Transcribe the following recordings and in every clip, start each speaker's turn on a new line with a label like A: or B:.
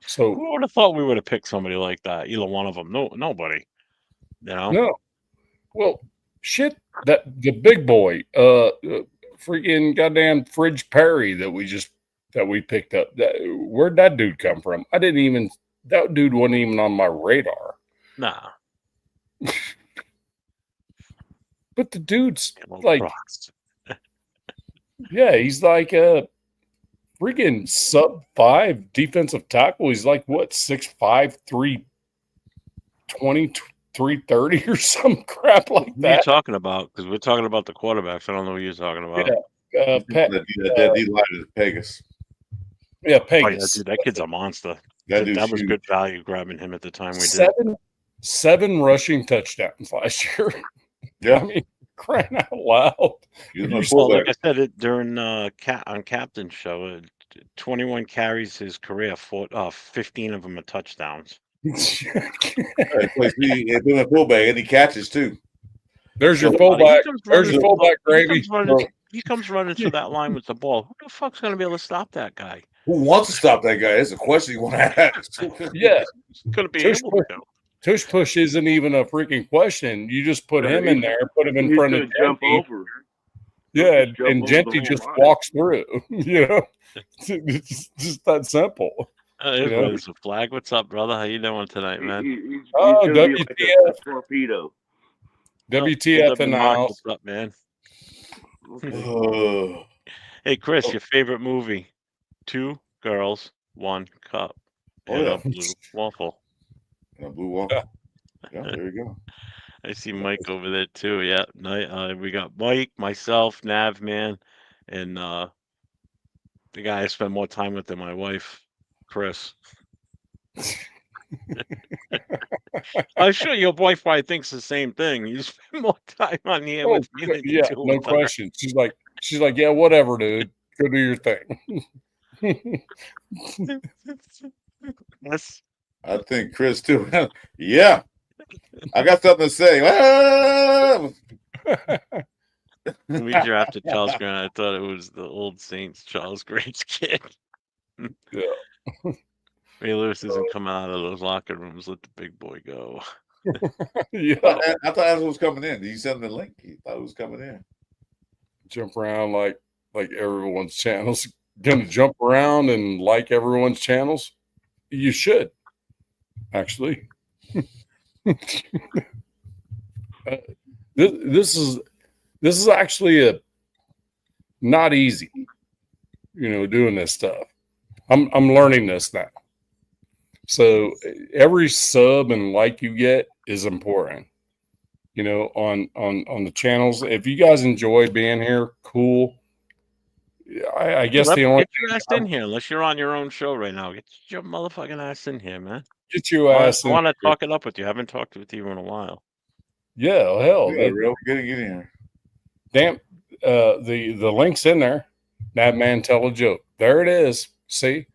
A: So
B: Who would have thought we would have picked somebody like that? Either one of them. No, nobody. You know.
A: no, well, shit, that the big boy, freaking goddamn Fridge Perry that we picked up. Where'd that dude come from? I didn't even. That dude wasn't even on my radar.
B: Nah.
A: But the dude's
B: Little
A: like,
B: crocks.
A: yeah, he's like a freaking sub 5 defensive tackle. He's like what 6'5", 320, 330 or some crap like
B: Who are you
A: that.
B: talking about? Because we're talking about the quarterbacks. I don't know who you're talking about.
A: Yeah,
C: that D line is Pegasus.
A: yeah,
B: Oh yeah,
A: Pegasus.
B: dude, that kid's a monster.
C: That
B: That was
C: huge.
B: good value grabbing him at the time we did.
A: Seven rushing touchdowns last year.
C: Yeah,
A: I mean, crying out loud.
B: Well, like I said it during on Captain's show, 21 carries his career, 15 of them are touchdowns.
C: He doing a fullback and he catches too.
A: There's your fullback. There's your fullback, gravy.
B: He comes running through that line with the ball. Who the fuck's going to be able to stop that guy?
C: Who wants to stop that guy? That's a question you want to ask.
A: Yeah,
B: going to be able to.
A: Tush push isn't even a freaking question. You just put him in there, put him in front of
D: jump over.
A: Yeah, and Genty just walks through. You know, it's just that simple.
B: There's a flag. What's up, brother? How you doing tonight, man?
D: He's
A: WTF.
D: like a torpedo.
A: WTF in the house.
B: What's up, man? Hey, Chris, your favorite movie? 2 girls, 1 cup. And a blue waffle.
C: And a blue waffle. Yeah, there you go.
B: I see Mike over there too. Yeah, we got Mike, myself, Nav, man, and the guy I spend more time with than my wife, Chris. I'm sure your wife probably thinks the same thing. You spend more time on here with me than you do
A: no question. She's like, yeah, whatever, dude. Go do your thing.
B: Yes.
C: I think Chris too. Yeah. I got something to say.
B: We drafted Charles Grant. I thought it was the old Saints Charles Grant's kid.
A: Yeah.
B: Ray Lewis isn't coming out of those locker rooms. Let the big boy go.
A: Yeah.
C: I thought that's what was coming in. Did you send the link? He thought it was coming in.
A: Jump around like everyone's channels. Gonna jump around and like everyone's channels? You should, actually. This is actually not easy, doing this stuff. I'm learning this now. So every sub and like you get is important, on the channels. If you guys enjoy being here, cool. I guess
B: get your ass in here, unless you're on your own show right now. Get your motherfucking ass in here, man.
A: Get your ass in.
B: I want to talk it up with you. I haven't talked with you in a while.
A: Yeah, hell.
C: Yeah, get in here.
A: Damn, the link's in there. That man tell a joke. There it is. See?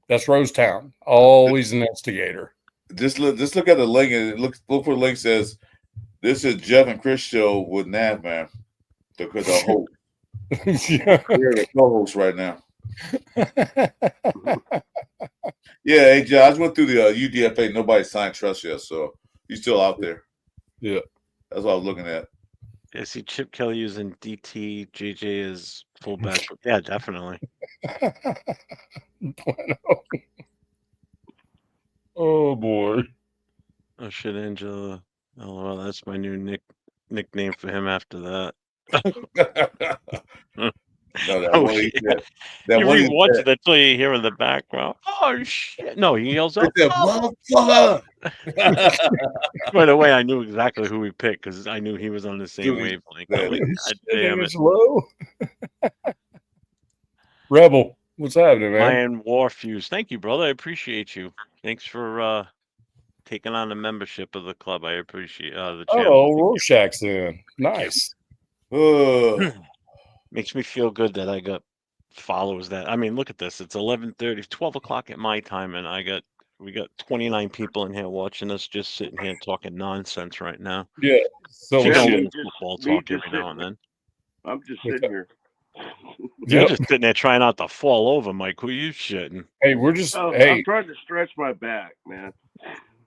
A: That's Rosetown. Always an instigator.
C: Just look at the link and look for the link says, "This is Jeff and Chris show with Nav Man." Because I hope we're the co-host right now. Yeah, hey Jeff, I just went through the UDFA. Nobody signed trust yet, so he's still out there.
A: Yeah,
C: that's what I was looking at.
B: Yeah, see Chip Kelly using DT JJ as fullback. Yeah, definitely.
A: Oh boy.
B: Oh shit, Angela. Oh well, that's my new nickname for him after that.
C: No,
B: you rewatch it until you hear in the background. Oh shit! No, he yells out,
C: "Motherfucker!"
B: Right away, I knew exactly who he picked because I knew he was on the same wavelength. Like, God damn it!
A: Low. Rebel, what's happening, man?
B: Iron War Fuse. Thank you, brother. I appreciate you. Thanks for taking on the membership of the club. I appreciate the channel.
A: Oh, Rorschach's in. Nice.
B: Makes me feel good that I got followers that. I mean, look at this. It's 11:30, 12 o'clock at my time, and we got 29 people in here watching us just sitting here talking nonsense right now.
A: Yeah. So
B: football talk every now and then.
D: I'm just sitting here.
B: You're
A: Yep.
B: just sitting there trying not to fall over, Mike. Who you shitting?
A: Hey, we're just
D: Oh,
A: hey,
D: I'm trying to stretch my back, man.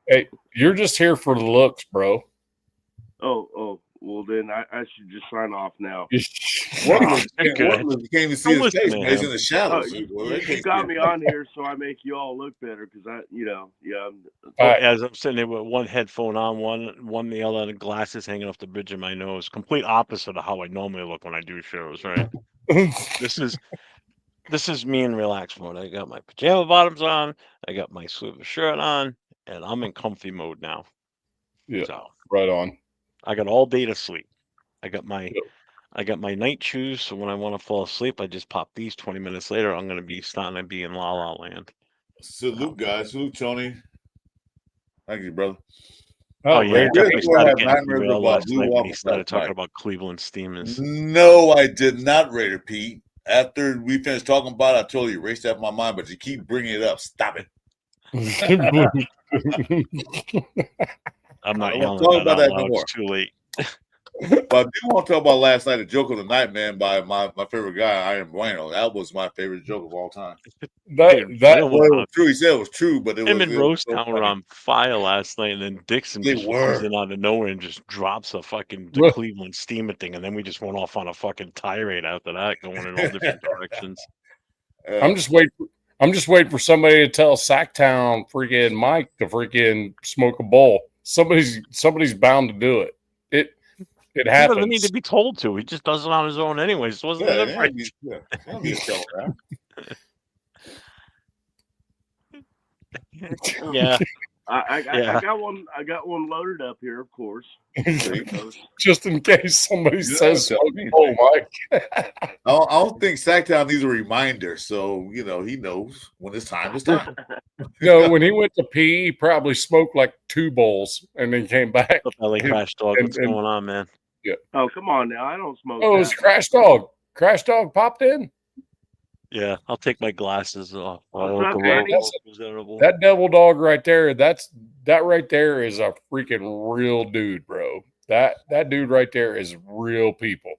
A: hey, you're just here for the looks, bro.
D: Oh, well then I should just sign off now.
C: One of
A: Ah,
C: them
B: You're good.
C: you can't even see
B: Don't
C: his
B: listen
C: face,
B: to
C: man. He's
B: him.
C: in the
D: Oh,
C: shadows.
D: you got me on here so I make you all look better because
A: all
B: Oh,
A: right.
B: as I'm sitting there with one headphone on, one the other, and glasses hanging off the bridge of my nose. Complete opposite of how I normally look when I do shows, right? This is me in relaxed mode. I got my pajama bottoms on, I got my sleeveless shirt on, and I'm in comfy mode now.
A: Yeah,
B: So
A: right on.
B: I got all day to sleep. I got my
A: Yep.
B: I got my night shoes, so when I want to fall asleep, I just pop these. 20 minutes later, I'm gonna be starting to be in La La Land.
C: Salute, guys. Salute, Tony. Thank you, brother.
B: Oh yeah, I
A: Raider
C: Really,
B: definitely
C: do I
B: started
C: have
B: getting
C: nightmares
B: derailed
C: about
B: last
C: blue
B: night when he
C: waffles
B: started
C: last
B: talking
C: night?
B: about Cleveland Steamers.
C: No, I did not, Raider Pete. After we finished talking about it, I told you, erase that from my mind, but you keep bringing it up. Stop it.
B: I'm
C: I
B: not
C: don't
B: yelling
C: talk
B: that
C: about
B: out
C: that no
B: loud.
C: more.
B: It's too late.
C: But I do want to talk about last night, the joke of the night, man, by my favorite guy, Iron Bueno. That was my favorite joke of all time.
B: Dude,
A: that
B: Phil
C: Well,
B: went
C: it
B: on
C: was true. He said it was true, but
B: him and
C: it was
B: Rose
C: so
B: Town were
C: funny.
B: on fire last night, and then Dixon
C: They
B: just comes
C: were.
B: in out of nowhere and just drops the
A: Well-
B: Cleveland Steamer thing, and then we just went off on a fucking tirade after that, going in all different directions.
A: I'm just waiting for somebody to tell Sacktown freaking Mike to freaking smoke a bowl. Somebody's bound to do it. It
B: He doesn't need
A: happens.
B: to be told to. He just does it on his own anyways. So what's the
C: Yeah,
B: difference?
C: you don't need to tell him
B: Yeah,
D: I
B: yeah.
D: got one. I got one loaded up here, of course.
A: Just in case somebody
C: You
A: says
C: don't
A: smoke
C: tell
A: a bowl, Mike.
C: that. I don't think Sacktown needs a reminder, so he knows when it's time. It's time.
A: No, when he went to pee, he probably smoked like 2 bowls and then came back.
B: What's up, LA Crash Dog?
A: and-
B: What's
A: and-
B: going on, man?
D: Oh, come on now! I don't smoke.
A: Oh, it was
D: that.
A: Crash Dog. Crash Dog popped in.
B: Yeah, I'll take my glasses off.
D: What's up,
A: Man,
D: Danny?
A: that devil dog right there, that right there is a freaking real dude, bro. That dude right there is real people.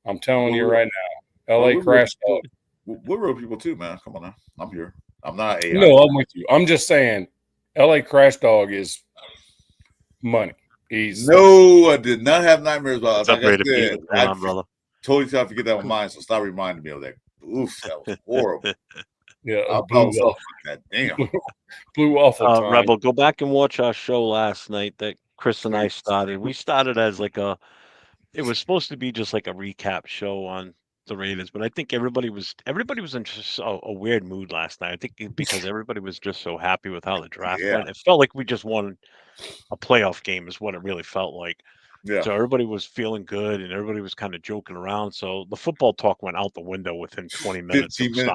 A: I'm telling you right now. LA Crash Dog.
C: We're real people too, man. Come on now. I'm here. I'm not AI.
A: No, I'm with you. I'm just saying LA Crash Dog is money. He's
C: No, I did not have nightmares about it. Like I
B: Separated Pete.
C: said,
B: What's going on, brother?
C: totally tried to forget that on mine, so stop reminding me of that. Oof, that was horrible.
A: yeah,
C: I
A: blue
C: was like that. Damn.
A: blue awful time.
B: Rebel, go back and watch our show last night that Chris and I started. We started as it was supposed to be just like a recap show on the Raiders, but I think everybody was in just a weird mood last night. I think because everybody was just so happy with how the draft
C: Yeah.
B: went. It felt like we just won a playoff game is what it really felt like.
C: Yeah.
B: So everybody was feeling good and everybody was kind of joking around. So the football talk went out the window within 20 minutes.
C: 15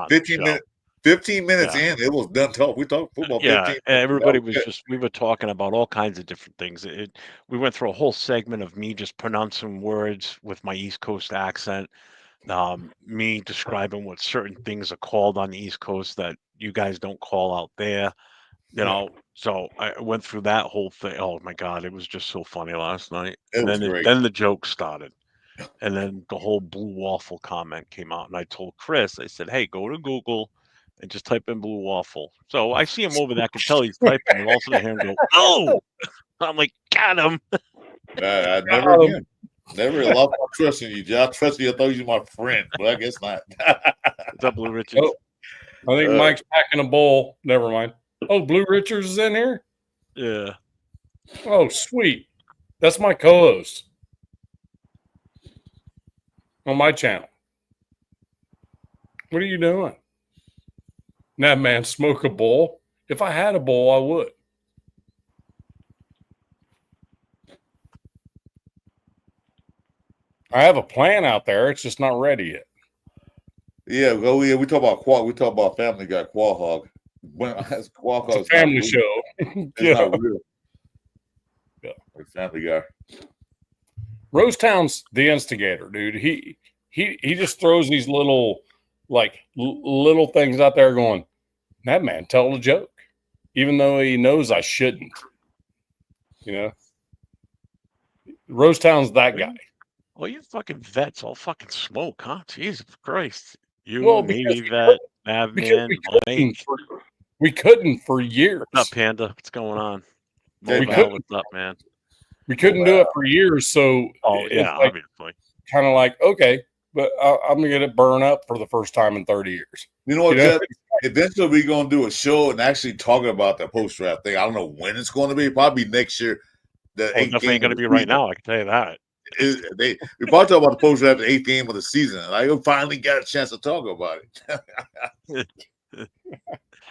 C: minutes. 15 minutes
B: Yeah.
C: in, it was done talk. We talked football.
B: Yeah,
C: 15
B: and
C: minutes.
B: everybody was just we were talking about all kinds of different things. We went through a whole segment of me just pronouncing words with my East Coast accent, me describing what certain things are called on the East Coast that you guys don't call out there. So I went through that whole thing. Oh my God, it was just so funny last night.
C: It
B: And
C: was
B: then
C: great.
B: then the joke started. And then the whole blue waffle comment came out. And I told Chris, I said, hey, go to Google and just type in blue waffle. So I see him over there. I can tell he's typing. And all of a sudden I hear him go, oh! I'm like, got him.
C: I never again. Never lost my trust in you, Joe. I trust you. I thought you were my friend, but I guess not.
B: What's up, Blue Richards?
A: Oh, I think Mike's packing a bowl. Never mind. Oh, Blue Richards is in here?
B: Yeah.
A: Oh, sweet. That's my co-host on my channel. What are you doing? That man smoke a bowl? If I had a bowl, I would. I have a plan out there. It's just not ready yet.
C: Yeah, we talk about Qual. We talk about Family Guy, Qual Hog. Qual Hog
A: It's a family show.
C: It's
A: Yeah.
C: not real.
A: Yeah.
C: Like Family Guy.
A: Rosetown's the instigator, dude. He just throws these little little things out there going, that man tell a joke, even though he knows I shouldn't. You know, Rosetown's that guy.
B: Oh, you fucking vets all fucking smoke, huh? Jesus Christ. You,
A: Well,
B: me, vet,
A: because
B: Navman,
A: couldn't
B: Mike.
A: we couldn't for years.
B: What's up, Panda? What's going on?
C: We
B: Mobile,
A: couldn't.
B: what's up, man?
A: We couldn't do it for years, so
B: Oh,
A: it's
B: yeah,
A: like
B: obviously.
A: kind of like, okay, but I'm gonna get it burn up for the first time in 30 years.
C: You know what,
A: You know?
C: Jeff? Eventually, we're going to do a show and actually talking about the post draft thing. I don't know when it's going to be. Probably next year. The
B: Oh,
C: eighth
B: definitely
C: game
B: ain't going to
C: of
B: be
C: the
B: right
C: season.
B: now. I can tell you that.
C: We probably talk about the post draft, the eighth game of the season. Like, we finally got a chance to talk about it.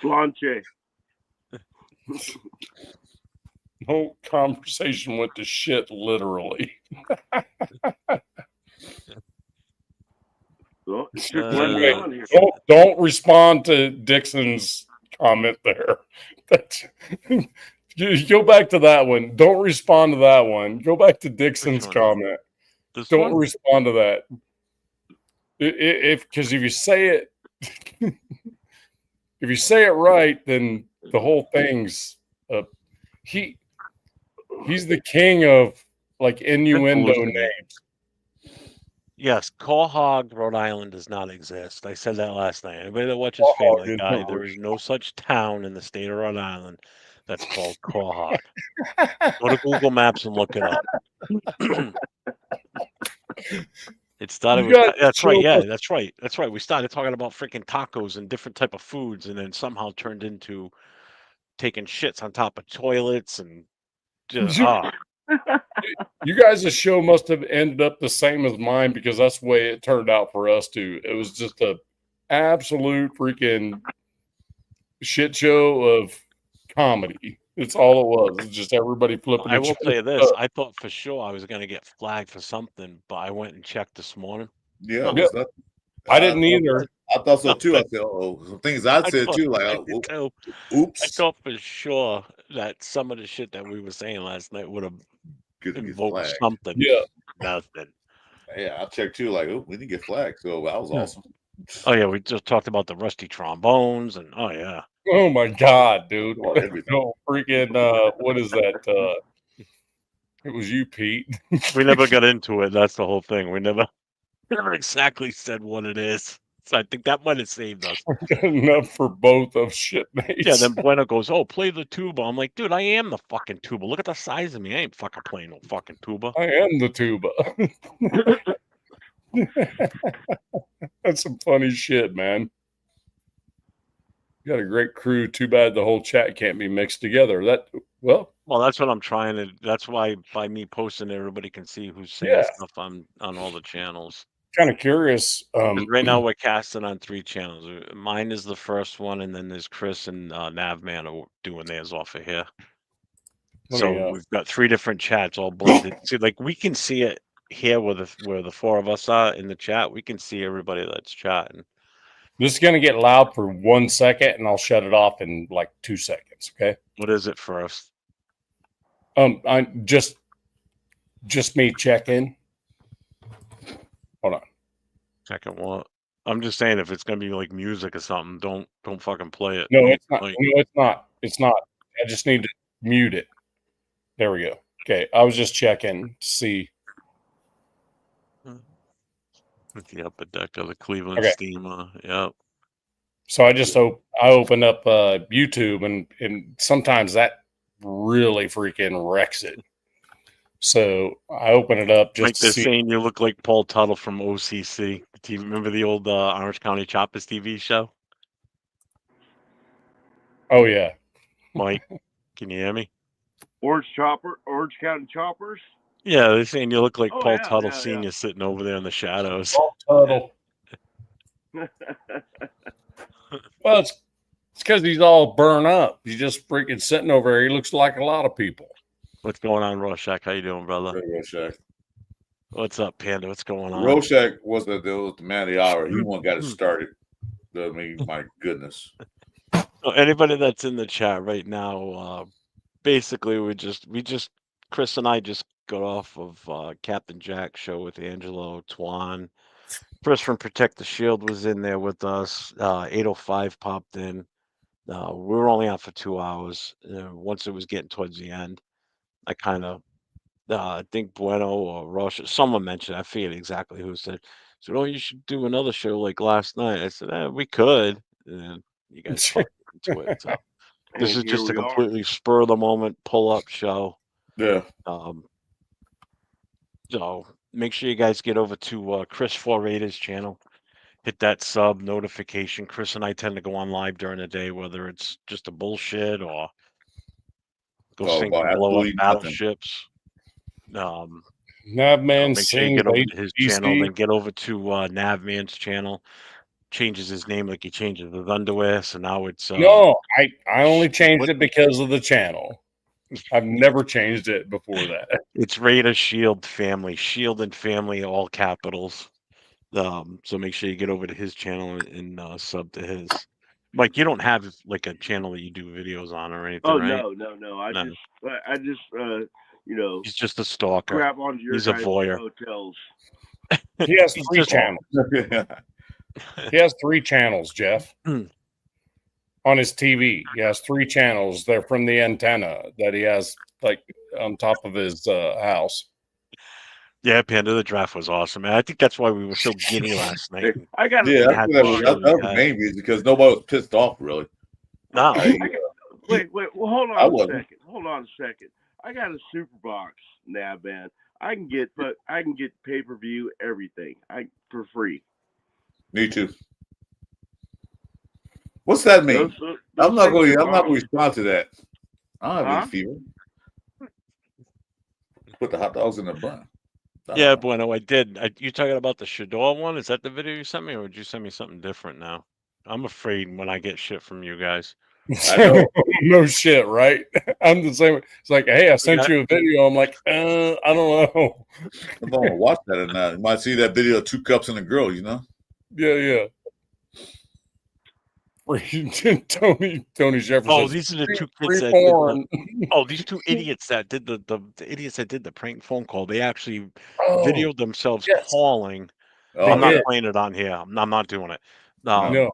D: Planche.
A: Whole conversation went to shit, literally.
D: So, it's
B: Uh,
D: plenty on here.
A: Don't respond to Dixon's comment there. You go back to that one. Don't respond to that one. Go back to Dixon's
B: one?
A: comment.
B: This
A: Don't
B: one?
A: respond to that. Because if you say it, if you say it right, then the whole thing's he's the king of like innuendo names.
B: Yes, Quahog, Rhode Island does not exist. I said that last night. Anybody that watches
A: Quahog
B: Family
A: is
B: Guy,
A: not
B: there is no such town in the state of Rhode Island that's called Quahog. Go to Google Maps and look it up. It started
A: You
B: with
A: guys
B: that's right.
A: show
B: Yeah,
A: us-
B: that's right. That's right. We started talking about freaking tacos and different type of foods, and then somehow turned into taking shits on top of toilets and just
A: You guys' show must have ended up the same as mine because that's the way it turned out for us too. It was just a absolute freaking shit show of comedy. It's all it was. It's just everybody flipping.
B: I
A: each
B: will tell you
A: other
B: this.
A: up.
B: I thought for sure I was gonna get flagged for something, but I went and checked this morning.
C: Yeah,
A: Yeah.
C: it's not,
A: I didn't either.
C: I thought so too. I said, "Oh, some things I'd
B: I
C: said
B: thought-
C: too." Like,
B: I did too. I
C: oops,
B: thought for sure that some of the shit that we were saying last night would have
C: get
B: invoked
C: flagged.
B: something.
A: Yeah.
B: Nothing.
C: Yeah, I checked too. Like, oh, we didn't get flagged, so that was awesome.
B: Oh yeah, we just talked about the rusty trombones and oh yeah.
A: Oh my god, dude.
C: About everything.
A: No freaking what is that? It was you, Pete.
B: We never got into it. That's the whole thing. We never exactly said what it is. So I think that might have saved us.
A: Got enough for both of shitmates.
B: Yeah, then Bueno goes, "Oh, play the tuba." I'm like, dude, I am the fucking tuba. Look at the size of me. I ain't fucking playing no fucking tuba.
A: I am the tuba. That's some funny shit, man. You got a great crew. Too bad the whole chat can't be mixed together. Well,
B: that's what I'm trying to. That's why by me posting, everybody can see who's saying
A: Yeah.
B: stuff on all the channels.
A: kind of curious.
B: 'Cause right now we're casting on 3 channels. Mine is the first one, and then there's Chris and Navman are doing theirs off of here. So we've got 3 different chats all blended. See, like we can see it here where the 4 of us are in the chat. We can see everybody that's chatting.
A: This is going to get loud for 1 second, and I'll shut it off in like 2 seconds. Okay.
B: What is it first?
A: I just me checking. Hold on.
B: Second what? I'm just saying if it's gonna be like music or something, don't fucking play it.
A: No, it's not.
B: Like,
A: No, it's not. It's not. I just need to mute it. There we go. Okay. I was just checking to see.
B: with the upper deck of the Cleveland
A: Okay.
B: Steamer. Yep.
A: So I just I opened up YouTube, and sometimes that really freaking wrecks it. So I open it up just
B: Like
A: to
B: they're
A: see.
B: saying you look like Paul Tuttle from OCC. Do you remember the old Orange County Choppers TV show?
A: Oh yeah.
B: Mike, can you hear me?
D: Orange County Choppers.
B: Yeah, they're saying you look like
D: Oh,
B: Paul
D: yeah,
B: Tuttle
D: yeah,
B: Sr. sitting over there in the shadows.
A: Tuttle. Well, it's because he's all burnt up. He's just freaking sitting over there. He looks like a lot of people.
B: What's going on, Rorschach? How you doing, brother?
C: Rorschach.
B: What's up, Panda? What's going on?
C: Rorschach was the man of the hour. He one got it started. I mean, my goodness.
B: So anybody that's in the chat right now, basically we just Chris and I just got off of Captain Jack's show with Angelo Twan. Chris from Protect the Shield was in there with us. 805 popped in. We were only on for 2 hours. Once it was getting towards the end, I kind of I think Bueno or Roche, someone mentioned, I forget exactly who said, "Oh, you should do another show like last night." I said, we could. And you guys talked into it. So this
D: And
B: is
D: here
B: just a
D: we are.
B: completely spur of the moment pull up show.
C: Yeah.
B: So make sure you guys get over to Chris For Raiders channel. Hit that sub notification. Chris and I tend to go on live during the day, whether it's just a bullshit or go
C: Talk
B: sink
C: about
B: and blow up
C: absolutely nothing.
B: battleships. So
A: Navman
B: make sure you
A: sings
B: get over to his channel,
A: ACDC.
B: then get over to Navman's channel. Changes his name like he changes his underwear, so now it's
A: No, I only changed
B: what-
A: it because of the channel. I've never changed it before that.
B: it's Raider Shield Family, Shield and Family, all capitals. So make sure you get over to his channel and sub to his. Mike, you don't have like a channel that you do videos on or anything,
D: Oh
B: right?
D: no. I
B: No.
D: just
B: He's just a stalker.
D: grab onto your
B: He's a
D: guys'
B: voyeur.
D: hotels.
A: He has
B: He's
A: three
B: just-
A: channels. He has 3 channels, Jeff. On his TV, he has 3 channels. They're from the antenna that he has like on top of his house.
B: Yeah, Panda, the draft was awesome, man. I think that's why we were so giddy last night.
D: I got
C: Yeah,
B: had
C: that
B: to
C: was
B: show
C: that was
B: you
C: the
B: guys.
C: main reason because nobody was pissed off really.
B: No,
D: wait. Well, hold
C: I
D: on a
C: wasn't.
D: second. Hold on a second. I got a super box now, man. I can get pay-per-view everything. For free.
C: Me too. What's that mean? I'm not going to respond to that. I don't have any fever. Put the hot dogs in the bun.
B: yeah, Bueno, I did. You talking about the Shador one? Is that the video you sent me, or would you send me something different now? I'm afraid when I get shit from you guys.
C: I know.
A: No shit, right? I'm the same. It's like, hey, I sent
B: got
A: you a video. I'm like, I don't know.
C: I'm going to watch that or not. You might see that video of 2 cups and a girl, you know?
A: Yeah. Tony Jefferson.
B: Oh, these are the 2 kids that these 2 idiots that did the idiots that did the prank phone call. They actually videoed themselves calling. I'm not playing it on here. I'm not doing it.
A: No.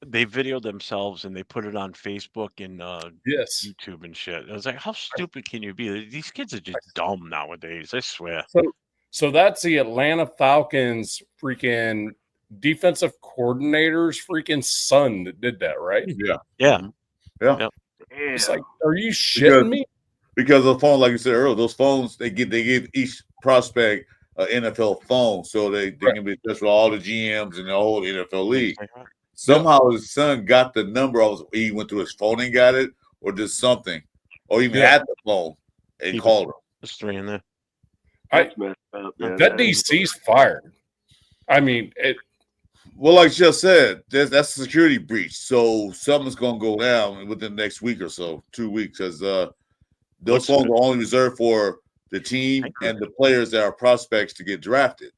B: They videoed themselves and they put it on Facebook and YouTube and shit. I was like, how stupid can you be? These kids are just dumb nowadays. I swear.
A: So that's the Atlanta Falcons freaking defensive coordinator's freaking son that did that, right?
B: Yeah.
A: It's like, are you shitting me?
C: Because the phone, like you said earlier, those phones they give each prospect an NFL phone, so they can be touched with all the GMs and the whole NFL league. Somehow his son got the number. He went through his phone and got it, or did something, or even had the phone and called him.
B: There's 3 in there.
D: That's messed up, man.
A: That DC's fired. I mean,
C: well, like Jeff said, that's a security breach. So something's going to go down within the next week or so, 2 weeks, because those phones are only reserved for the team and the players that are prospects to get drafted.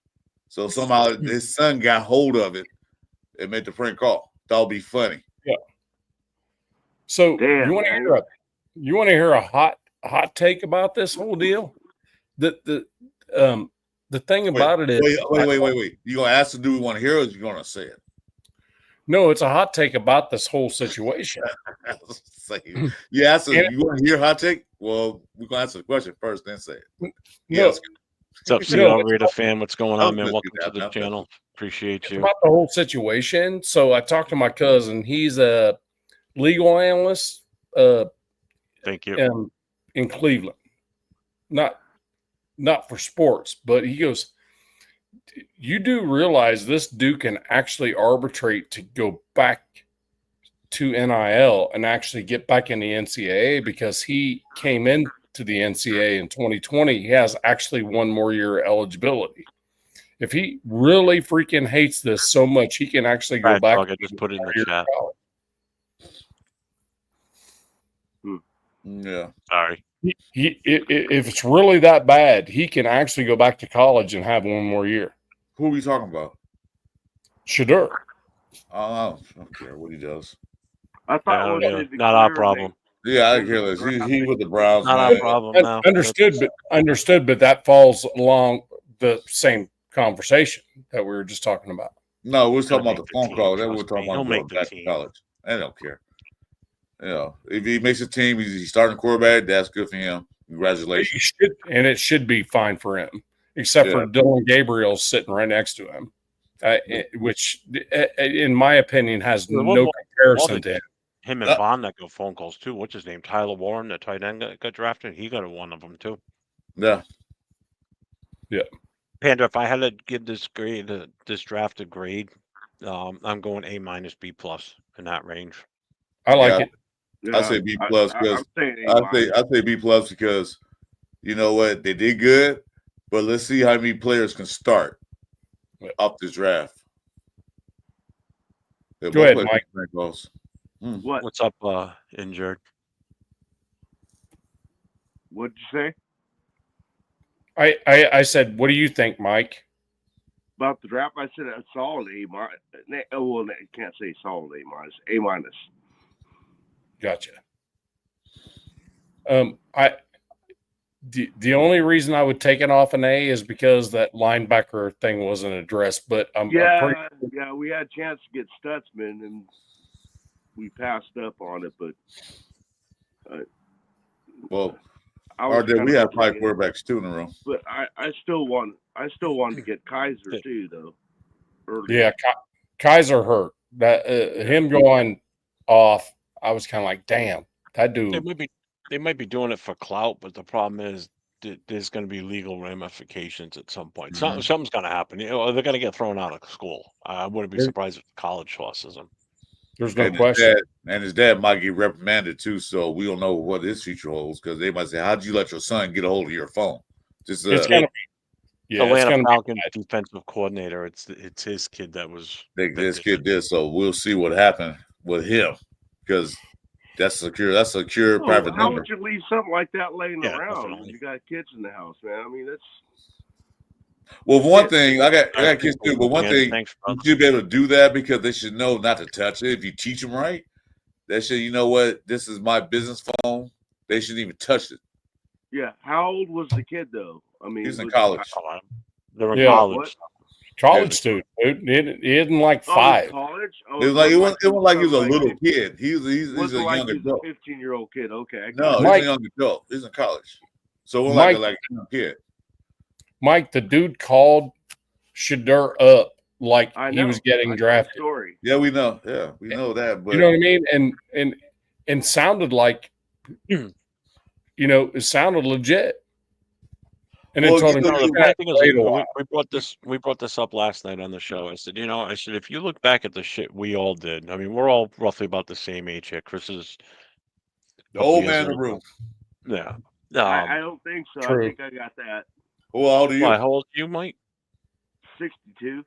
C: So somehow his son got hold of it and made the prank call. That would be funny.
A: Yeah. So you want to hear a hot take about this whole deal? The thing about it is
C: wait. You gonna ask do we want to hear it or you gonna say it?
A: No, it's a hot take about this whole situation.
C: You asked us, you want to hear hot take? Well, we're gonna answer the question first, then say it.
A: No.
B: What's up, CL Raider fan? What's going on, man? Welcome to the channel. Appreciate you.
A: About the whole situation. So I talked to my cousin. He's a legal analyst.
B: Thank you.
A: In Cleveland, not for sports, but he goes, you do realize this dude can actually arbitrate to go back to NIL and actually get back in the NCAA because he came into the NCAA in 2020. He has actually 1 more year eligibility. If he really freaking hates this so much, he can actually go back.
B: I just put it in the chat.
C: Yeah.
B: Sorry.
C: If
A: it's really that bad, he can actually go back to college and have 1 more year.
C: Who are we talking about?
A: Shador.
C: I don't care what he does.
D: I thought
B: not our problem.
C: Yeah, I care less. He with the Browns.
B: Not our problem now.
A: Understood, but that falls along the same conversation that we were just talking about.
C: No, we're talking about the phone call. Then we're talking about
B: going
C: back to college. I don't care. You know, if he makes a team, he's starting quarterback. That's good for him. Congratulations.
A: It should be fine for him, except for Dylan Gabriel sitting right next to him, which, in my opinion, has no comparison to him.
B: Him and Bond that got phone calls too. What's his name? Tyler Warren, the tight end got drafted. He got one of them too.
C: Yeah.
B: Panda, if I had to give this draft a grade, I'm going A minus B plus in that range.
A: I like it.
C: Yeah, I say B plus because I say B plus because you know what, they did good, but let's see how many players can start off this draft.
A: Go ahead, Mike.
B: What's up, injured?
D: What'd you say?
A: I said, what do you think, Mike?
D: About the draft, I said a solid A minus. Well, I can't say solid A minus. A minus.
A: Gotcha. The only reason I would take it off an A is because that linebacker thing wasn't addressed. But
D: we had a chance to get Stutzman and we passed up on it. But
C: we have 5 quarterbacks too in a row.
D: But I still wanted to get Kaiser too, though. Early.
A: Yeah, Kaiser hurt. That him going off, I was kind of like, damn, that dude.
B: They might be doing it for clout, but the problem is there's going to be legal ramifications at some point.
C: Mm-hmm.
B: Something's going to happen. They're going to get thrown out of school. I wouldn't be surprised if college tosses him.
A: There's no question.
C: His dad might get reprimanded too, so we don't know what his future holds because they might say, "How'd you let your son get a hold of your phone?"
B: It's going to be. Atlanta Falcons defensive coordinator. It's his kid that was.
C: This kid did, so we'll see what happened with him because. That's secure. That's a secure private
D: how
C: number.
D: Would you leave something like that laying around when you got kids in the house, man? I mean, that's.
C: Well, one thing I got kids too, but one thing you should be able to do that because they should know not to touch it. If you teach them right, they should. You know what? This is my business phone. They shouldn't even touch it.
D: Yeah. How old was the kid though? I mean,
C: he's in college.
B: They're in college.
A: College student, dude. He isn't like 5.
D: College?
C: It wasn't like he was a little kid. He's a young adult.
D: 15-year-old kid. Okay.
C: No, he's a young adult. He's in college. So we're like a young kid.
A: Mike, the dude called Shadur up like he was getting drafted.
D: Story.
C: Yeah, we know. Yeah, we know that. But
A: you know what I mean? And sounded like, it sounded legit. And then told him,
B: we brought this up last night on the show. I said, if you look back at the shit we all did, I mean, we're all roughly about the same age here. Chris is
C: the old man in the room.
B: Yeah.
D: I don't think so. True. I think I got that.
C: Well, how old are you?
B: How old are you, Mike?
D: 62.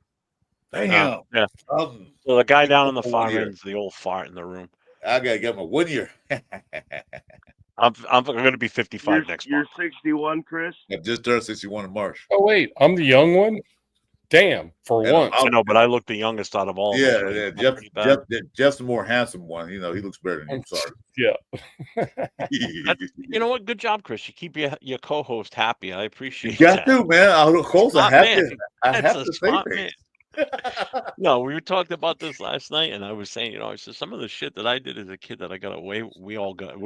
C: Damn.
B: Yeah. So the guy down in the far end is the old fart in the room.
C: I gotta get my 1 year.
B: I'm going to be 55 next month.
D: You're 61, Chris?
C: I just turned 61 in March.
A: Oh, wait. I'm the young one? Damn, for once.
B: I know, but I look the youngest out of all.
C: Yeah. Jeff's the more handsome one. He looks better than you. Sorry.
A: Yeah.
B: You know what? Good job, Chris. You keep your co-host happy. I appreciate
C: that. You got to, man. I have to say things.
B: No, we talked about this last night, and I was saying, I said some of the shit that I did as a kid that I got away. We all did it.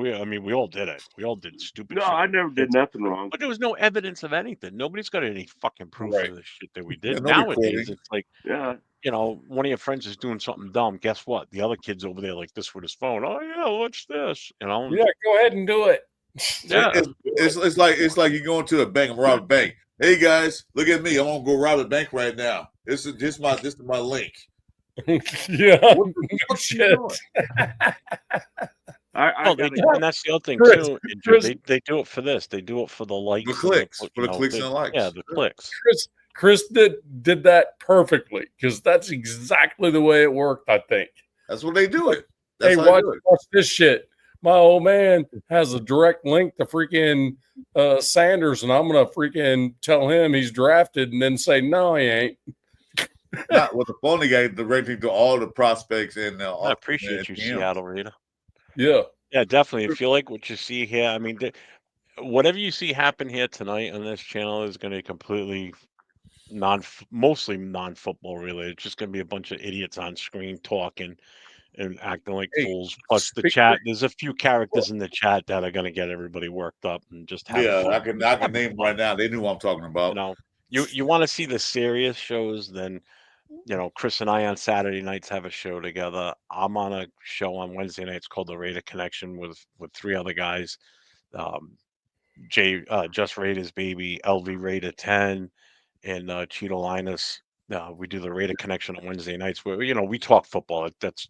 B: We all did stupid.
D: No,
B: shit.
D: I never did nothing wrong.
B: But there was no evidence of anything. Nobody's got any fucking proof of the shit that we did.
C: Yeah,
B: nowadays, it's like, one of your friends is doing something dumb. Guess what? The other kid's over there like this with his phone. Oh yeah, what's this?
A: Yeah, go ahead and do it.
C: Yeah, it's like you going to a bank and rob a bank. Hey guys, look at me. I'm gonna go rob a bank right now. This is my link.
A: Yeah.
C: What shit.
B: And that's the other thing too. They do it for this. They do it for the likes,
C: the clicks, for the clicks and the likes.
B: Yeah, the clicks.
A: Chris did that perfectly because that's exactly the way it worked. I think
C: that's what they do it.
A: Hey, watch this shit. My old man has a direct link to freaking Sanders, and I'm gonna freaking tell him he's drafted, and then say no, he ain't.
C: Not with the phone guy directing to all the prospects and
B: I appreciate you, Seattle Raider.
A: Yeah,
B: definitely. If you like what you see here, I mean, whatever you see happen here tonight on this channel is going to be completely mostly non-football related. It's just going to be a bunch of idiots on screen talking, and acting like
C: Hey,
B: fools. Plus the
C: speak-
B: chat, there's a few characters in the chat that are gonna get everybody worked up and just have
C: Yeah,
B: fun.
C: I can name them right now. They knew what I'm talking about.
B: You know, you want to see the serious shows, then Chris and I on Saturday nights have a show together. I'm on a show on Wednesday nights called the Raider Connection with 3 other guys. Just Raiders baby, LV Raider 10, and Cheeto Linus. We do the Raider Connection on Wednesday nights where we talk football. That's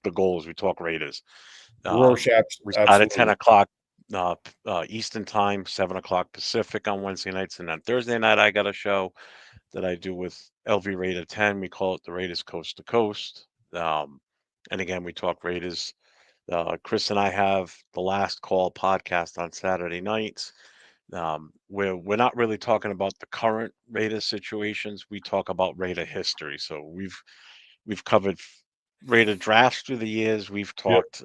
B: the goal is we talk Raiders.
A: Rorschach,
B: We start at 10
A: absolutely.
B: o'clock Eastern time, 7 o'clock Pacific on Wednesday nights, and on Thursday night I got a show that I do with LV Raider 10. We call it the Raiders Coast to Coast. And again, we talk Raiders. Chris and I have the Last Call podcast on Saturday nights. Where we're not really talking about the current Raider situations. We talk about Raider history. So we've covered Raider drafts through the years. We've talked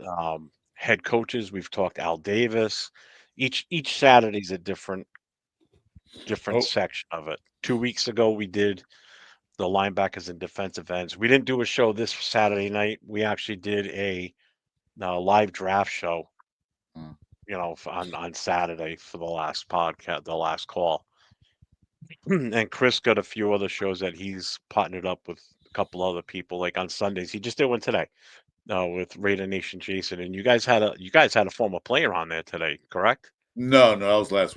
B: head coaches. We've talked Al Davis. Each Saturday's a different section of it. 2 weeks ago, we did the linebackers and defensive ends. We didn't do a show this Saturday night. We actually did a live draft show. On Saturday for the last podcast, the last call. And Chris got a few other shows that he's partnered up with a couple other people. Like on Sundays, he just did one today with Raider Nation Jason. And you guys had a former player on there today, correct?
C: No, that was last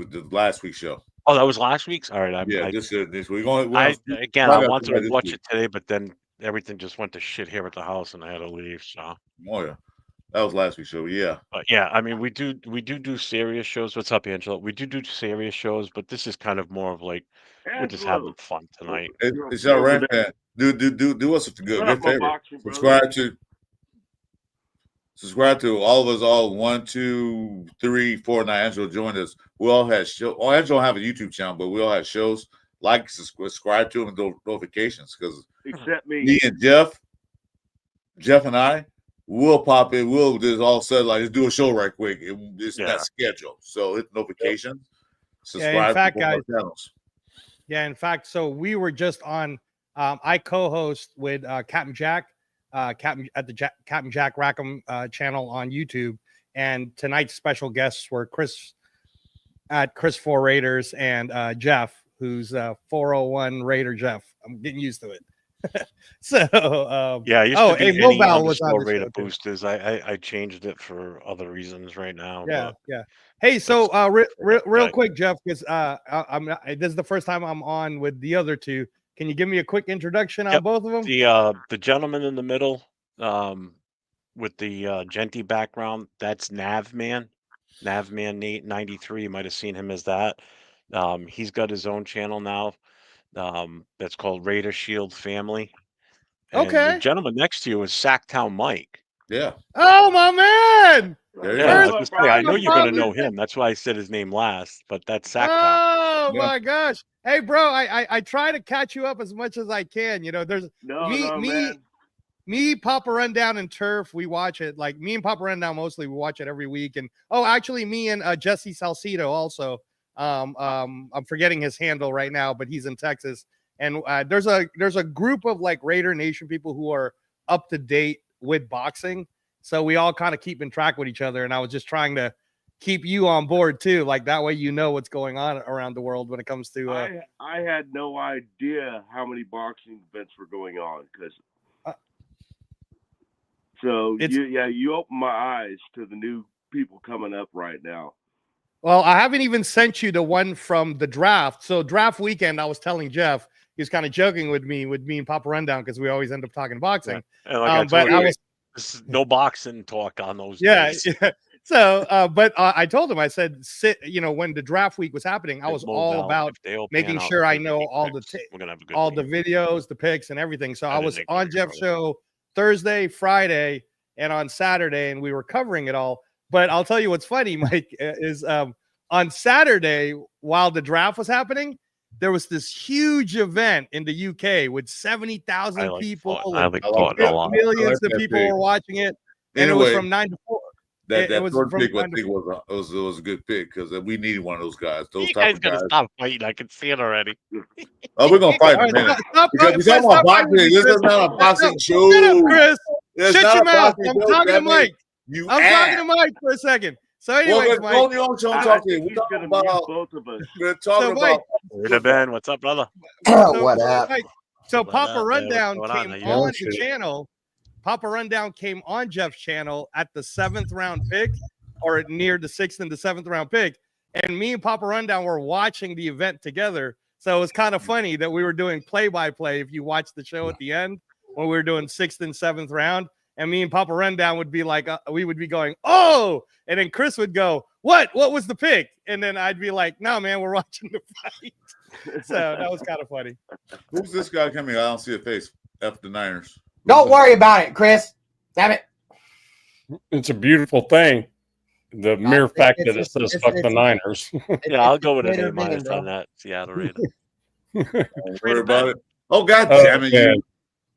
C: week's show.
B: Oh, that was last week's. All right,
C: This week.
B: I wanted to watch it today, but then everything just went to shit here at the house, and I had to leave. So.
C: Oh yeah. That was last week's show, yeah.
B: But yeah, I mean, we do serious shows. What's up, Angela? We do serious shows, but this is kind of more of like we're just having fun tonight.
C: It's all right, man. Do us a good favor. Subscribe to all of us. All 1, 2, 3, 4. Now Angela joined us. We all had show. Oh, Angela don't have a YouTube channel, but we all had shows. Like, subscribe to them and notifications because
D: except me
C: and Jeff and I. We'll pop in. We'll just all of a sudden let's do a show right quick. It's not scheduled, so hit notifications. Subscribe
E: in fact,
C: to our
E: guys,
C: channels.
E: Yeah, in fact, so we were just on. I co-host with Captain Jack, Captain Jack Rackham channel on YouTube, and tonight's special guests were Chris at Chris 4 Raiders and Jeff, who's 401 Raider Jeff. I'm getting used to it. So
B: I used to be
E: Mobile was on the
B: Raider
E: show
B: Boosters. I changed it for other reasons right now.
E: Yeah. Hey, so real quick, Jeff, because this is the first time I'm on with the other two. Can you give me a quick introduction on both of them?
B: The gentleman in the middle, with the Genty background, that's Navman. Navman Nate 93. You might have seen him as that. He's got his own channel now. That's called Raider Shield Family. And the gentleman next to you is Sacktown Mike.
C: Yeah.
E: Oh my man.
B: I know you're gonna know him. That's why I said his name last. But that's Sacktown.
E: Oh my gosh. Hey, bro, I try to catch you up as much as I can. There's me, Papa Rundown, and Turf. We watch it. Like me and Papa Rundown mostly. We watch it every week. And actually, me and Jesse Salcido also. I'm forgetting his handle right now, but he's in Texas. And there's a group of like Raider Nation people who are up to date with boxing. So we all kind of keep in track with each other. And I was just trying to keep you on board too. Like that way, what's going on around the world when it comes to.
D: I had no idea how many boxing events were going on because. You opened my eyes to the new people coming up right now.
E: Well, I haven't even sent you the one from the draft. So draft weekend, I was telling Jeff, he was kind of joking with me and Papa Rundown because we always end up talking boxing.
B: Yeah. This is no boxing talk on those days.
E: Yeah. So, I told him, I said, when the draft week was happening, I was all about making sure I know all the videos, the picks, and everything. So I was on Jeff's show Thursday, Friday, and on Saturday, and we were covering it all. But I'll tell you what's funny, Mike, is on Saturday, while the draft was happening, there was this huge event in the UK with 70,000 people. Millions of people were watching it. And it was from 9 to 4.
C: That third pick was a good pick because we needed one of those guys. Those
B: you
C: type
B: guys gotta stop fighting. I can see it already.
C: Oh, we're gonna fight in a minute. Because we're talking about boxing. This is not a boxing show.
E: Shut up, Chris.
C: It's
E: Shut
C: not
E: your
C: a
E: mouth.
C: boxing
E: I'm
C: joke,
E: talking to
C: that
E: Mike.
C: You
E: I'm talking to Mike for a second. So anyways, Mike.
C: Tony on show
D: I
C: talking.
D: think
C: We're
D: he's
C: talking
D: gonna mute
C: about.
D: both of us.
C: We're talking
E: Mike,
C: about.
B: Ben, what's up, brother?
F: What up?
E: Mike, so
B: What
E: Papa
B: up, man?
E: Rundown
B: What's going
E: came
B: on? How you
E: on
B: doing?
E: the channel. Papa Rundown came on Jeff's channel at the 7th round pick, or near the 6th and the 7th round pick. And me and Papa Rundown were watching the event together. So it was kind of funny that we were doing play-by-play. If you watch the show at the end, when we were doing 6th and 7th round, and me and Papa Rundown would be like, we would be going, oh, and then Chris would go, what was the pick? And then I'd be like, no, man, we're watching the fight. So that was kind of funny.
C: Who's this guy coming? I don't see a face. F the Niners.
F: Don't worry about it, Chris. Damn it.
A: It's a beautiful thing. The mere fact that it says "fuck the Niners."
B: Yeah, I'll go with an
F: Raider
B: A minus
F: bro.
B: on that. Seattle Raider.
C: Don't worry about it. Oh God damn it!
A: man.
C: You.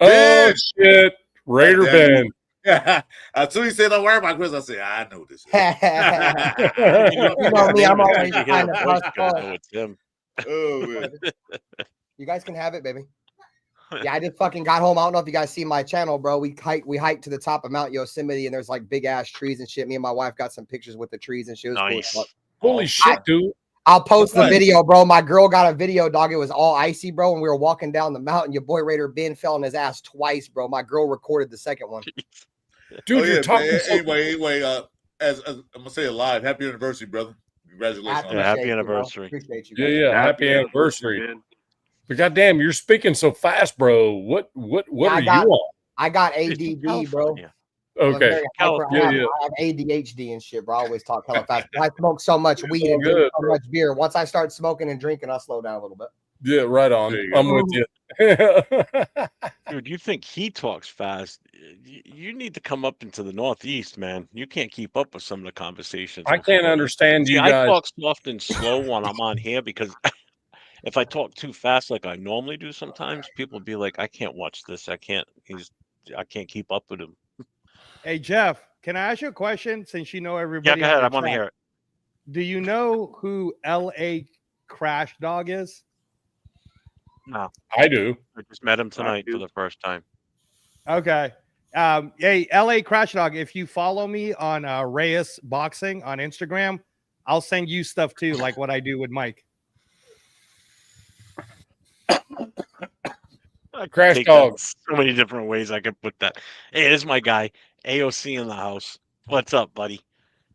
A: Oh
C: Ben.
A: shit, Raider
C: God damn
A: Ben.
C: Yeah. As soon as he said don't worry about Chris, I said I know this.
F: You know me, I'm always
B: You hear
F: trying
B: the
F: to
B: voice,
F: bust
B: you gotta
F: balls.
B: know it's him.
C: Oh man.
F: You guys can have it, baby. Yeah, I just fucking got home. I don't know if you guys see my channel, bro. We hiked to the top of Mount Yosemite, and there's like big ass trees and shit. Me and my wife got some pictures with the trees and shit. It was
B: Nice.
F: cool as fuck.
A: Holy shit, dude!
F: I'll post the
C: Nice.
F: video, bro. My girl got a video, dog. It was all icy, bro. And we were walking down the mountain. Your boy Raider Ben fell on his ass twice, bro. My girl recorded the second one.
A: Dude,
C: Oh,
A: you're
C: yeah,
A: talking.
C: man.
A: So-
C: Anyway. As I'm gonna say it live. Happy anniversary, brother. Congratulations on
B: Yeah,
C: that.
B: happy
F: Appreciate you, bro.
B: anniversary.
F: Appreciate you.
A: yeah,
F: guys.
A: yeah. Happy anniversary.
D: man.
A: But goddamn, you're speaking so fast, bro. What are you on?
F: I got
B: He's
F: ADD,
B: from
F: bro.
B: California.
F: I'm
A: Okay.
F: very hyper.
A: Yeah,
F: I
A: yeah.
F: have ADHD and shit, bro. I always talk hella fast. I smoke so much weed
A: all
F: and drink
A: good,
F: so
A: bro.
F: much beer. Once I start smoking and drinking, I'll slow down a little bit.
A: Yeah, right on.
C: There you go.
A: I'm with you.
B: Dude, you think he talks fast? You need to come up into the Northeast, man. You can't keep up with some of the conversations.
A: I can't understand
B: See,
A: you
B: I
A: guys.
B: talk soft and slow when I'm on here because if I talk too fast like I normally do sometimes, people be like, I can't watch this. I can't keep up with him.
E: Hey, Jeff, can I ask you a question since you know
B: Yeah,
E: everybody?
B: go
E: on
B: ahead.
E: the
B: I want to
E: chat?
B: hear it.
E: Do you know who LA Crash Dog is?
B: No,
A: I do.
B: I just met him tonight
D: do.
B: for the first time.
E: Okay. Hey, LA Crash Dog, if you follow me on Reyes Boxing on Instagram, I'll send you stuff too, like what I do with Mike.
B: I
A: Crash
B: take
A: Dog.
B: that so many different ways I could put that. Hey, this is my guy, AOC in the house. What's up, buddy?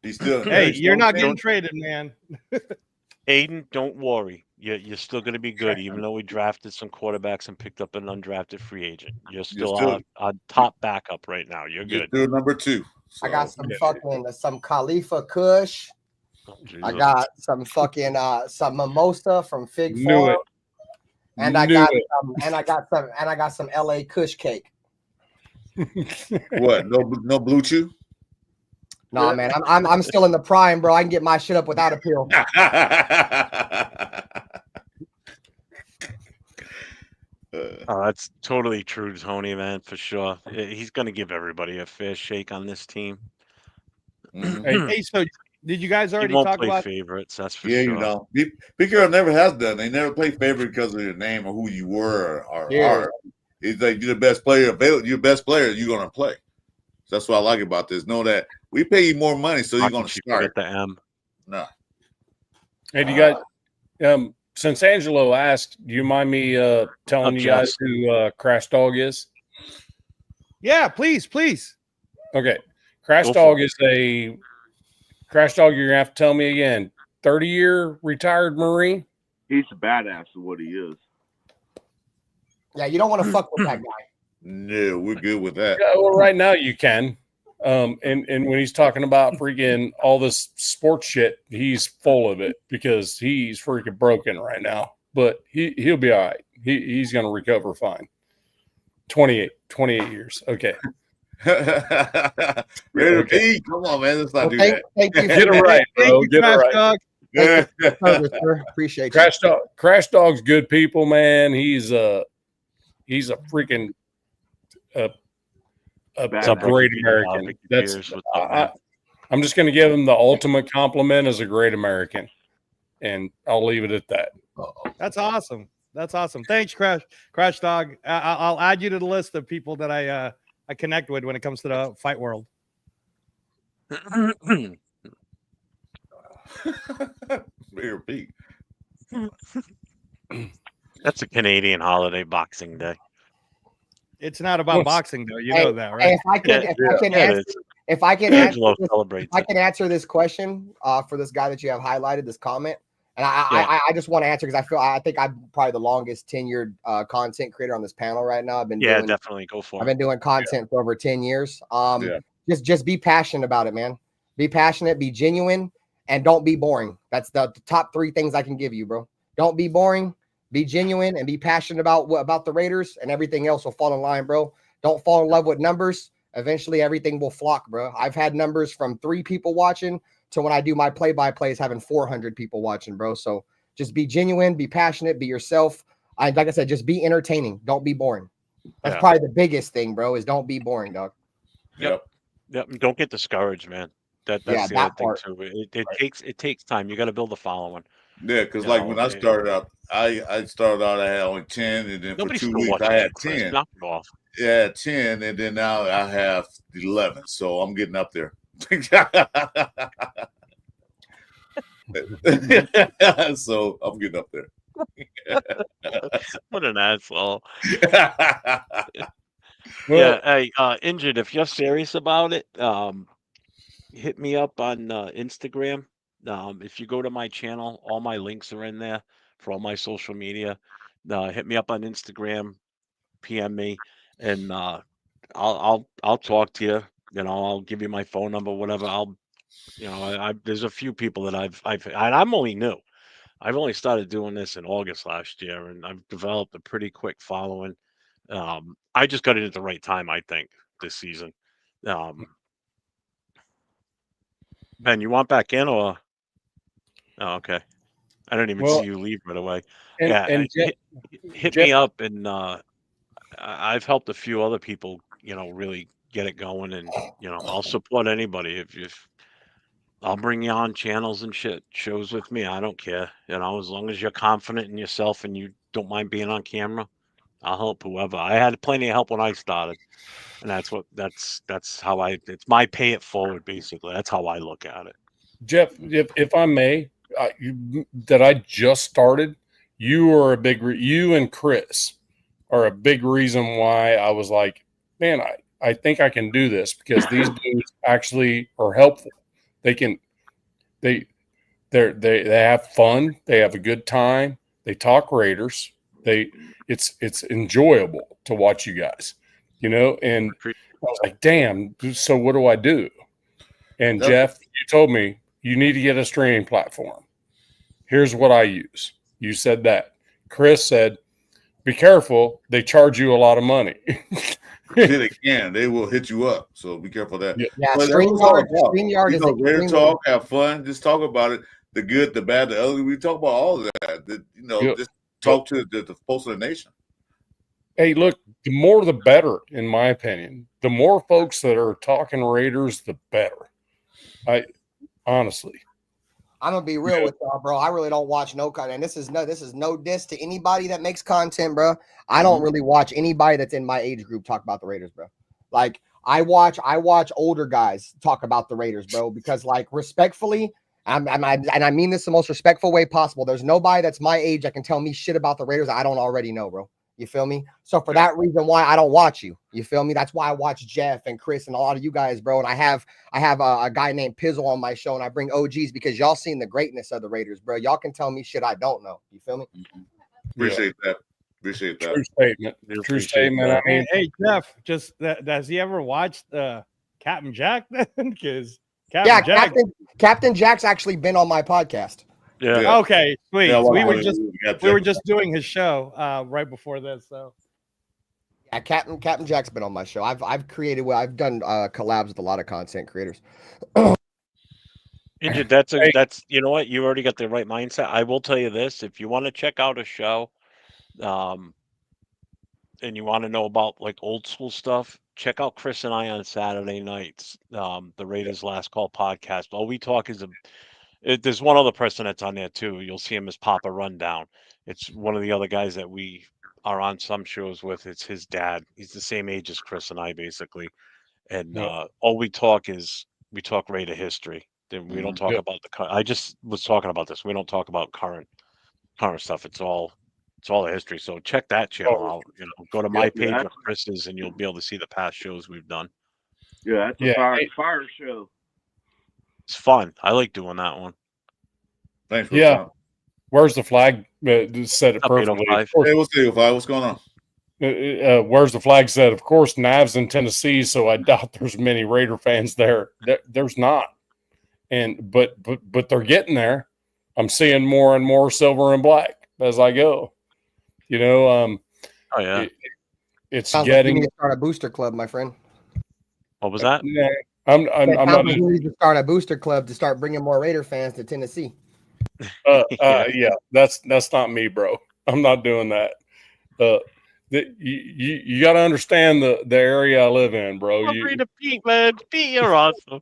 C: He's still.
E: Hey,
C: he's
E: you're
C: still-
E: not getting traded, man.
B: Aiden, don't worry. You're still going to be good, even though we drafted some quarterbacks and picked up an undrafted free agent. You're still our top backup right now. You're
C: You're
B: good.
C: still number 2.
F: I got some
A: yeah.
F: fucking some Khalifa Kush.
B: Oh,
F: I
B: Jesus.
F: got some fucking some mimosa from Fig
A: Knew
F: Farm,
A: it.
F: and I
A: Knew
F: got
A: it.
F: some LA Kush cake.
C: What? No blue chew?
F: Nah, man, I'm still in the prime, bro. I can get my shit up without a pill.
B: Oh, that's totally true, Tony, man, for sure. He's going to give everybody a fair shake on this team.
C: Mhm.
E: Hey, so did you guys
B: He
E: already
B: won't
E: talk
B: play
E: about?
B: favorites, that's for
C: Yeah,
B: sure.
C: you know, Big Girl never has done. They never play favorite because of your name or who you were or
F: Yeah.
C: are. It's like you're the best player available. You're the best player. You're gonna play. So that's what I like about this. Know that we pay you more money, so you're
B: Hockey
C: gonna
B: chief,
C: start.
B: forget the M.
C: No.
A: Hey, do you guys? Since Angelo asked, do you mind me telling you guys who Crash Dog is?
E: Yeah, please.
A: Okay, Crash
B: Go
A: Dog
B: for it.
A: is a Crash Dog. You're gonna have to tell me again. 30-year retired Marine.
D: He's a badass of what he is.
F: Yeah, you don't want to fuck with that guy.
C: No, we're good with that.
A: Yeah, well, right now you can. And when he's talking about freaking all this sports shit, he's full of it because he's freaking broken right now. But he'll be all right. He's gonna recover fine. 28 years. Okay.
C: Raider P, come on, man. Let's not do that.
F: Thank you.
A: Get it right,
E: Thank
A: bro.
E: you,
A: Get it
E: Crash
A: right.
E: Dog.
F: Service, sir. Appreciate you.
A: Crash Dog's good people, man. He's a freaking a great American. That's I'm just going to give him the ultimate compliment as a great American, and I'll leave it at that.
E: That's awesome. Thanks, Crash Dog. I'll add you to the list of people that I I connect with when it comes to the fight world.
C: Mayor Pete.
B: That's a Canadian holiday, Boxing Day.
E: It's not about boxing, though. You know that, right?
F: Hey, if I can answer this question for this guy that you have highlighted, this comment, and I just want to answer because I think I'm probably the longest tenured content creator on this panel right now. I've been
B: definitely go for it.
F: I've been doing content for over 10 years. Just be passionate about it, man. Be passionate, be genuine, and don't be boring. That's the top 3 things I can give you, bro. Don't be boring. Be genuine and be passionate about the Raiders, and everything else will fall in line, bro. Don't fall in love with numbers. Eventually, everything will flock, bro. I've had numbers from 3 people watching to when I do my play-by-plays having 400 people watching, bro. So just be genuine, be passionate, be yourself. Like I said, just be entertaining. Don't be boring. That's probably the biggest thing, bro, is don't be boring, dog.
B: Yep. Don't get discouraged, man. That's the other thing too. It takes time. You got to build a following.
C: Yeah, because like when I started out, I started out, I had only 10, and then for 2 weeks I had 10. Yeah, 10, and then now I have 11. So I'm getting up there. So I'm getting up there.
B: What an asshole. Hey, Injured, if you're serious about it, hit me up on Instagram. If you go to my channel, all my links are in there for all my social media. Hit me up on Instagram, PM me, and I'll talk to you. You know, I'll give you my phone number, whatever. There's a few people that I'm only new. I've only started doing this in August last year, and I've developed a pretty quick following. I just got it at the right time, I think, this season. Ben, you want back in or? Oh, okay. I don't even see you leave right away. Hit me up, and I've helped a few other people, really get it going, and I'll support anybody if I'll bring you on channels and shows with me. I don't care, as long as you're confident in yourself and you don't mind being on camera, I'll help whoever. I had plenty of help when I started, and that's how it's my pay it forward, basically. That's how I look at it.
A: Jeff, if I may, that I just started, you and Chris are a big reason why I was like, man, I think I can do this, because these dudes actually are helpful. They have fun. They have a good time. They talk Raiders. It's enjoyable to watch you guys, and I was like, damn, so what do I do? And Jeff, you told me you need to get a streaming platform. Here's what I use. You said that. Chris said, be careful. They charge you a lot of money.
C: They can. They will hit you up. So be careful of that.
F: Yeah, StreamYard is
C: Raider talk, have fun. Just talk about it. The good, the bad, the ugly. We talk about all of that. Just talk to the pulse of the nation.
A: Hey, look, the more the better, in my opinion. The more folks that are talking Raiders, the better. Honestly,
F: I'm gonna be real with y'all, bro. I really don't watch no content. And this is no diss to anybody that makes content, bro. I don't really watch anybody that's in my age group talk about the Raiders, bro. Like I watch older guys talk about the Raiders, bro, because like respectfully, and I mean this the most respectful way possible. There's nobody that's my age that can tell me shit about the Raiders I don't already know, bro. You feel me? So for that reason, why I don't watch you. You feel me? That's why I watch Jeff and Chris and a lot of you guys, bro. And I have a guy named Pizzle on my show, and I bring OGs because y'all seen the greatness of the Raiders, bro. Y'all can tell me shit I don't know. You feel me?
C: Appreciate that. Appreciate that.
A: True statement. True statement. I mean,
E: hey Jeff, just does he ever watch Captain Jack then? Because
F: Captain Jack's actually been on my podcast.
E: Yeah. Okay. Sweet. Yeah, we were just doing his show right before this. So.
F: Yeah, Captain Jack's been on my show. I've done collabs with a lot of content creators.
B: Injured, that's you know what, you already got the right mindset. I will tell you this: if you want to check out a show, and you want to know about like old school stuff, check out Chris and I on Saturday nights. The Raiders Last Call podcast. All we talk is there's one other person that's on there too. You'll see him as Papa Rundown. It's one of the other guys that we are on some shows with. It's his dad. He's the same age as Chris and I, basically. And all we talk Raider history. Then we don't talk about I just was talking about this. We don't talk about current stuff. It's all the history. So check that channel out. Go to my page or Chris's, and you'll be able to see the past shows we've done.
D: Yeah, that's a fire show.
B: It's fun. I like doing that one.
C: Thanks for the time.
A: Where's the flag? Said it perfectly.
C: Hey, what's 805? What's going on?
A: Where's the flag said? Of course, Nav's in Tennessee, so I doubt there's many Raider fans there. There's not, but they're getting there. I'm seeing more and more silver and black as I go. It's
F: sounds
A: getting.
F: Like you need to start a booster club, my friend.
B: What was that?
A: Yeah, I'm not.
F: You need to start a booster club to start bringing more Raider fans to Tennessee.
A: Yeah, that's not me, bro. I'm not doing that. You got to understand the area I live in, bro.
B: Pete, man. Pete, you're awesome.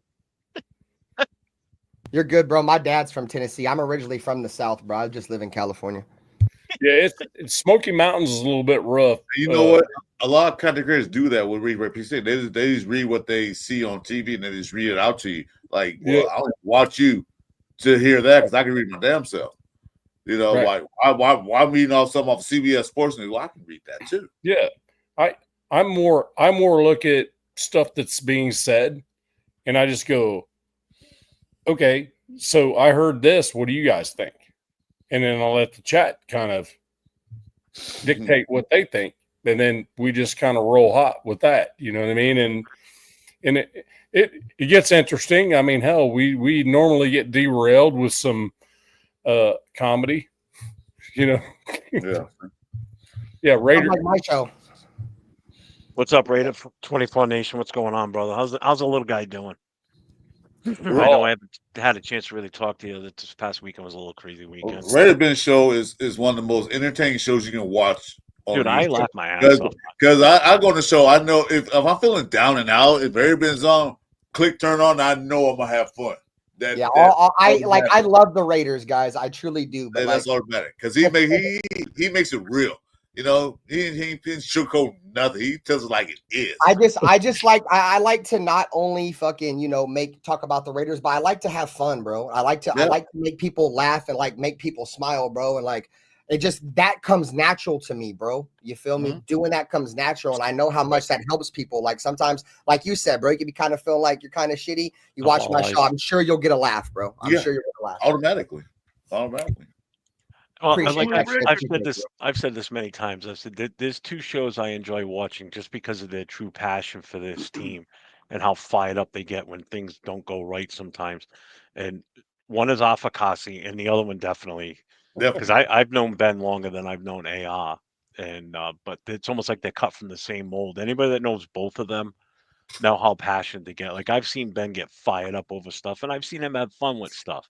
F: You're good, bro. My dad's from Tennessee. I'm originally from the South, bro. I just live in California.
A: Yeah, it's Smoky Mountains is a little bit rough.
C: You know what? A lot of content creators do that with read PC. They just read what they see on TV and they just read it out to you. Like, well, I don't watch you to hear that because I can read my damn self. Like why I'm reading off something off CBS Sports News? Well, I can read that too.
A: Yeah, I more look at stuff that's being said, and I just go, okay, so I heard this. What do you guys think? And then I'll let the chat kind of dictate what they think, and then we just kind of roll hot with that. You know what I mean? And it gets interesting. I mean, hell, we normally get derailed with some comedy. Yeah. Raider.
F: Like my show.
B: What's up, Raider 24 Nation? What's going on, brother? How's the little guy doing? I know I haven't had a chance to really talk to you. This past weekend was a little crazy weekend.
C: Raider Ben Show is one of the most entertaining shows you can watch.
B: Dude, I laugh my ass off.
C: Because I go on the show, I know if I'm feeling down and out, if Raider Ben's on, click turn on, I know I'm gonna have fun.
F: I love the Raiders, guys. I truly do. But
C: that's automatic because he makes it real. He ain't sugarcoat nothing. He tells it like it is.
F: I like to not only fucking talk about the Raiders, but I like to have fun, bro. I like to make people laugh and like make people smile, bro. And like that comes natural to me, bro. You feel me? Doing that comes natural, and I know how much that helps people. Like sometimes, like you said, bro, you can be kind of feeling like you're kind of shitty. You watch my show, I'm sure you'll get a laugh, bro. I'm sure you'll get a laugh
C: automatically.
B: Well, I've said this many times. I've said there's two shows I enjoy watching just because of their true passion for this team and how fired up they get when things don't go right sometimes. And one is Afakasi, and the other one definitely. Because I've known Ben longer than I've known AR, and but it's almost like they're cut from the same mold. Anybody that knows both of them know how passionate they get. Like I've seen Ben get fired up over stuff, and I've seen him have fun with stuff.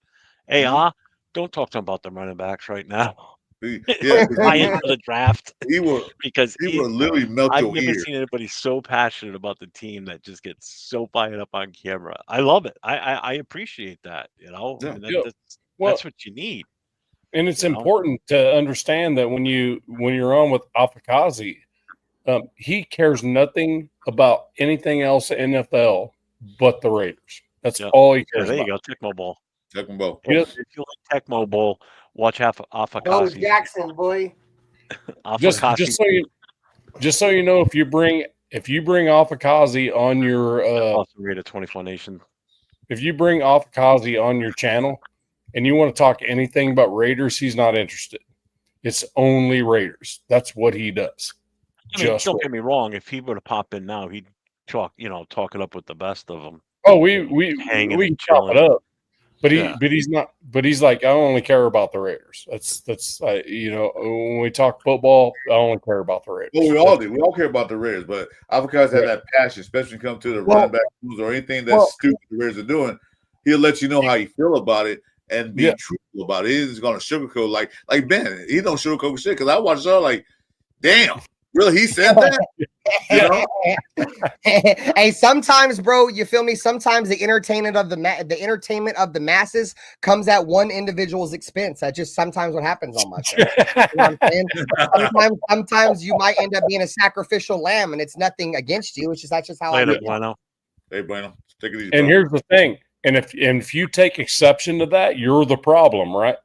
B: AR, don't talk to him about the running backs right now. Prior to the draft,
C: he will literally melt your ear.
B: I've never seen anybody so passionate about the team that just gets so fired up on camera. I love it. I appreciate that. That's what you need.
A: And it's important to understand that when you're on with Afakazi, he cares nothing about anything else in NFL but the Raiders. That's all he cares
B: about. There you go, Tecmo Bowl. If you like Tecmo Bowl, watch Afakazi.
F: Go Jackson, boy.
A: just so you know, if you bring Afakazi on your
B: Raider 24 Nation,
A: if you bring Afakazi on your channel, and you want to talk anything about Raiders, he's not interested. It's only Raiders. That's what he does.
B: Don't get me wrong. If he were to pop in now, he'd talk it up with the best of them.
A: Oh, we chop it up. But he's not. But he's like, I only care about the Raiders. That's when we talk football, I only care about the Raiders.
C: Well, we all do. We all care about the Raiders, but Avocado has that passion, especially when it comes to the running back moves or anything that's stupid the Raiders are doing. He'll let you know how you feel about it and be truthful about it. He's going to sugarcoat like Ben. He don't sugarcoat shit because I watch it all like, damn, Really, he said that?
F: Hey, sometimes, bro, you feel me? Sometimes the entertainment of the masses comes at one individual's expense. That's just sometimes what happens on my show. You know what I'm saying? Sometimes you might end up being a sacrificial lamb, and it's nothing against you. It's just that's just how I
B: get. Bueno.
C: Hey, Bueno, take it easy.
A: And here's the thing: and if you take exception to that, you're the problem, right?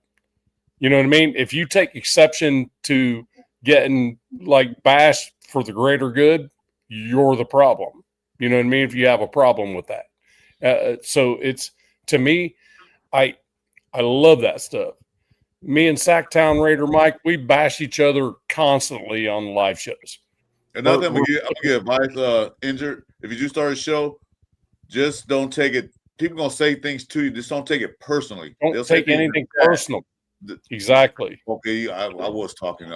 A: You know what I mean? If you take exception to getting like bashed for the greater good, you're the problem. You know what I mean? If you have a problem with that. So it's, to me, I love that stuff. Me and Sacktown Raider Mike, we bash each other constantly on live shows.
C: Another thing I'm gonna give advice, Injured. If you do start a show, just don't take it. People gonna say things to you. Just don't take it personally.
A: Don't take anything personal. Exactly.
C: Okay, I was talking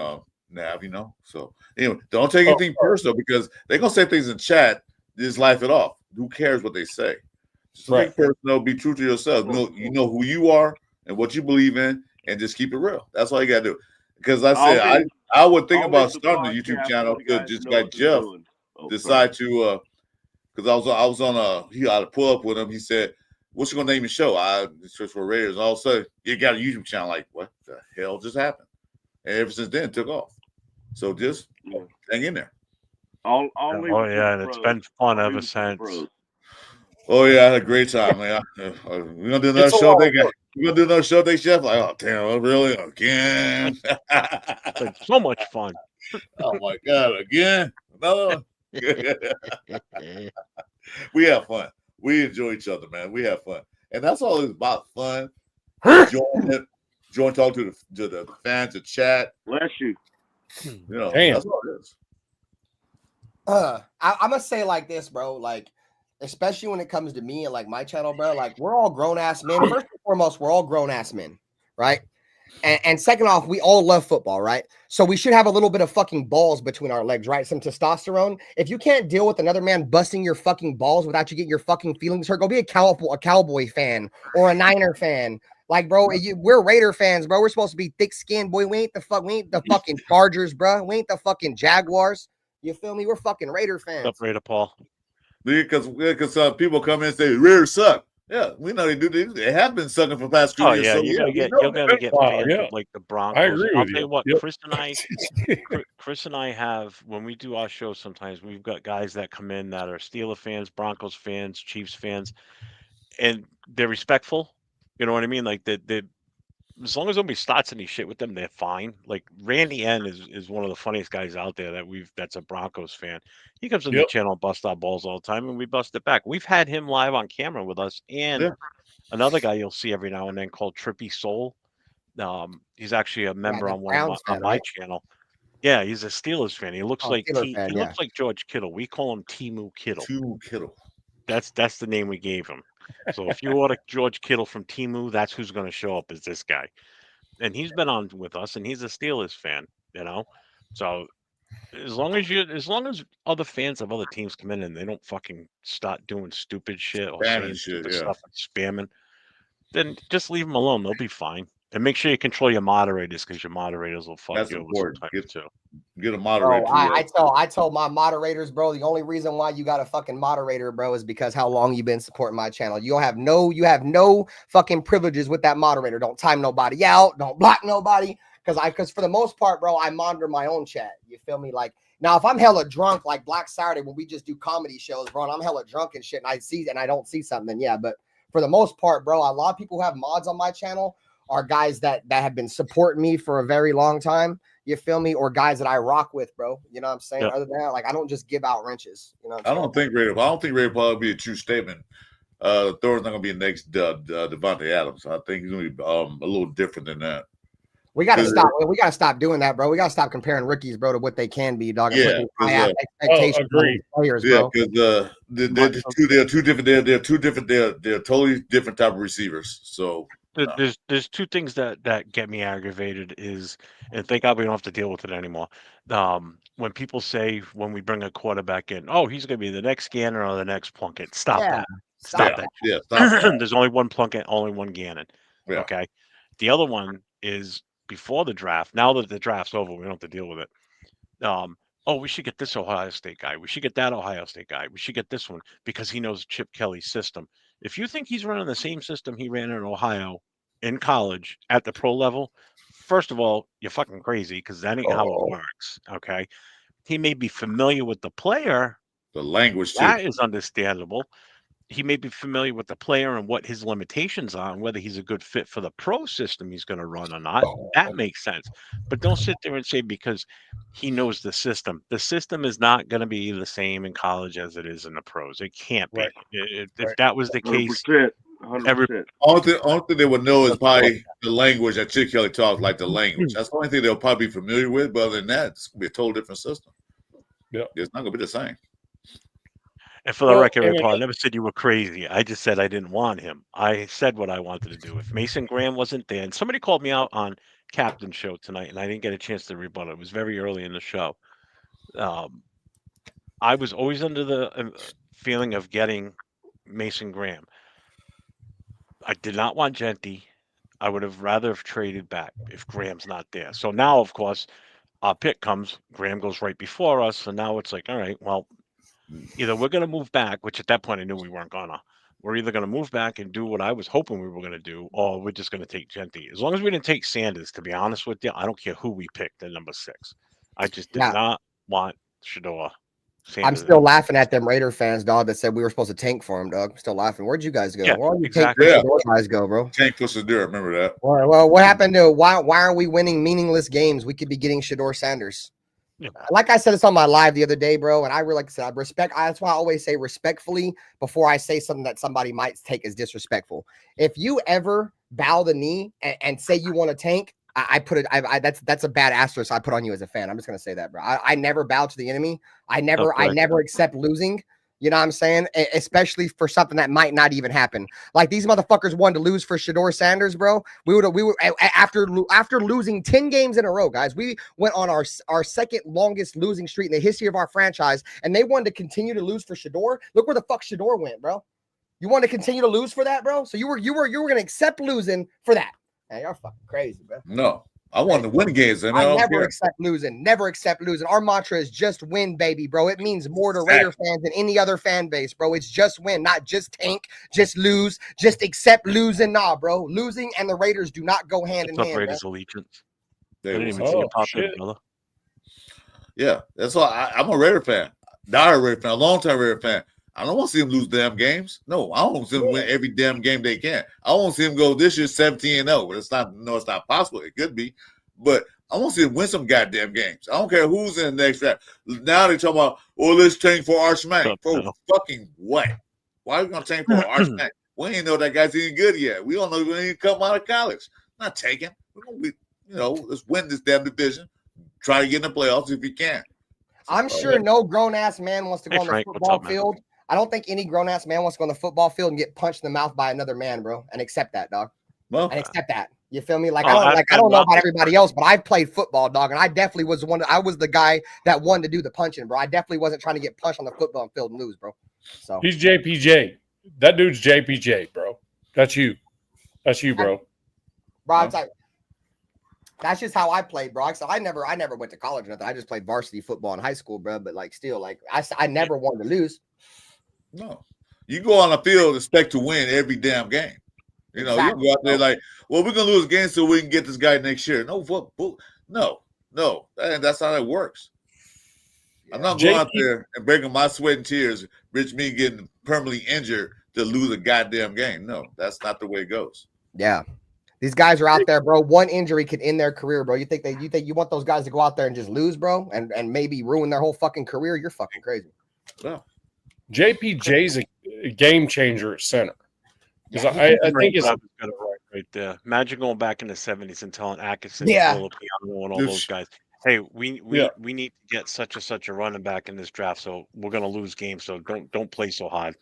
C: Nav, you know. So anyway, don't take anything personal because they're gonna say things in chat. Just laugh it off. Who cares what they say? Just take personal. Be true to yourself. You know who you are and what you believe in, and just keep it real. That's all you gotta do. Because I said I would think about starting a YouTube channel. Just like Jeff decide to because I was on I had to pull up with him. He said, "What's you gonna name your show?" I searched for Raiders. All of a sudden, you got a YouTube channel. Like, what the hell just happened? And ever since then, it took off. So just hang in there.
B: And it's been fun ever since.
C: Oh yeah, I had a great time, man. We're gonna do another show. We're gonna do another show. Chef. Like, oh damn, really again?
B: It's been so much fun.
C: Oh my god, again? Another one? We have fun. We enjoy each other, man. We have fun, and that's all it's about: fun. Join, talk to the fans, the chat.
D: Bless you.
C: You know, that's all it is.
F: I'm gonna say like this, bro. Like, especially when it comes to me and like my channel, bro. Like, we're all grown ass men. First and foremost, we're all grown ass men, right? And second off, we all love football, right? So we should have a little bit of fucking balls between our legs, right? Some testosterone. If you can't deal with another man busting your fucking balls without you getting your fucking feelings hurt, go be a Cowboy fan or a Niner fan. Like, bro, we're Raider fans, bro. We're supposed to be thick-skinned, boy. We ain't the fucking Chargers, bro. We ain't the fucking Jaguars. You feel me? We're fucking Raider fans.
B: What's up, Raider Paul?
C: Because people come in and say Raiders suck. Yeah, we know they do. They have been sucking for the past 2 years.
B: Yeah, you're gonna get fans of like the Broncos.
A: I agree
B: I'll
A: with
B: tell you what,
A: Yep.
B: Chris and I have, when we do our shows, sometimes we've got guys that come in that are Steeler fans, Broncos fans, Chiefs fans, and they're respectful. You know what I mean? Like they as long as nobody starts any shit with them, they're fine. Like Randy N is one of the funniest guys out there that's a Broncos fan. He comes on the channel and busts our balls all the time, and we bust it back. We've had him live on camera with us, and another guy you'll see every now and then called Trippy Soul. He's actually a member on my channel. Yeah, he's a Steelers fan. He looks like looks like George Kittle. We call him Timu Kittle.
C: Timu Kittle.
B: That's the name we gave him. So if you order George Kittle from Timu, that's who's going to show up, is this guy. And he's been on with us, and he's a Steelers fan, you know. So as long as other fans of other teams come in and they don't fucking start doing stupid shit or saying stupid stuff and spamming, then just leave them alone. They'll be fine. And make sure you control your moderators, because your moderators will fuck you over sometimes too.
C: Get a moderator.
F: I told my moderators, bro, the only reason why you got a fucking moderator, bro, is because how long you've been supporting my channel. You have no fucking privileges with that moderator. Don't time nobody out. Don't block nobody. Because for the most part, bro, I monitor my own chat. You feel me? Like, now if I'm hella drunk, like Black Saturday when we just do comedy shows, bro, and I'm hella drunk and shit, and I don't see something, then yeah. But for the most part, bro, a lot of people who have mods on my channel are guys that have been supporting me for a very long time. You feel me? Or guys that I rock with, bro. You know what I'm saying? Other than that, like, I don't just give out wrenches. You know what I'm saying?
C: I don't think Raider Paul would be a true statement. Thor's not gonna be the next Devontae Adams. I think he's gonna be a little different than that.
F: We gotta stop. We gotta stop doing that, bro. We gotta stop comparing rookies, bro, to what they can be, dog.
C: Yeah,
F: expectations players,
C: bro.
F: Because
C: they're two different. They're totally different type of receivers. So
B: there's two things that get me aggravated is, and thank God we don't have to deal with it anymore. When people say when we bring a quarterback in, oh, he's gonna be the next Gannon or the next Plunkett. Stop that. Stop that.
C: Yeah, stop that.
B: There's only one Plunkett, only one Gannon.
C: Yeah.
B: Okay. The other one is before the draft. Now that the draft's over, we don't have to deal with it. oh, we should get this Ohio State guy. We should get that Ohio State guy. We should get this one because he knows Chip Kelly's system. If you think he's running the same system he ran in Ohio in college at the pro level, first of all, you're fucking crazy because that ain't how it works. Okay. He may be familiar with the player.
C: The language, too.
B: That is understandable. He may be familiar with the player and what his limitations are and whether he's a good fit for the pro system he's going to run or not. That makes sense. But don't sit there and say because he knows the system. The system is not going to be the same in college as it is in the pros. It can't be. If that was the case,
D: 100%.
C: Only thing they would know is probably the language that Chip Kelly talks, like the language. That's the only thing they'll probably be familiar with. But other than that, it's going to be a total different system.
A: Yeah.
C: It's not going to be the same.
B: And for the record, Paul, I never said you were crazy. I just said I didn't want him. I said what I wanted to do. If Mason Graham wasn't there, and somebody called me out on Captain's show tonight, and I didn't get a chance to rebut it. It was very early in the show. I was always under the feeling of getting Mason Graham. I did not want Genty. I would have rather have traded back if Graham's not there. So now, of course, our pick comes. Graham goes right before us. So now it's like, all right, well, either we're going to move back, which at that point I knew we weren't going to. We're either going to move back and do what I was hoping we were going to do, or we're just going to take Genty. As long as we didn't take Sanders, to be honest with you, I don't care who we picked at number 6. I just did not want Shador. Sanders.
F: I'm still laughing at them Raider fans, dog, that said we were supposed to tank for him, dog. I'm still laughing. Where'd you guys go?
B: Yeah,
F: Where all you
B: exactly.
F: tank guys go, bro?
C: Tank for Shador, remember that.
F: Well, what happened to why are we winning meaningless games? We could be getting Shador Sanders. Yeah. Like I said, it's on my live the other day, bro. And I really, like I said, I respect. That's why I always say respectfully before I say something that somebody might take as disrespectful. If you ever bow the knee and say you want to tank, that's a bad asterisk I put on you as a fan. I'm just gonna say that, bro. I never bow to the enemy. I never accept losing. You know what I'm saying? Especially for something that might not even happen. Like these motherfuckers wanted to lose for Shador Sanders, bro. We were after losing 10 games in a row, guys. We went on our second longest losing streak in the history of our franchise, and they wanted to continue to lose for Shador. Look where the fuck Shador went, bro. You want to continue to lose for that, bro? So you were gonna accept losing for that. Man, you're fucking crazy, bro.
C: No. I want to win games. And
F: I never accept losing. Never accept losing. Our mantra is just win, baby, bro. It means more to Raider fans than any other fan base, bro. It's just win, not just tank, just lose, just accept losing. Nah, bro. Losing and the Raiders do not go hand in hand.
B: Raiders allegiance.
C: I
B: didn't even see it pop in, brother.
C: Yeah, that's why I'm a Raider fan. Not a Raider fan, a long-time Raider fan. I don't want to see them lose damn games. No, I don't want to see them win every damn game they can. I want to see them go this year 17-0. But it's not possible. It could be. But I want to see them win some goddamn games. I don't care who's in the next draft. Now they're talking about, let's tank for Arch Manning. For fucking what? Why are we going to tank for Arch Manning? We ain't know that guy's any good yet. We don't know when he come out of college. Not taking. We're going to be, let's win this damn division. Try to get in the playoffs if you can.
F: I'm sure no grown-ass man wants to go on the football field. I don't think any grown-ass man wants to go on the football field and get punched in the mouth by another man, bro, and accept that, dog. And accept that. You feel me? Like I don't know about everybody else, but I've played football, dog, and I definitely was I was the guy that wanted to do the punching, bro. I definitely wasn't trying to get punched on the football field and lose, bro. So
A: he's JPJ. That dude's JPJ, bro. That's you. That's you, bro.
F: Bro, it's like that's just how I played, bro. So I never went to college or nothing. I just played varsity football in high school, bro. But like still, like I never wanted to lose.
C: No, you go on the field expect to win every damn game. You know, exactly. You go out there like, well, we're gonna lose a game so we can get this guy next year. No, that's how it works. Yeah. I'm not going out there and breaking my sweat and tears, Rich me getting permanently injured to lose a goddamn game. No, that's not the way it goes.
F: Yeah. These guys are out there, bro. One injury could end their career, bro. You think you want those guys to go out there and just lose, bro, and maybe ruin their whole fucking career? You're fucking crazy.
C: Yeah.
A: JPJ's a game changer at center. Because I think it's
B: right there. Imagine going back in the 70s and telling Atkinson, Filipino, and all those guys, hey, we need to get such a running back in this draft, so we're gonna lose games. So don't play so hard.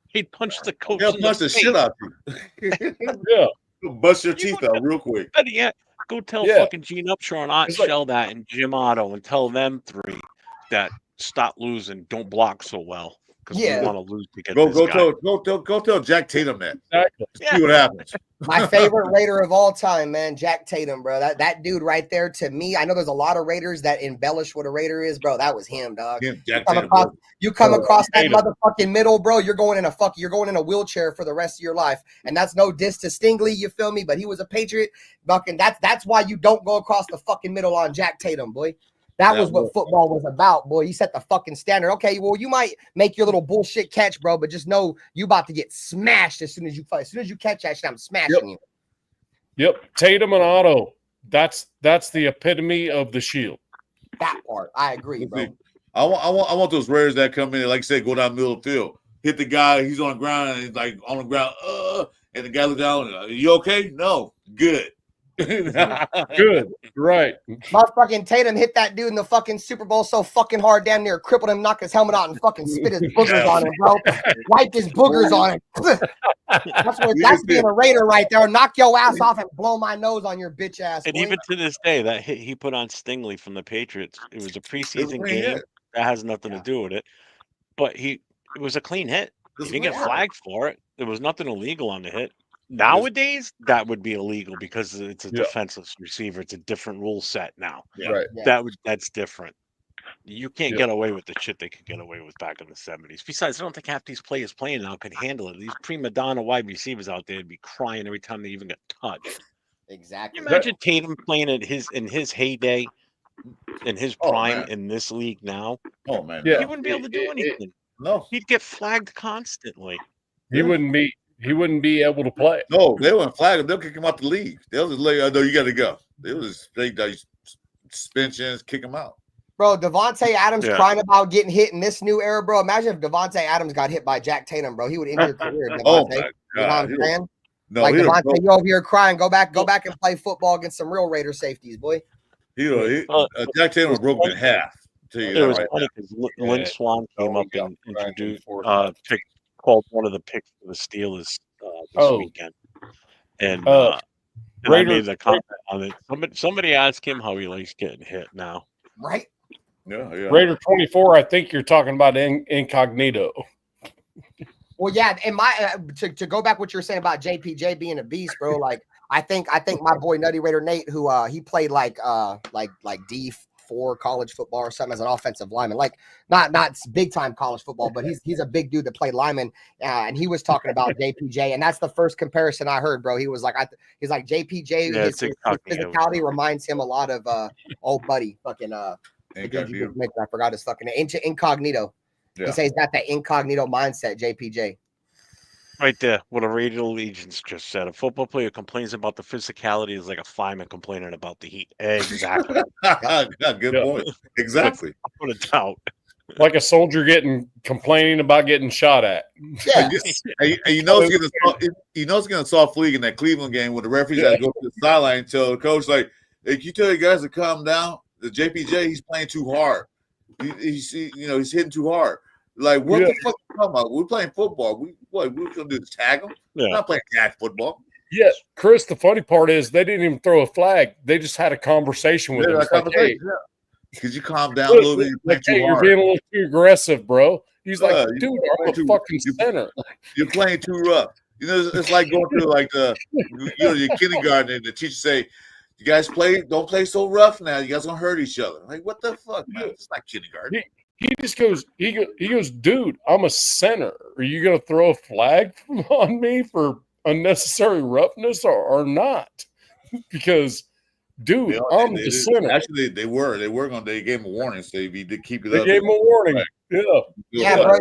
B: He'd punch the coach.
C: He'll punch the shit out of you. Yeah. Bust your teeth out real quick.
B: Yeah, go tell fucking Gene Upshaw and Art Shell that and Jim Otto and tell them three that stop losing, don't block so well because we want to lose to get
C: Go
B: this guy.
C: tell Jack Tatum that.
A: Exactly.
C: See what happens.
F: My favorite Raider of all time, man, Jack Tatum, bro. That dude right there, to me, I know there's a lot of Raiders that embellish what a Raider is, bro. That was him, dog. You come across that motherfucking middle, bro. You're going in a wheelchair for the rest of your life, and that's no diss to Stingley, you feel me? But he was a Patriot, fucking. That's why you don't go across the fucking middle on Jack Tatum, boy. That was what football was about, boy. You set the fucking standard. Okay, well, you might make your little bullshit catch, bro, but just know you about to get smashed as soon as you fight. As soon as you catch that shit, I'm smashing you.
A: Yep, Tatum and Otto. That's the epitome of the Shield.
F: That part, I agree, bro.
C: I want those Raiders that come in and, like I said, go down the middle of the field, hit the guy, he's on the ground, and he's like on the ground, and the guy looks down, are you okay? No, good.
A: Good, right.
F: Motherfucking Tatum hit that dude in the fucking Super Bowl so fucking hard, damn near crippled him, knocked his helmet out, and fucking spit his boogers on him, bro. Wiped his boogers on him. That's being a Raider right there. Knock your ass off and blow my nose on your bitch ass.
B: And even to this day, that hit he put on Stingley from the Patriots, it was a preseason game. That has nothing to do with it. But it was a clean hit. He didn't get flagged for it. There was nothing illegal on the hit. Nowadays, that would be illegal because it's a defenseless receiver. It's a different rule set now.
A: Right.
B: That's different. You can't get away with the shit they could get away with back in the 70s. Besides, I don't think half these players playing now could handle it. These prima donna wide receivers out there would be crying every time they even get touched.
F: Exactly.
B: Can you imagine Tatum playing in his heyday, in his prime in this league now?
C: Oh man,
B: he wouldn't be able to do anything.
C: No,
B: he'd get flagged constantly.
A: He wouldn't be able to play.
C: No, they wouldn't flag him. They'll kick him out the league. They'll just let no, you got to go. They'll just straight suspensions, kick him out.
F: Bro, Devontae Adams crying about getting hit in this new era, bro. Imagine if Devontae Adams got hit by Jack Tatum, bro. He would end your career. Devontae.
C: Oh my God.
F: You know what I'm saying?
C: No,
F: like Devontae, you over here crying. Go back and play football against some real Raider safeties, boy.
C: Jack Tatum broke in half.
B: It was funny because Lynn Swan came up and introduced, called one of the picks for the Steelers this weekend, and I made a comment on it. Somebody asked him how he likes getting hit now.
F: Right?
C: Yeah.
A: Raider 24. I think you're talking about Incognito.
F: Well, yeah, and to go back what you're saying about JPJ being a beast, bro. Like I think my boy Nutty Raider Nate, who he played like D4 college football or something as an offensive lineman, like not big time college football, but he's a big dude that played lineman, and he was talking about JPJ, and that's the first comparison I heard, bro. He was like, he's like JPJ, his physicality reminds him a lot of old buddy, fucking I forgot his fucking name, Incognito. Yeah. He says he's got that incognito mindset, JPJ.
B: Right there, what a Raider Allegiance just said. A football player complains about the physicality is like a fireman complaining about the heat. Exactly.
C: Good point. Exactly.
B: Put a doubt.
A: Like a soldier complaining about getting shot at.
F: Yeah.
C: And you know it's gonna soft league in that Cleveland game when the referees had to go to the sideline and tell the coach, like, hey, can you tell you guys to calm down? The JPJ, he's playing too hard. He's hitting too hard. Like, what the fuck are you talking about? We're playing football. We're gonna do tag them? We're not playing tag football.
A: Yeah, Chris, the funny part is they didn't even throw a flag. They just had a conversation with him.
C: Could you calm down a little bit?
A: You're being a little too aggressive, bro. He's like, dude, I'm a fucking center.
C: You're playing too rough. You know, it's like going through like your kindergarten and the teacher say, you guys don't play so rough now. You guys gonna hurt each other. Like, what the fuck, man? It's not kindergarten.
A: He just goes, he goes, dude, I'm a center. Are you gonna throw a flag on me for unnecessary roughness or not? Because, dude, I'm the center.
C: Actually, they gave him a warning. So if he did keep it up,
A: they gave him a warning.
F: Yeah, bro.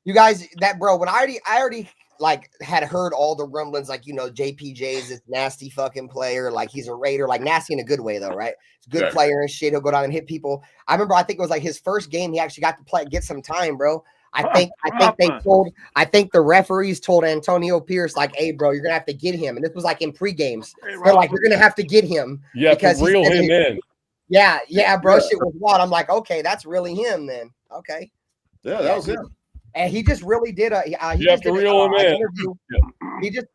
F: You guys, when I already like had heard all the rumblings, like, JPJ is this nasty fucking player, like he's a Raider, like nasty in a good way though, right? He's a good player and shit. He'll go down and hit people. I think it was like his first game. He actually got to get some time, bro. I think the referees told Antonio Pierce, like, hey, bro, you're gonna have to get him. And this was like in pre-games. They're like, you're gonna have to get him.
A: Yeah, because reel him in.
F: Yeah, bro. Shit was wild. I'm like, okay, that's really him then. Okay.
C: Yeah, that was him.
F: And he just really did
A: you have to reel him in.
F: Interview.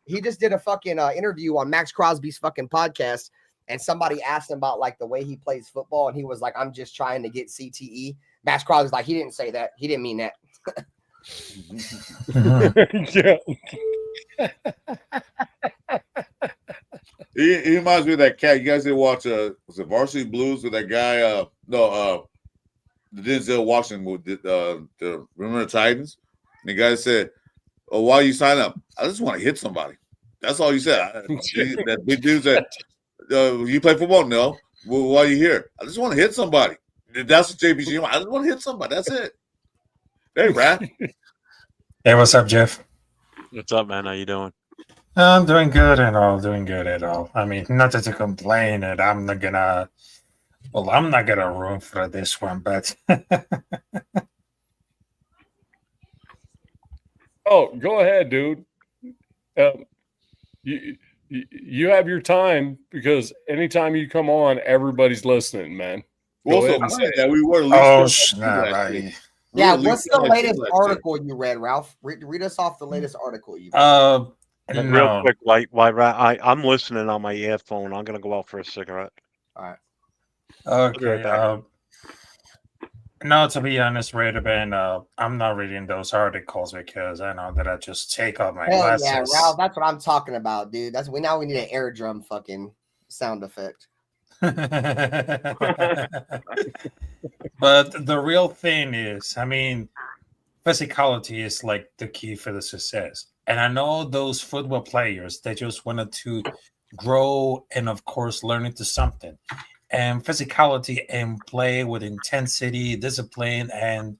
F: He just did a fucking interview on Max Crosby's fucking podcast, and somebody asked him about like the way he plays football, and he was like, "I'm just trying to get CTE." Bass Crosby's like, he didn't say that. He didn't mean that.
A: Yeah.
C: He reminds me of that cat. You guys didn't watch was it Varsity Blues with that guy? The Denzel Washington movie, the Remember the Titans? And the guy said, "Oh, why you sign up? I just want to hit somebody." That's all you said. That big dude said, "You play football? No. Well, why are you here? I just want to hit somebody." That's what JPG. I just want to hit somebody. That's it. Hey, Raph.
G: Hey, what's up, Jeff?
B: What's up, man? How you doing?
G: I'm doing good and all. Doing good at all. I mean, not to complain, and I'm not gonna room for this one, but
A: Oh, go ahead, dude. You have your time because anytime you come on, everybody's listening, man.
C: Well, also, that we were.
F: Yeah, what's the latest article you read, Ralph? Read us off the latest article you read.
B: Real quick, I'm listening on my earphone. I'm gonna go out for a cigarette.
F: All right.
G: Okay. No, to be honest, Raiderman, I'm not reading those articles because I know that I just take off my glasses.
F: Yeah, Ralph, that's what I'm talking about, dude. We need an air drum fucking sound effect.
G: But the real thing is, I mean, physicality is like the key for the success. And I know those football players, they just wanted to grow and, of course, learn into something. And physicality and play with intensity, discipline, and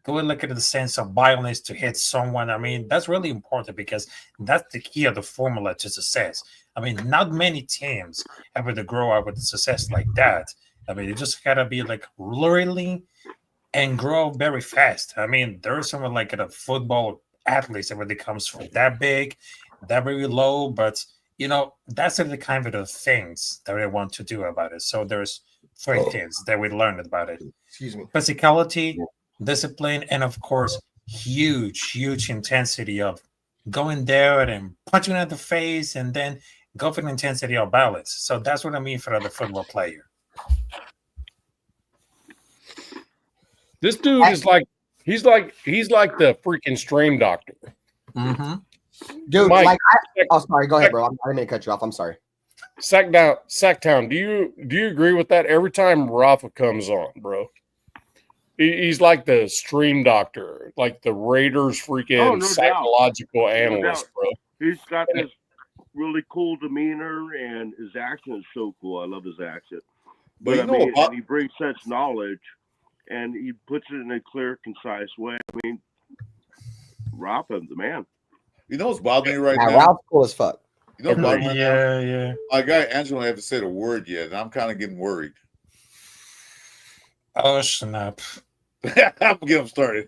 G: go and look at the sense of violence to hit someone. I mean, that's really important because that's the key of the formula to success. I mean, not many teams ever to grow up with success like that. I mean, you just gotta be like really and grow very fast. I mean, there's someone like a football athletes that really comes from that big, that very low, but you know, that's the kind of the things that we want to do about it. So there's three things that we learned about it.
F: Excuse me.
G: Physicality, discipline, and of course, huge intensity of going there and punching at the face and then go for the intensity of balance. So that's what I mean for the football player.
A: This dude is like he's like the freaking stream doctor.
G: Mm-hmm.
F: Dude, Mike, sorry, go ahead, bro. I didn't mean to cut you off. I'm sorry.
A: Sacktown, do you agree with that? Every time Rafa comes on, bro, he's like the stream doctor, like the Raiders freaking psychological analyst, bro.
D: He's got this really cool demeanor, and his accent is so cool. I love his accent. But and he brings such knowledge, and he puts it in a clear, concise way. I mean, Rafa's the man.
C: You know what's bothering me right now?
F: Ralph's cool as fuck.
C: You know what's bothering me
G: right now?
C: My guy Angelo hasn't said a word yet, and I'm kind of getting worried.
G: Oh, snap.
C: I'm getting him started.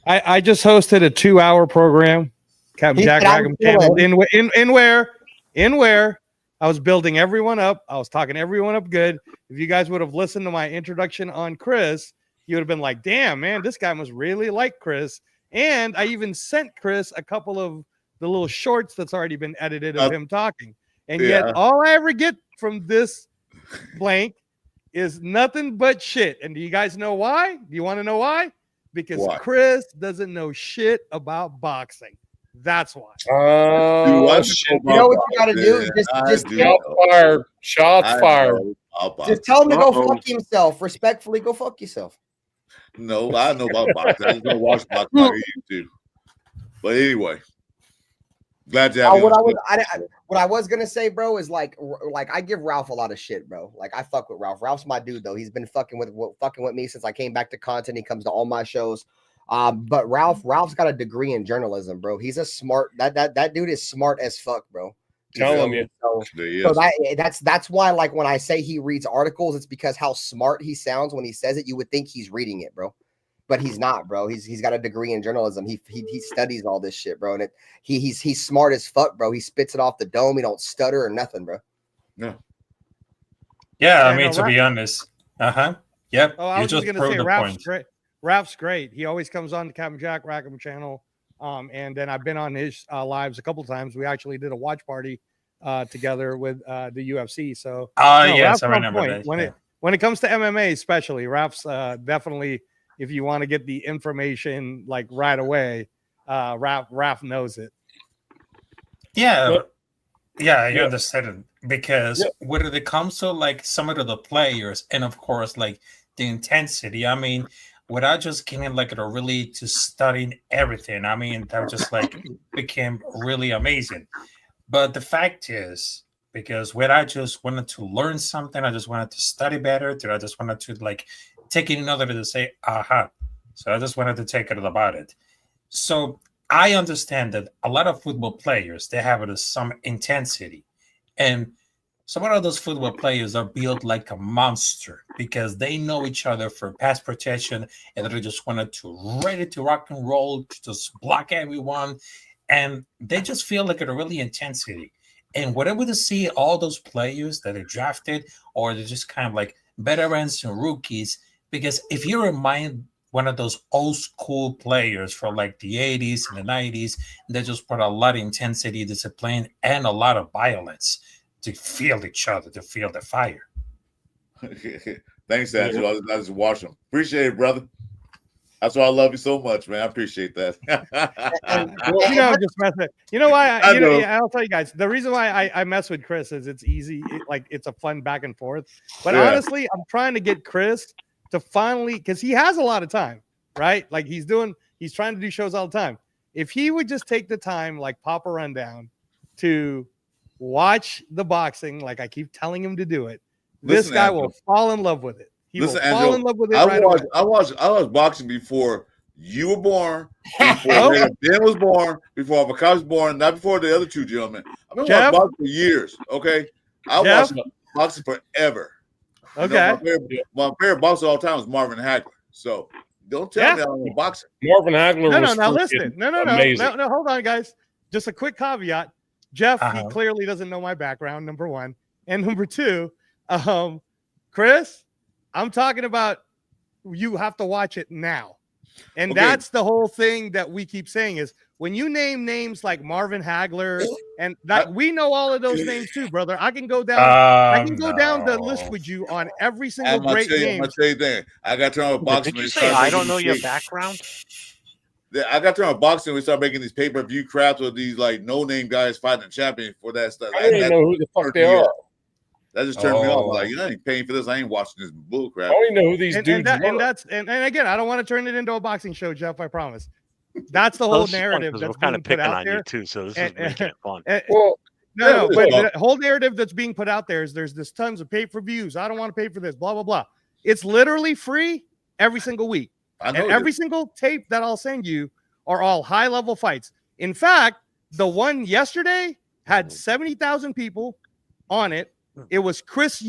E: I just hosted a 2-hour program, Captain Jack Rackham channel, in where I was building everyone up. I was talking everyone up good. If you guys would have listened to my introduction on Chris, you would have been like, damn, man, this guy must really like Chris. And I even sent Chris a couple of the little shorts that's already been edited of him talking. And yet all I ever get from this blank is nothing but shit. And do you guys know why? Do you want to know why? Because Chris doesn't know shit about boxing. That's why.
F: You know what you got to do? Just
A: shots fired.
F: Just tell him to go fuck himself. Respectfully, go fuck yourself.
C: No, I know about boxing. I just don't watch boxing like I used to. But anyway, glad to have you.
F: What I was gonna say, bro, is like I give Ralph a lot of shit, bro. Like I fuck with Ralph. Ralph's my dude, though. He's been fucking with me since I came back to content. He comes to all my shows. But Ralph's got a degree in journalism, bro. He's a smart that dude is smart as fuck, bro.
A: Telling you.
F: So that's why, like, when I say he reads articles, it's because how smart he sounds when he says it. You would think he's reading it, bro, but he's not, bro. He's got a degree in journalism. He studies all this shit, bro, and he's smart as fuck, bro. He spits it off the dome. He don't stutter or nothing, bro.
C: No.
G: Yeah, I mean, to be honest, yep.
E: Oh, I was just gonna say, Ralph's great. Ralph's great. He always comes on the Captain Jack Rackham channel. And then I've been on his lives a couple times. We actually did a watch party together with the UFC. So
G: yes, I remember that.
E: When it comes to MMA, especially, Raf's definitely, if you want to get the information like right away, Raf knows it.
G: Yeah, I understand it because when it comes to like some of the players and of course like the intensity, I mean, without just getting like really to studying everything, I mean, that just like became really amazing. But the fact is, because when I just wanted to learn something, I just wanted to study better, I just wanted to like take it in order to say, aha. So I just wanted to take it about it. So I understand that a lot of football players, they have some intensity. And some of those football players are built like a monster because they know each other for pass protection and they just wanted to ready to rock and roll, to just block everyone. And they just feel like a really intensity. And whatever to see all those players that are drafted, or they're just kind of like veterans and rookies, because if you remind one of those old school players from like the 80s and the 90s, they just put a lot of intensity, discipline, and a lot of violence to feel each other, to feel the fire.
C: Thanks, Andrew. I just watch them. Appreciate it, brother. That's why I love you so much, man. I appreciate that.
E: Just mess it. You know why? I'll tell you guys. The reason why I mess with Chris is it's easy. It's a fun back and forth. But honestly, I'm trying to get Chris to finally, because he has a lot of time, right? Like he's trying to do shows all the time. If he would just take the time, like Papa Rundown, to watch the boxing, like I keep telling him to do it, this guy will fall in love with it. He will fall in love with it.
C: I watched boxing before you were born, before Dan was born, before Avocado was born, not before the other two gentlemen. I've been watching boxing for years. Okay, I watched boxing forever.
E: Okay,
C: my favorite boxer all the time was Marvin Hagler. So don't tell me I don't know boxing.
A: Marvin Hagler.
E: Now listen. No. Hold on, guys. Just a quick caveat. Jeff, he clearly doesn't know my background. Number one, and number two, Chris. I'm talking about you have to watch it now. And that's the whole thing that we keep saying is when you name names like Marvin Hagler and that we know all of those names too, brother. I can go down down the list with you on every single great name.
C: I'm gonna tell you that. I got to turn on boxing.
B: Did you say I don't know your background?
C: I got to turn on boxing. We start making these pay-per-view craps with these like no-name guys fighting the champion for that stuff.
A: I didn't know who the fuck they are.
C: That just turned me off. Like, you ain't paying for this. I ain't watching this bull crap.
A: I don't even know who these dudes are.
E: And again, I don't want to turn it into a boxing show, Jeff. I promise. That's the whole narrative that's kind of picking on you
B: too. So this is making it fun.
E: But the whole narrative that's being put out there is there's this tons of pay-per-views. I don't want to pay for this. Blah blah blah. It's literally free every single week, and every single tape that I'll send you are all high-level fights. In fact, the one yesterday had 70,000 people on it. It was Chris.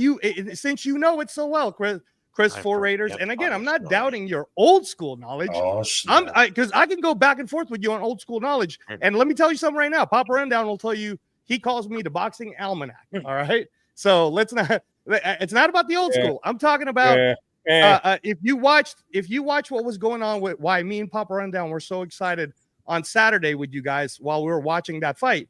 E: Since you know it so well, Chris for Raiders. And again, I'm not doubting your old school knowledge. Because I can go back and forth with you on old school knowledge. And let me tell you something right now. Papa Rundown will tell you he calls me the boxing almanac. All right. So let's not. It's not about the old school. I'm talking about if you watched what was going on with why me and Papa Rundown were so excited on Saturday with you guys while we were watching that fight.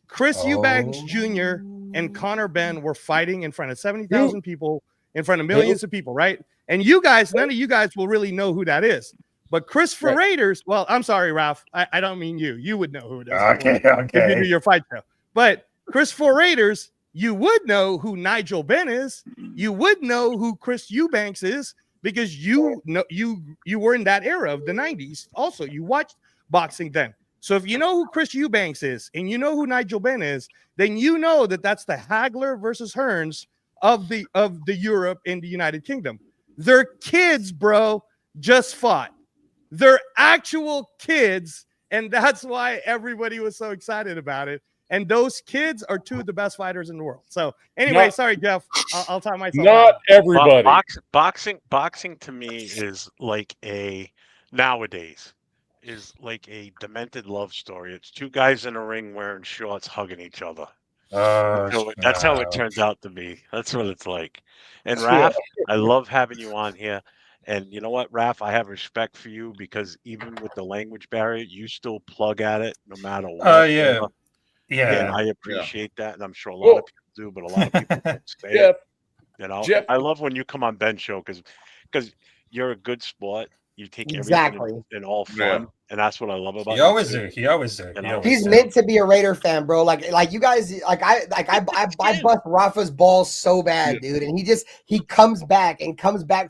E: Chris Eubanks Jr. and Connor Ben were fighting in front of 70,000 people, in front of millions of people, right? And you guys, none of you guys will really know who that is. But Chris for Raiders, well, I'm sorry, Ralph. I don't mean you. You would know who it is.
G: Okay.
E: If you do your fight show. But Chris for Raiders, you would know who Nigel Ben is. You would know who Chris Eubanks is because you were in that era of the 90s. Also, you watched boxing then. So if you know who Chris Eubanks is and you know who Nigel Ben is, then you know that that's the Hagler versus Hearns of the Europe and the United Kingdom. Their kids, bro, just fought. They're actual kids, and that's why everybody was so excited about it. And those kids are two of the best fighters in the world. So anyway, sorry, Jeff. I'll tie myself.
A: Not everybody.
B: Boxing to me is like nowadays is like a demented love story. It's two guys in a ring wearing shorts hugging each other. That's how it turns out to be. That's what it's like. And Raph, I love having you on here. And you know what, Raph, I have respect for you because even with the language barrier, you still plug at it no matter what. And I appreciate that, and I'm sure a lot of people do, but a lot of people don't say it. You know, I love when you come on Ben's show because you're a good sport. You take everything in all fun, and that's what I love about
G: you. He always do.
F: He's meant to be a Raider fan, bro. Like you guys, I bust Rafa's balls so bad, dude, and he comes back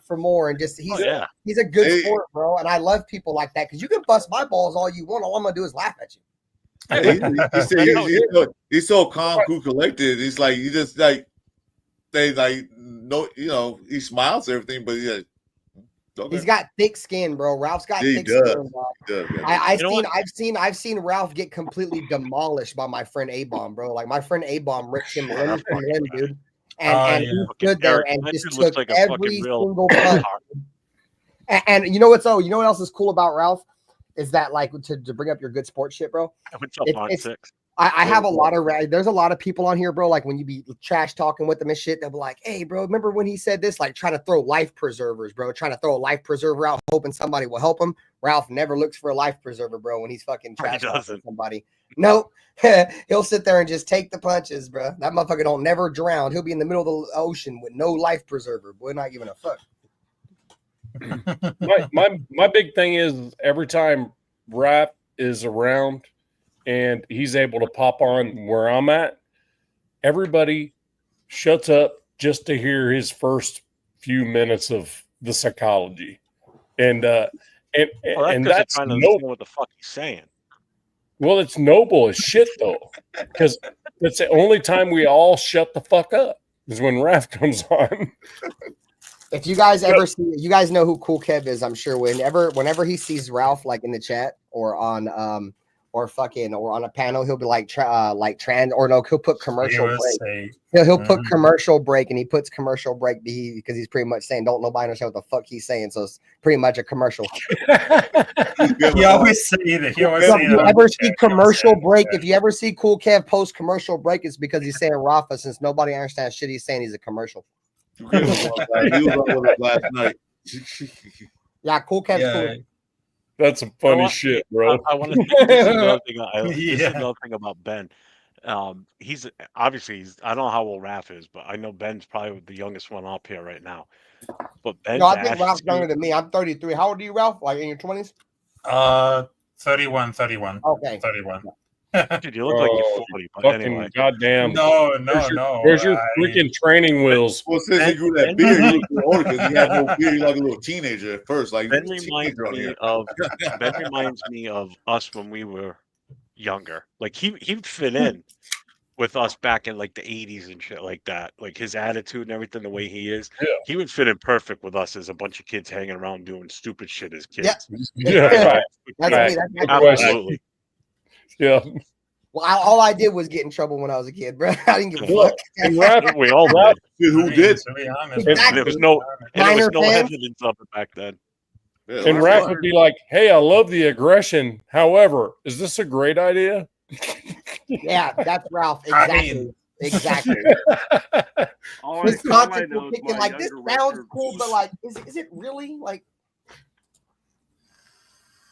F: for more, and just he's a good sport, bro. And I love people like that because you can bust my balls all you want. All I'm gonna do is laugh at you.
C: He's so calm, cool, collected. He's like he just like they like no, you know, he smiles and everything, but
F: he's got thick skin, bro. Ralph's got thick skin. I've seen Ralph get completely demolished by my friend A-Bomb, bro. Like my friend A-Bomb ripped him limb from limb, dude. And he stood there and just took every single punch. And you know what else is cool about Ralph is that, like, to bring up your good sports shit, bro. I have there's a lot of people on here, bro. Like when you be trash talking with them and shit, they'll be like, "Hey, bro, remember when he said this?" Like trying to throw life preservers, bro. Trying to throw a life preserver out, hoping somebody will help him. Ralph never looks for a life preserver, bro. When he's fucking trash talking somebody, nope. He'll sit there and just take the punches, bro. That motherfucker don't never drown. He'll be in the middle of the ocean with no life preserver, boy, not giving a fuck.
A: my big thing is every time Rap is around and he's able to pop on where I'm at, everybody shuts up just to hear his first few minutes of the psychology. And that's
B: noble. What the fuck he's saying.
A: Well, it's noble as shit though, because that's the only time we all shut the fuck up is when Raph comes on.
F: If you guys ever see, you guys know who Cool Kev is, I'm sure. Whenever he sees Ralph like in the chat or on or on a panel, he'll be like he'll put commercial break. He'll put commercial break, and he puts commercial break because he's pretty much saying don't nobody understand what the fuck he's saying. So it's pretty much a commercial.
G: He always say that.
F: If you ever see Cool Kev post commercial break, it's because he's saying Rafa, since nobody understands shit he's saying, he's a commercial.
C: He was on with us last night.
F: Yeah, Cool Kev's cool.
A: That's some funny shit, bro.
B: I want to say this is another thing about Ben. He's I don't know how old Raph is, but I know Ben's probably the youngest one up here right now. But Ben,
F: I think Ralph's younger than me. I'm 33. How old are you, Ralph? Like in your 20s?
G: 31.
F: Okay.
G: 31.
B: Dude, you look like you're 40, but anyway.
A: Goddamn.
G: No.
A: There's your freaking training wheels.
C: Well, since he grew that beard, he looked older because he had no beard. He like a little teenager at first. Like
B: Ben reminds me of us when we were younger. Like he'd fit in with us back in like the 80s and shit like that. Like his attitude and everything, the way he is, he would fit in perfect with us as a bunch of kids hanging around doing stupid shit as kids.
A: Yeah.
B: Absolutely.
A: Yeah.
F: Well, all I did was get in trouble when I was a kid, bro. I didn't give a fuck.
B: We all did.
C: Who did?
B: There was no evidence of it back then.
C: Yeah,
A: and Raph would be like, "Hey, I love the aggression. However, is this a great idea?"
F: Yeah, that's Ralph. Exactly. Exactly. His content was thinking like, this sounds cool, but like, is it really like?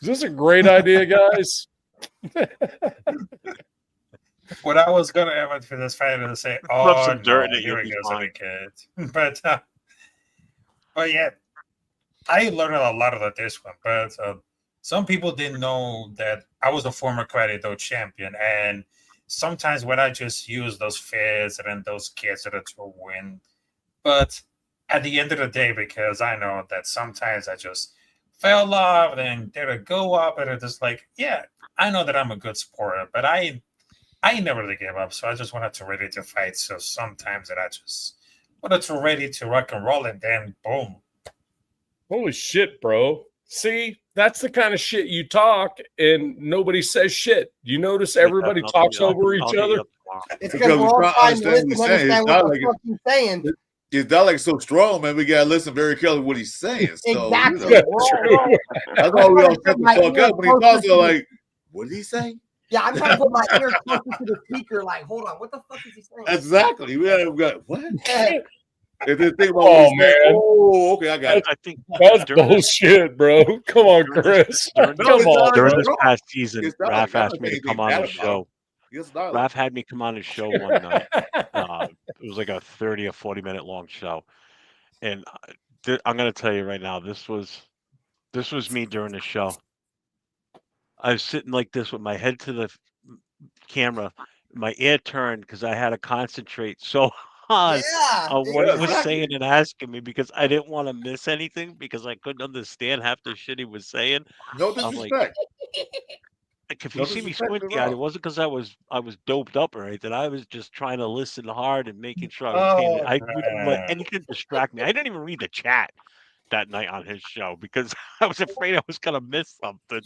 A: Is this a great idea, guys?
G: What I was gonna have for this fan to say,
B: some dirt in
G: here we go, some kids. But yeah, I learned a lot about this one. But some people didn't know that I was a former Credito champion, and sometimes when I just use those fairs and those kids to win, but at the end of the day, because I know that sometimes I just fell off and did a go up, and it's just like, yeah. I know that I'm a good sporter, but I never really gave up. So I just wanted to ready to fight. So sometimes that I just wanted to ready to rock and roll, and then boom.
A: Holy shit, bro. See, that's the kind of shit you talk and nobody says shit. You notice everybody talks over each other?
F: It's because we're all trying to listen to understand what the fuck he's saying.
C: His dialect so strong, man. We gotta listen very carefully what he's saying. So,
F: exactly.
C: That's why we all shut the fuck up when he talks. So like, what did he say?
F: Yeah, I'm trying to put my ear closer to the speaker. Like, hold on, what the fuck is he saying?
C: Exactly. We got what? If they think about
A: man.
C: Oh, okay, I got it.
B: I think
A: that's bullshit, bro. Come on, Chris.
B: During this past season, Raph asked me to come on the show Raph had me come on his show one night. It was like a 30 or 40-minute long show, and I'm gonna tell you right now, this was me during the show. I was sitting like this with my head to the camera, my ear turned because I had to concentrate so hard on what he was saying and asking me because I didn't want to miss anything because I couldn't understand half the shit he was saying.
C: No disrespect.
B: Like if you see me squinty eyed, it wasn't because I was doped up or anything. I was just trying to listen hard and making sure I was paying. I wouldn't let anything distract me. I didn't even read the chat that night on his show because I was afraid I was gonna miss something.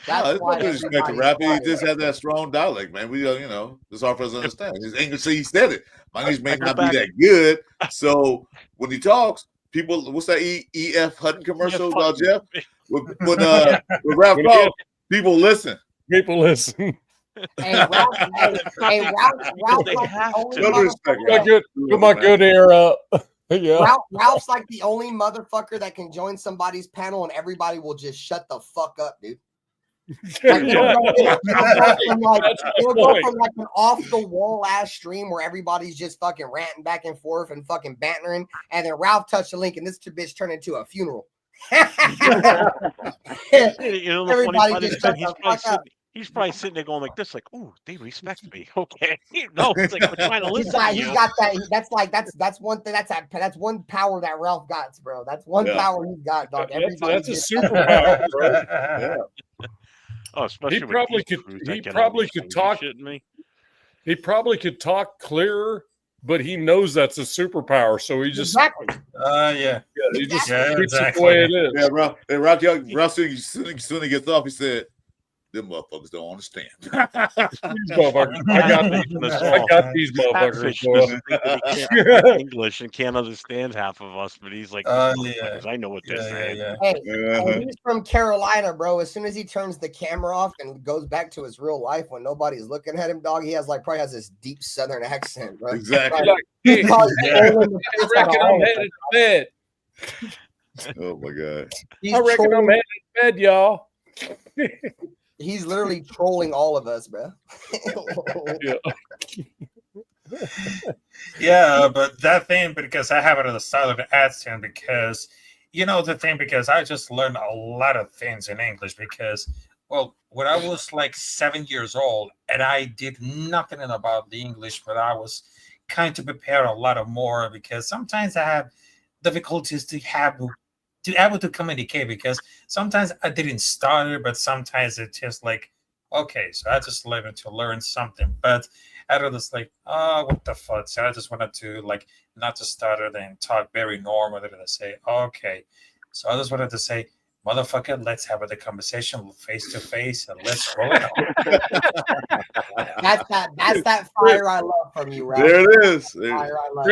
C: That's no disrespect to Raph. He just has that strong dialect, man. We, it's hard for us to understand. His English, he said it. My English may not be that good, so when he talks, people, what's that E.F. Hutton commercial, Jeff? When Raph talks, people listen.
A: People listen.
F: Hey, Ralph,
A: Put my good ear up. Yeah.
F: Ralph's like the only motherfucker that can join somebody's panel and everybody will just shut the fuck up, dude. Like, it'll go from like an off the wall ass stream where everybody's just fucking ranting back and forth and fucking bantering, and then Ralph touched the link and this bitch turned into a funeral.
B: Everybody just shut the fuck up. He's probably sitting there going like this, like, "Ooh, they respect me." Okay, no, it's like we're trying to listen.
F: He's got that. That's one thing. That's one power that Ralph got, bro. That's one power he's got, dog.
A: That's a superpower, bro. Yeah.
B: Oh, especially
A: he probably could talk. He probably could talk clearer, but he knows that's a superpower, so he just he just keeps it the way it is.
C: Yeah, bro. And Ralph soon he gets off, he said, "Them motherfuckers don't understand."
A: I got these motherfuckers.
B: English and can't understand half of us, but he's like, I know what they're saying.
F: Hey, he's from Carolina, bro. As soon as he turns the camera off and goes back to his real life when nobody's looking at him, dog, he probably has this deep Southern accent, bro.
C: Exactly.
A: I reckon I'm headed to bed.
C: Oh my god.
A: I reckon I'm headed to bed, y'all.
F: He's literally trolling all of us, bro.
G: Yeah, but that thing, because I have it on the side of the accent, because because I just learned a lot of things in English because, well, when I was like 7 years old and I did nothing about the English, but I was kind of prepare a lot of more because sometimes I have difficulties to able to communicate because sometimes I didn't stutter, but sometimes it's just like, okay, so I just learned to learn something. But I was just like, oh, what the fuck? So I just wanted to like not to stutter and talk very normal and say, okay. So I just wanted to say, motherfucker, let's have the conversation face to face and let's roll it on.
F: That's that fire I love from you, Ralph.
C: There it is.
F: Fire I love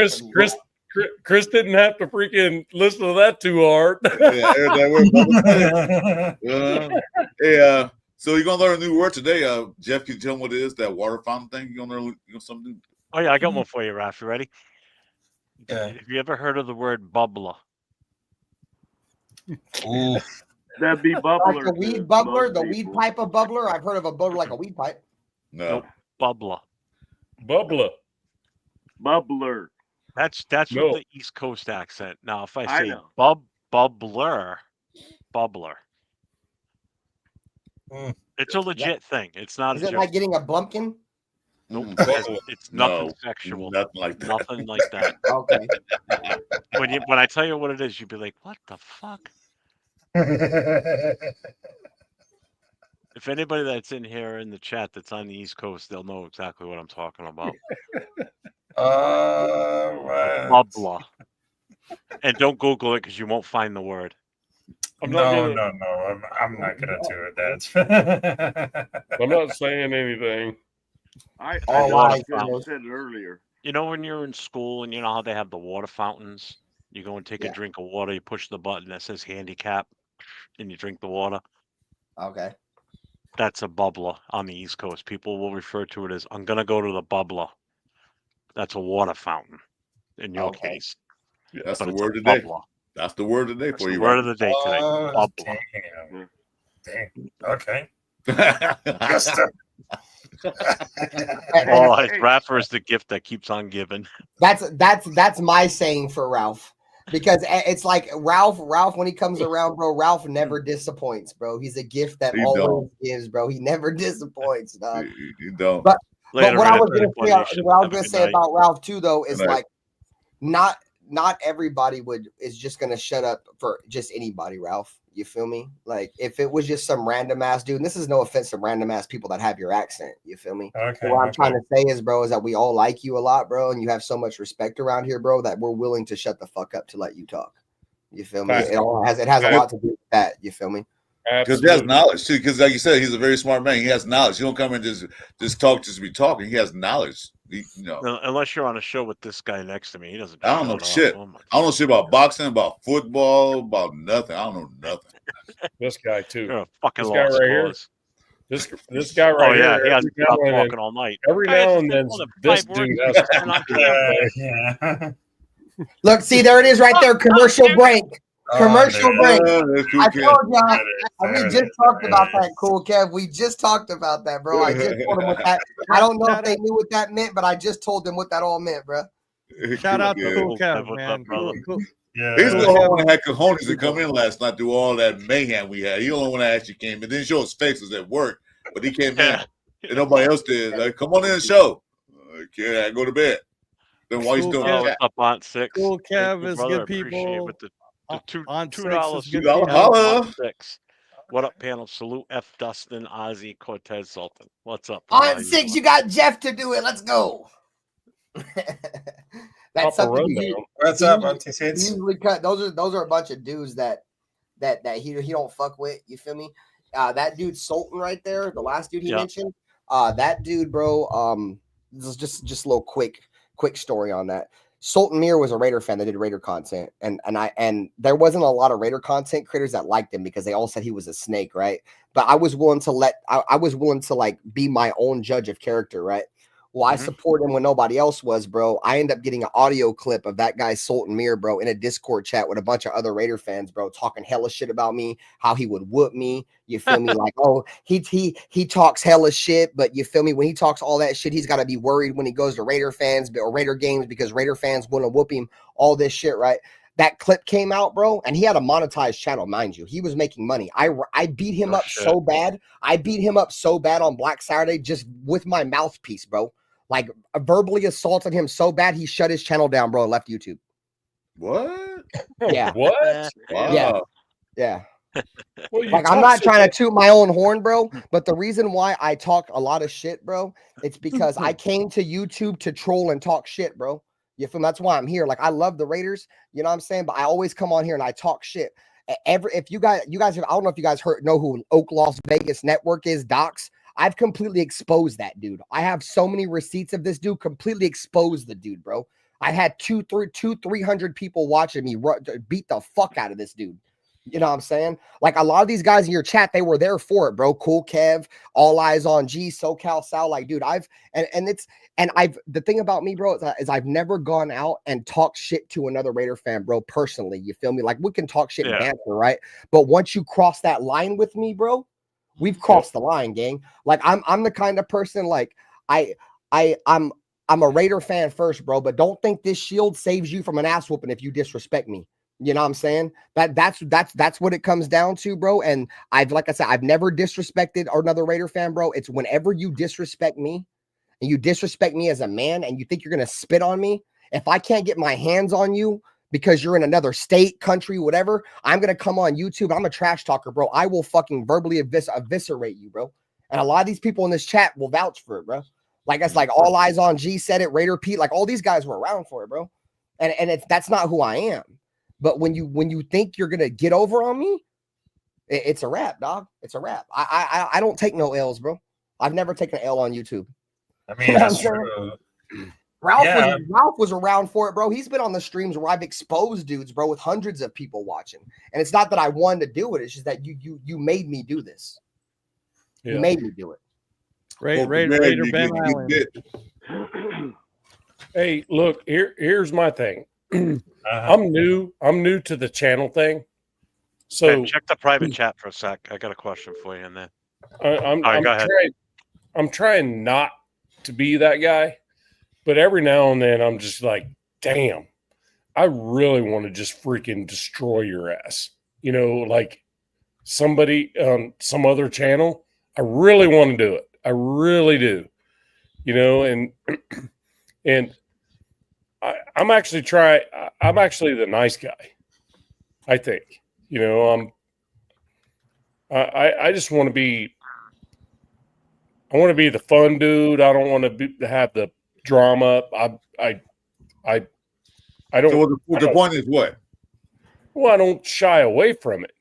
A: Chris didn't have to freaking listen to that too hard.
C: Hey, so you're gonna learn a new word today. Jeff, can you tell them what it is? That water fountain thing? You're gonna learn something?
B: Oh yeah, I got one for you, Raph. You ready?
G: Yeah.
B: Have you ever heard of the word bubbler?
G: Ooh.
D: That'd be bubbler.
F: Like the weed bubbler, the weed pipe of bubbler. I've heard of a bubbler like a weed pipe.
C: No.
B: Nope. Bubbler.
D: Bubbler.
B: That's with the East Coast accent. Now, if I say bubbler. It's a legit thing. It's not.
F: Is it like getting a blumpkin?
B: Nope. It's nothing sexual.
C: Nothing like that.
B: Nothing like that.
F: Okay.
B: When I tell you what it is, you'd be like, "What the fuck?" If anybody that's in here in the chat that's on the East Coast, they'll know exactly what I'm talking about.
G: Right.
B: Bubbler. And don't Google it because you won't find the word.
G: I'm not gonna do it.
A: I'm not saying anything.
D: I said it earlier.
B: You know when you're in school and you know how they have the water fountains? You go and take a drink of water, you push the button that says handicap, and you drink the water.
F: Okay.
B: That's a bubbler on the East Coast. People will refer to it as, I'm going to go to the bubbler. That's a water fountain in your case.
C: Yeah, that's the word today. That's the word today for you.
B: Word of the day today.
G: Bubbler. Damn. Okay.
B: Oh, his rapper is the gift that keeps on giving.
F: That's my saying for Ralph. Because it's like Ralph, when he comes around, bro, Ralph never disappoints, bro. He's a gift that always gives, bro. He never disappoints, dog.
C: You don't.
F: But what I was gonna say about Ralph too, though, is like not everybody is just gonna shut up for just anybody, Ralph. You feel me? Like if it was just some random ass dude, and this is no offense to random ass people that have your accent. You feel me?
G: Okay.
F: What I'm trying to say is, bro, is that we all like you a lot, bro, and you have so much respect around here, bro, that we're willing to shut the fuck up to let you talk. You feel me? It has a lot to do with that. You feel me?
C: Because he has knowledge too. Because like you said, he's a very smart man. He has knowledge. He don't come and just talk just to be talking. He has knowledge.
B: Unless you're on a show with this guy next to me, he doesn't.
C: I don't know shit. I don't know shit about boxing, about football, about nothing. I don't know nothing.
A: This guy too.
B: You're a fucking
A: this guy right here. This guy right here.
B: Yeah, he hasn't stopped talking all night.
A: Every now and then, this dude has.
F: Look, see, there it is right there. Commercial break. Commercial break. I told y'all. We just talked about that, Cool Kev. We just talked about that, bro. I just told him what that. I don't know if they knew what that meant, but I just told them what that all meant, bro.
E: Shout out to Cool Kev, man. Cool.
C: Yeah, he's the only one that had cojones to come in last night, do all that mayhem we had. He the only one that actually came in. Didn't show his face, was at work, but he came in and nobody else did. Like, come on in the show. Okay, I go to bed. Then why you still
B: up on 6?
E: Cool Kev is good people.
B: The
C: $2
B: 6. What up, panel? Salute F. Dustin, Ozzy, Cortez, Sultan. What's up?
F: On 6, you got Jeff to do it. Let's go. That's something.
G: What's up, Auntie Sits?
F: Usually cut. Those are a bunch of dudes that he don't fuck with. You feel me? That dude Sultan right there, the last dude he mentioned. That dude, bro. This is just a little quick story on that. Sultan Mir was a Raider fan that did Raider content, and there wasn't a lot of Raider content creators that liked him because they all said he was a snake, right? But I was willing to like be my own judge of character, right? Well, I support him when nobody else was, bro. I end up getting an audio clip of that guy Sultan Mir, bro, in a Discord chat with a bunch of other Raider fans, bro, talking hella shit about me, how he would whoop me. You feel me? Like, oh, he talks hella shit, but you feel me? When he talks all that shit, he's got to be worried when he goes to Raider fans or Raider games because Raider fans want to whoop him. All this shit, right? That clip came out, bro, and he had a monetized channel, mind you. He was making money. I beat him up so bad. I beat him up so bad on Black Saturday just with my mouthpiece, bro. Like verbally assaulted him so bad he shut his channel down, bro, and left YouTube.
C: What?
F: Yeah.
A: What?
C: Wow.
F: Yeah.
A: Well,
F: like I'm not trying to toot my own horn, bro, but the reason why I talk a lot of shit, bro, it's because I came to YouTube to troll and talk shit, bro. You feel me? That's why I'm here. Like I love the Raiders, you know what I'm saying? But I always come on here and I talk shit. If you guys have, I don't know if you guys know who Oak Las Vegas Network is, Docs. I've completely exposed that dude. I have so many receipts of this dude, completely exposed the dude, bro. I had 300 people watching me beat the fuck out of this dude. You know what I'm saying? Like a lot of these guys in your chat, they were there for it, bro. Cool Kev, All Eyes on G, SoCal Sal. Like, dude, the thing about me, bro, is I've never gone out and talked shit to another Raider fan, bro, personally. You feel me? Like we can talk shit and banter, right? But once you cross that line with me, bro, we've crossed the line, gang. Like I'm the kind of person like I'm a Raider fan first, bro, but don't think this shield saves you from an ass whooping if you disrespect me. You know what I'm saying? That's what it comes down to, bro. And like I said, I've never disrespected another Raider fan, bro. It's whenever you disrespect me and you disrespect me as a man and you think you're gonna spit on me, if I can't get my hands on you because you're in another state, country, whatever, I'm going to come on YouTube. I'm a trash talker, bro. I will fucking verbally eviscerate you, bro. And a lot of these people in this chat will vouch for it, bro. Like, that's like All Eyes on G said it, Raider Pete, like all these guys were around for it, bro. And that's not who I am. But when you think you're going to get over on me, it's a wrap, dog. It's a wrap. I don't take no L's, bro. I've never taken an L on YouTube.
G: I mean, that's true.
F: Ralph was around for it, bro. He's been on the streams where I've exposed dudes, bro, with hundreds of people watching. And it's not that I wanted to do it. It's just that you made me do this. Yeah. You made me do it.
E: Raider Ben Island.
A: Hey, look, here's my thing. I'm new to the channel thing. So
B: check the private chat for a sec. I got a question for you in there.
A: I'm I'm trying not to be that guy, but every now and then I'm just like, damn, I really want to just freaking destroy your ass. You know, like somebody on some other channel. I really want to do it. I really do. You know, and I'm actually the nice guy. I think, you know, I just want to be. I want to be the fun dude. I don't want to have the drama. I don't.
C: So the point is what?
A: Well, I don't shy away from it.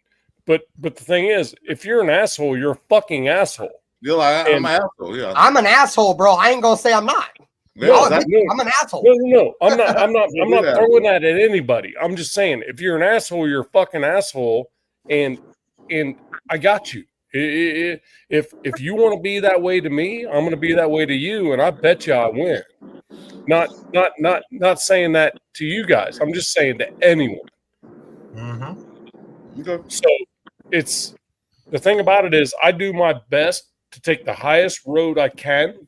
A: But the thing is, if you're an asshole, you're a fucking asshole.
C: You're like, I'm an asshole. Yeah,
F: I'm an asshole, bro. I ain't gonna say I'm not.
C: Yeah,
F: I'm an asshole.
A: No. I'm not throwing that at anybody. I'm just saying, if you're an asshole, you're a fucking asshole, and I got you. If you want to be that way to me, I'm going to be that way to you, and I bet you I win. Not saying that to you guys. I'm just saying to anyone.
C: Mm-hmm. Okay.
A: So it's the thing about it is I do my best to take the highest road I can,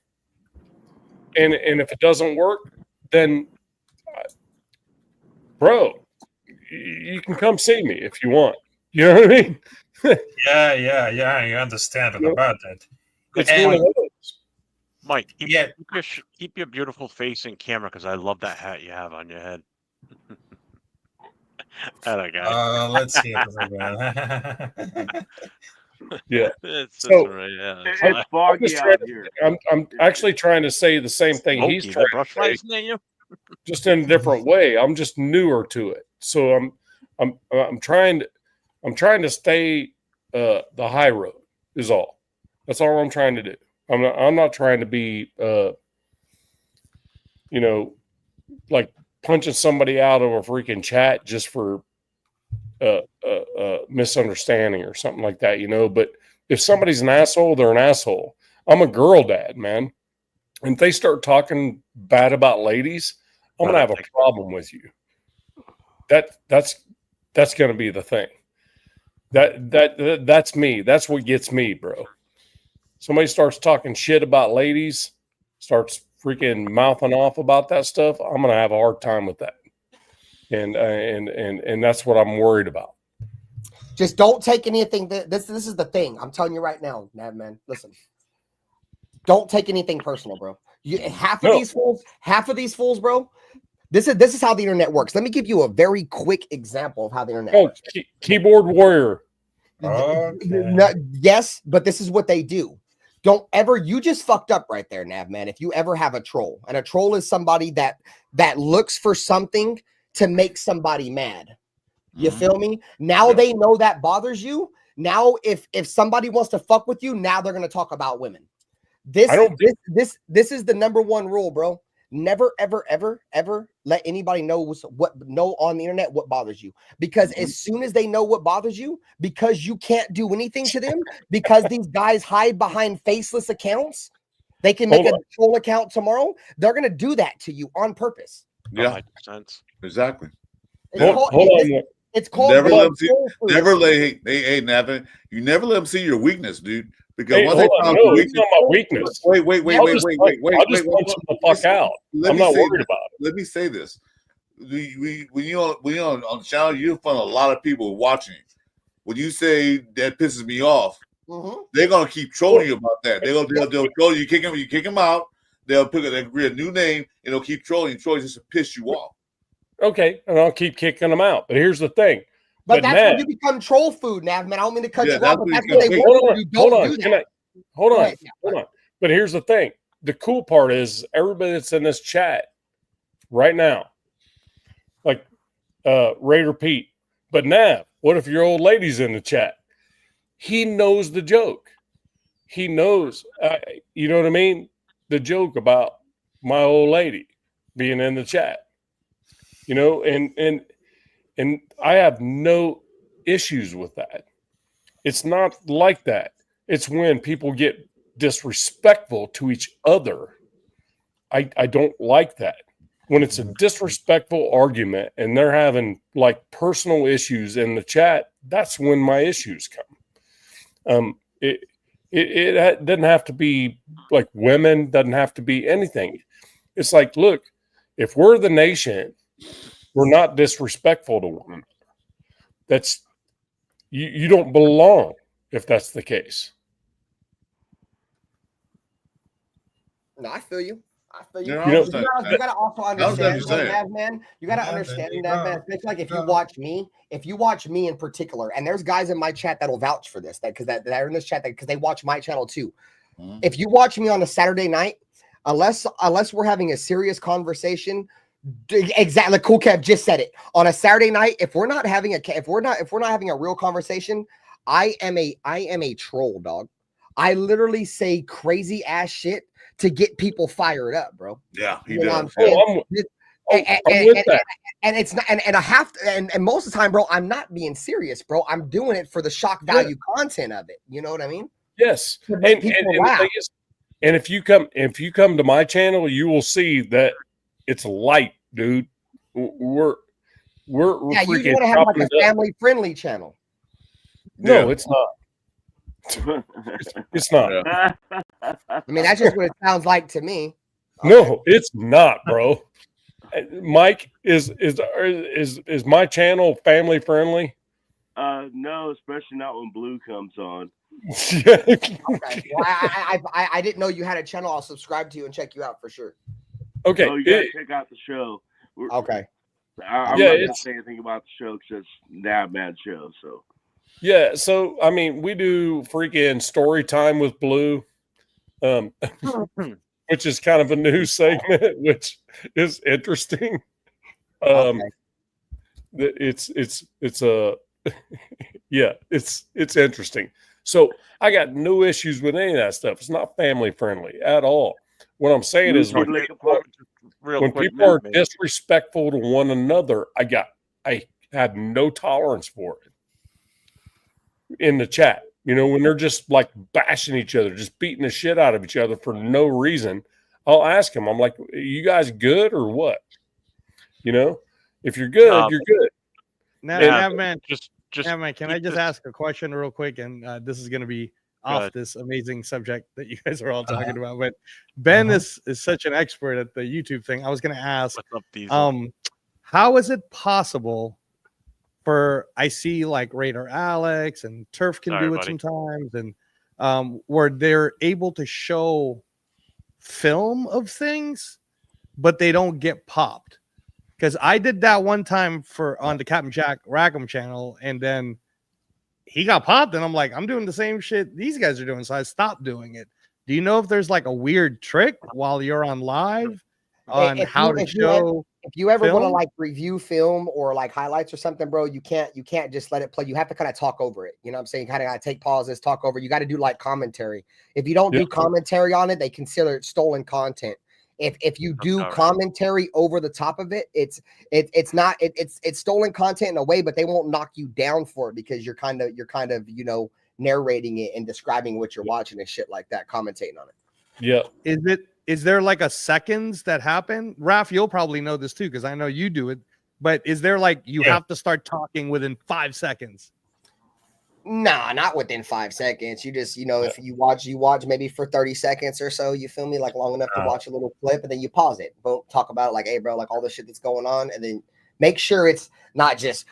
A: and if it doesn't work, then bro, you can come see me if you want. You know what I mean?
G: Yeah. You understand about that.
A: It's one of those.
B: Mike, keep your beautiful face in camera because I love that hat you have on your head. That guy.
G: Let's see.
A: Yeah.
B: It's
D: foggy out here.
A: I'm actually trying to say the same thing he's trying to say, just in a different way. I'm just newer to it, so I'm trying to stay the high road is all. That's all I'm trying to do. I'm not trying to be you know, like punching somebody out of a freaking chat just for misunderstanding or something like that, you know. But if somebody's an asshole, they're an asshole. I'm a girl dad, man. And if they start talking bad about ladies, I'm gonna have a problem with you. That's gonna be the thing. That's me. That's what gets me, bro. Somebody starts talking shit about ladies, starts freaking mouthing off about that stuff, I'm gonna have a hard time with that. And that's what I'm worried about.
F: Just don't take anything. This is the thing. I'm telling you right now, man. Listen, don't take anything personal, bro. Half of these fools, bro. This is how the internet works. Let me give you a very quick example of how the internet works.
A: Keyboard warrior.
F: Okay. Yes, but this is what they do. Don't ever, you just fucked up right there, Nav, man. If you ever have a troll, and a troll is somebody that looks for something to make somebody mad. You feel me? Now they know that bothers you. Now, if somebody wants to fuck with you, now they're gonna talk about women. This is the number one rule, bro. Never, ever, ever, ever let anybody know on the internet what bothers you. Because as soon as they know what bothers you, because you can't do anything to them, because these guys hide behind faceless accounts, they can make a troll account tomorrow. They're gonna do that to you on purpose.
C: Yeah, exactly.
F: It's called
C: never let them see. Never let hey Navin, you never let them see your weakness, dude. Because once they found
A: my weakness.
C: Wait.
A: I'll just punch them the fuck out. I'm not worried about it.
C: Let me say this: when you're on the channel, you find a lot of people watching. When you say that pisses me off, they're gonna keep trolling you about that. They'll troll you, you kick them out. They'll create a new name and they'll keep trolling just to piss you off.
A: Okay, and I'll keep kicking them out. But here's the thing.
F: But that's when you become troll food, Nav, man. I don't mean to cut you off, but that's what they want you. Don't do that.
A: Hold on. But here's the thing. The cool part is everybody that's in this chat right now, like Raider Pete. But Nav, what if your old lady's in the chat? He knows the joke. He knows, you know what I mean? The joke about my old lady being in the chat. You know, and I have no issues with that. It's not like that. It's when people get disrespectful to each other. I don't like that. When it's a disrespectful argument and they're having like personal issues in the chat, that's when my issues come. It doesn't have to be like women, doesn't have to be anything. It's like, look, if we're the nation, we're not disrespectful to one another. That's you don't belong if that's the case.
F: No, I feel you. I feel you.
C: You
F: You gotta also understand that, man. You gotta understand that, man. It's like if you watch me in particular, and there's guys in my chat that'll vouch for this, that are in this chat because they watch my channel too. If you watch me on a Saturday night, unless we're having a serious conversation, exactly, Cool Kev just said it. On a Saturday night, if we're not having a real conversation, I am a troll, dog. I literally say crazy ass shit to get people fired up, bro.
C: Yeah, he
F: you know
C: does.
F: And it's not, and I have to, and most of the time, bro, I'm not being serious, bro. I'm doing it for the shock value content of it. You know what I mean?
A: Yes. And if you come to my channel, you will see that it's light, dude. We're
F: you want to have like a family friendly channel.
A: No, it's not. It's not.
F: I mean, that's just what it sounds like to me.
A: No, it's not, bro. Mike, is my channel family friendly?
D: No, especially not when Blue comes on.
F: Okay. Well, I didn't know you had a channel. I'll subscribe to you and check you out for sure.
A: Okay.
D: Oh, you gotta check out the show.
F: Okay.
D: I'm not gonna say anything about the show because it's Nabman show. So.
A: Yeah, so I mean, we do freaking story time with Blue, which is kind of a new segment, which is interesting. It's interesting. So I got no issues with any of that stuff. It's not family friendly at all. What I'm saying is when people are disrespectful to one another, I had no tolerance for it. In the chat, when they're just like bashing each other, just beating the shit out of each other for no reason, I'll ask them. I'm like, "Are you guys good or what?" If you're good, you're good.
E: Man, can I just ask a question real quick? And this is going to be off this amazing subject that you guys are all talking about. But Ben is such an expert at the YouTube thing. I was going to ask, how is it possible? I see like Raider Alex and Turf can do it sometimes, and where they're able to show film of things, but they don't get popped. Because I did that one time on the Captain Jack Rackham channel, and then he got popped, and I'm like, I'm doing the same shit these guys are doing, so I stopped doing it. Do you know if there's like a weird trick while you're on live on how to show?
F: If you ever want to like review film or like highlights or something, bro, you can't just let it play. You have to kind of talk over it. You know what I'm saying? You kind of got to take pauses, talk over. You got to do like commentary. If you don't do commentary on it, they consider it stolen content. If you do commentary over the top of it, it's stolen content in a way, but they won't knock you down for it because you're kind of narrating it and describing what you're watching and shit like that, commentating on it.
A: Yeah.
E: Is there like a seconds that happen? Raph, you'll probably know this too, because I know you do it. But is there like you have to start talking within 5 seconds?
F: Nah, not within 5 seconds. You just, if you watch maybe for 30 seconds or so, you feel me, like long enough to watch a little clip, and then you pause it. Boom, talk about it like, hey, bro, like all the shit that's going on, and then make sure it's not just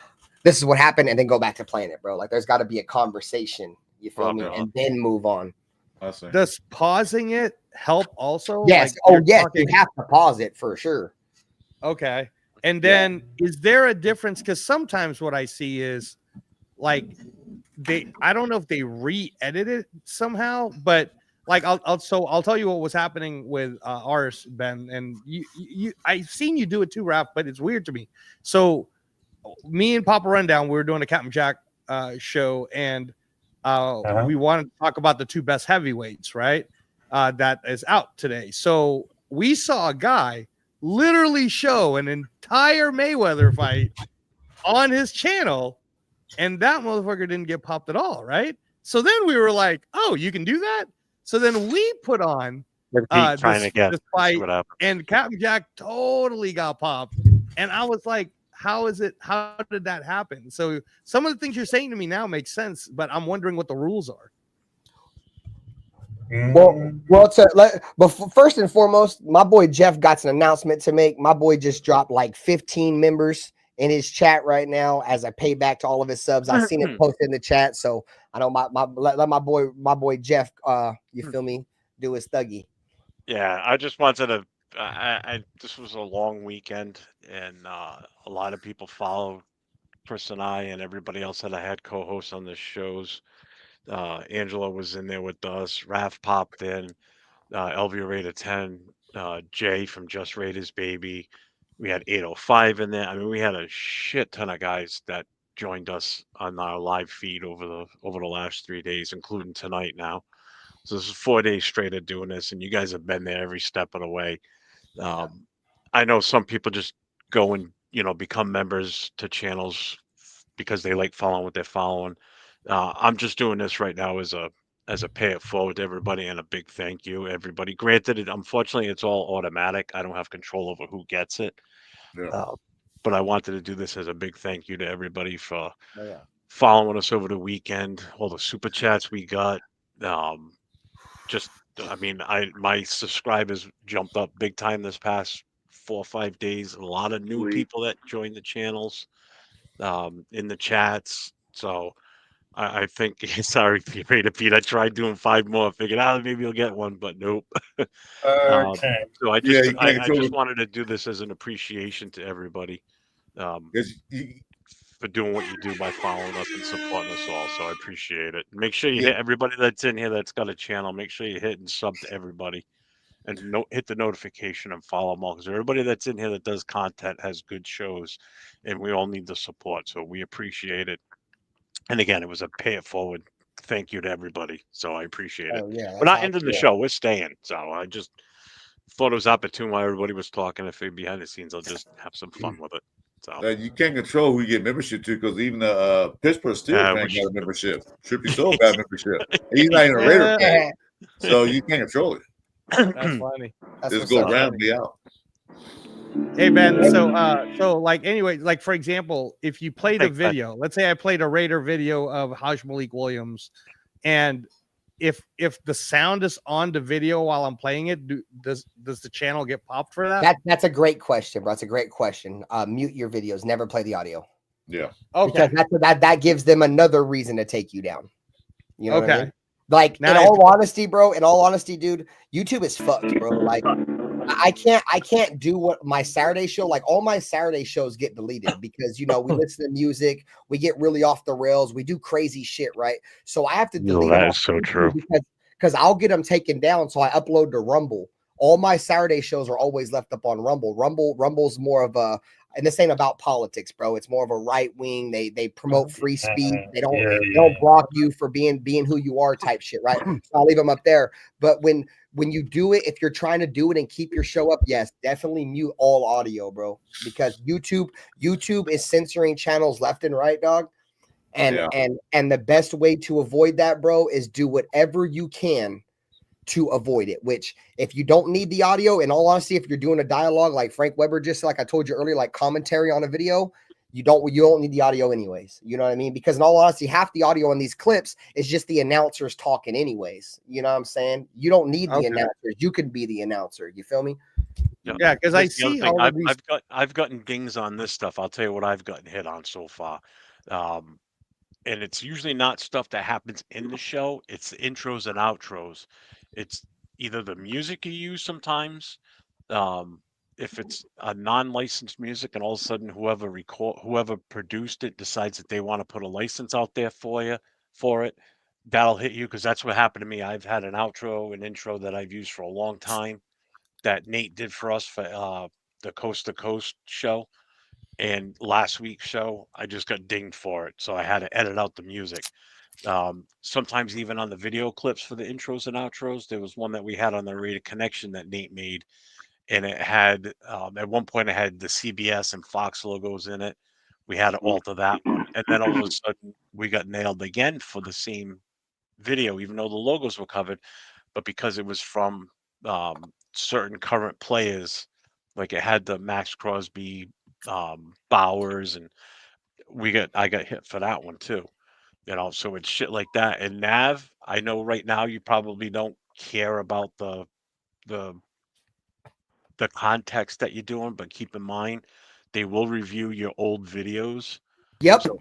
F: this is what happened, and then go back to playing it, bro. Like there's got to be a conversation. You feel me, and then move on.
E: Does pausing it help also?
F: Yes. Like yes. You have to pause it for sure.
E: Okay. And then is there a difference? Because sometimes what I see is like I don't know if they re-edit it somehow, but like I'll tell you what was happening with ours, Ben, and you I've seen you do it too, Raph, but it's weird to me. So me and Papa Rundown, we were doing a Captain Jack show, and we wanted to talk about the 2 best heavyweights, right? That is out today. So we saw a guy literally show an entire Mayweather fight on his channel, and that motherfucker didn't get popped at all, right? So then we were like, oh, you can do that? So then we put on this fight, and Captain Jack totally got popped. And I was like, how did that happen? So some of the things you're saying to me now make sense, but I'm wondering what the rules are.
F: Well, but first and foremost, my boy Jeff got an announcement to make. My boy just dropped like 15 members in his chat right now as a payback to all of his subs. I seen it posted in the chat, so I know let my boy Jeff, you feel me, do his thuggy.
B: Yeah, I just wanted to. This was a long weekend, and a lot of people followed Chris and I and everybody else that I had co-hosts on the shows. Angela was in there with us. Raph popped in. LV Raider 10. Jay from Just Raiders Baby. We had 805 in there. I mean, we had a shit ton of guys that joined us on our live feed over the last 3 days, including tonight now. So this is 4 days straight of doing this, and you guys have been there every step of the way. I know some people just go and become members to channels because they like following what they're following. I'm just doing this right now as a pay it forward to everybody and a big thank you, everybody. Granted, unfortunately, it's all automatic. I don't have control over who gets it.
C: Yeah.
B: But I wanted to do this as a big thank you to everybody for following us over the weekend. All the super chats we got. My subscribers jumped up big time this past 4 or 5 days. A lot of new people that joined the channels, in the chats. So I think, sorry, Pete. I tried doing 5 more. Figured out maybe you'll get one, but nope.
G: Okay.
B: So I just wanted to do this as an appreciation to everybody. For doing what you do by following us and supporting us all. So I appreciate it. Make sure you hit everybody that's in here that's got a channel. Make sure you hit and sub to everybody and hit the notification and follow them all, because everybody that's in here that does content has good shows, and we all need the support. So we appreciate it. And again, it was a pay it forward thank you to everybody. So I appreciate it. We're not ending the show. We're staying. So I just thought it was opportune while everybody was talking. If it behind the scenes, I'll just have some fun with it. So
C: you can't control who you get membership to, because even the Pittsburgh Steelers fan got a membership. Trippy Soul got a membership. He's not even a Raider fan, so you can't control it.
E: That's funny.
C: Just go randomly out.
E: Hey Ben, so like anyway, like for example, if you played a video, let's say I played a Raider video of Haj Malik Williams, and if the sound is on the video while I'm playing it, does the channel get popped for that?
F: That's a great question, bro. That's a great question. Mute your videos. Never play the audio.
C: Yeah.
F: Okay. Because that gives them another reason to take you down. You know what I mean? Like,
E: now,
F: in all honesty, bro. In all honesty, dude, YouTube is fucked, bro. Like, I can't do what my Saturday show, like all my Saturday shows get deleted because, we listen to music, we get really off the rails, we do crazy shit, right? So I have to delete
B: that is so true.
F: Because I'll get them taken down. So I upload to Rumble. All my Saturday shows are always left up on Rumble. Rumble's more of a, and this ain't about politics, bro. It's more of a right wing. They promote free speech. They don't block you for being who you are type shit, right? So I'll leave them up there. But when you do it, if you're trying to do it and keep your show up, yes, definitely mute all audio, bro. Because YouTube is censoring channels left and right, dog. And the best way to avoid that, bro, is do whatever you can to avoid it. Which, if you don't need the audio, in all honesty, if you're doing a dialogue like Frank Weber, just like I told you earlier, like commentary on a video, you don't need the audio anyways. You know what I mean? Because in all honesty, half the audio in these clips is just the announcers talking anyways. You know what I'm saying? You don't need the announcers. You can be the announcer. You feel me?
E: Yeah, because I see all of these.
B: I've gotten dings on this stuff. I'll tell you what I've gotten hit on so far. And it's usually not stuff that happens in the show. It's the intros and outros. It's either the music you use sometimes. If it's a non-licensed music and all of a sudden whoever produced it decides that they want to put a license out there for it, that'll hit you, because that's what happened to me. I've had an outro and intro that I've used for a long time that Nate did for us for the Coast to Coast show. And last week's show, I just got dinged for it. So I had to edit out the music. Sometimes even on the video clips for the intros and outros, there was one that we had on the Raider Connection that Nate made. And it had, at one point, it had the CBS and Fox logos in it. We had to alter that one. And then all of a sudden, we got nailed again for the same video, even though the logos were covered. But because it was from certain current players, like it had the Max Crosby, Bowers, and I got hit for that one too. So it's shit like that. And Nav, I know right now you probably don't care about the context that you're doing, but keep in mind they will review your old videos.
F: Yep.
B: So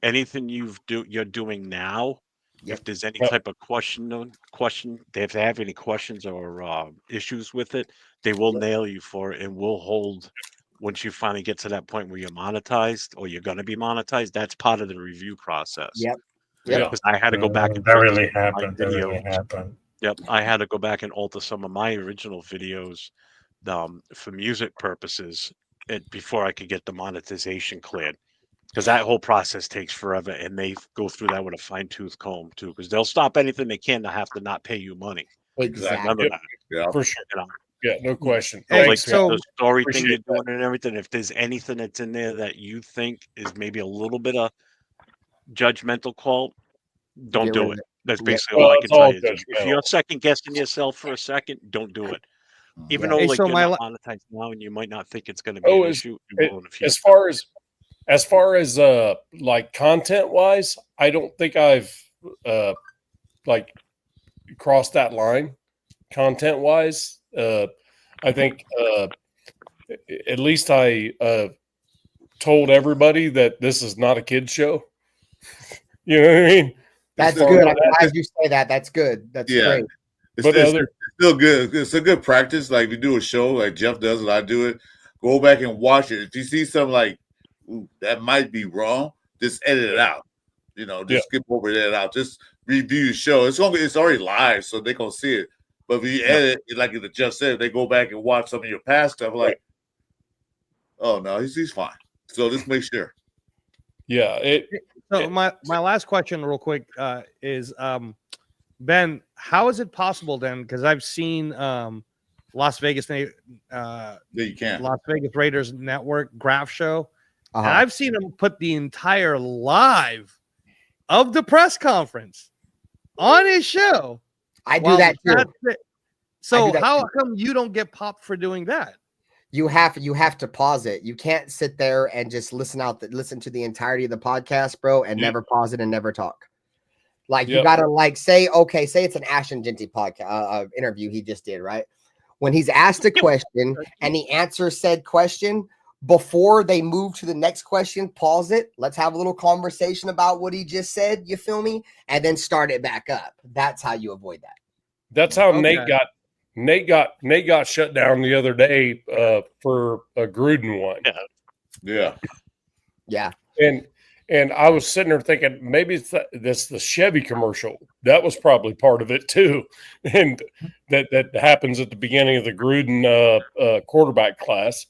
B: anything you're doing now,
F: Yep.
B: if there's any type of question, if they have any questions or issues with it, they will nail you for it, and will hold. Once you finally get to that point where you're monetized or you're going to be monetized, that's part of the review process.
F: Yep.
A: Yeah.
B: Because I had to go back and
G: that really happened. That really happened.
B: Yep, I had to go back and alter some of my original videos for music purposes before I could get the monetization cleared. Because that whole process takes forever, and they go through that with a fine-tooth comb too. Because they'll stop anything they can to have to not pay you money.
F: Exactly.
C: Yeah,
A: for sure.
B: You know?
A: Yeah, no question.
B: So, like
A: Thanks,
B: the
A: man.
B: story thing you're
A: Appreciate
B: doing and everything, if there's anything that's in there that you think is maybe a little bit of judgmental call, don't
F: Get
B: do
F: rid of
B: it.
F: it.
B: That's
F: Yep.
B: basically
A: Well,
B: all I
A: it's
B: can
A: all
B: tell you. If you're second guessing yourself for a second, don't do it. Even
F: Yeah.
B: though
E: Hey,
B: like
E: so
B: you're
E: my
B: not monetized now and you might not think it's going to be an issue, it will in the future.
A: as far as like content wise, I don't think I've like crossed that line content wise. I think at least I told everybody that this is not a kid's show. You know what I mean?
F: That's
C: It's
F: good. I'm glad you say that. That's good. That's great.
C: It's still good. It's a good practice. Like if you do a show like Jeff does and I do it, go back and watch it. If you see something like, ooh, that might be wrong, just edit it out. You know, just skip over that out. Just review the show. It's already live, so they're gonna see it. But if you edit it, like Jeff said, they go back and watch some of your past stuff, like, oh no, he's fine. So just make sure.
A: Yeah.
E: So my last question, real quick, is Ben, how is it possible then? Because I've seen Las Vegas Las Vegas Raiders Network graph show, and I've seen them put the entire live of the press conference on his show.
F: I do that too.
E: So how come you don't get popped for doing that?
F: You have to pause it. You can't sit there and just listen to the entirety of the podcast, bro, and never pause it and never talk. Like you gotta say it's an Ashton Genty podcast interview he just did, right? When he's asked a question and he answers said question, before they move to the next question, pause it. Let's have a little conversation about what he just said. You feel me? And then start it back up. That's how you avoid that.
A: That's how Nate got shut down the other day for a Gruden one.
C: Yeah.
A: And I was sitting there thinking maybe it's the Chevy commercial. That was probably part of it too, and that happens at the beginning of the Gruden quarterback class.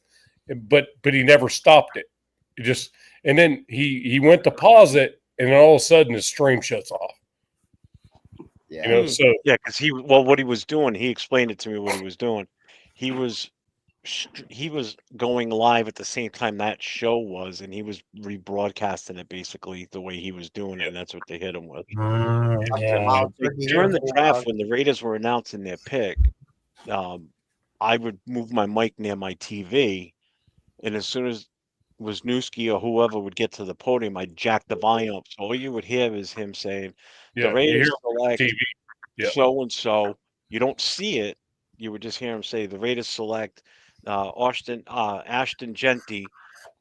A: But he never stopped it. And then he went to pause it, and then all of a sudden his stream shuts off.
F: Yeah.
A: You know, so
B: because what he was doing, he explained it to me what he was doing. He was going live at the same time that show was, and he was rebroadcasting it basically the way he was doing it, and that's what they hit him with. During the draft, when the Raiders were announcing their pick, I would move my mic near my TV, and as soon as Wisniewski or whoever would get to the podium, I'd jack the volume up. So all you would hear is him saying, the Raiders select so-and-so. You don't see it. You would just hear him say, the Raiders select Ashton Genty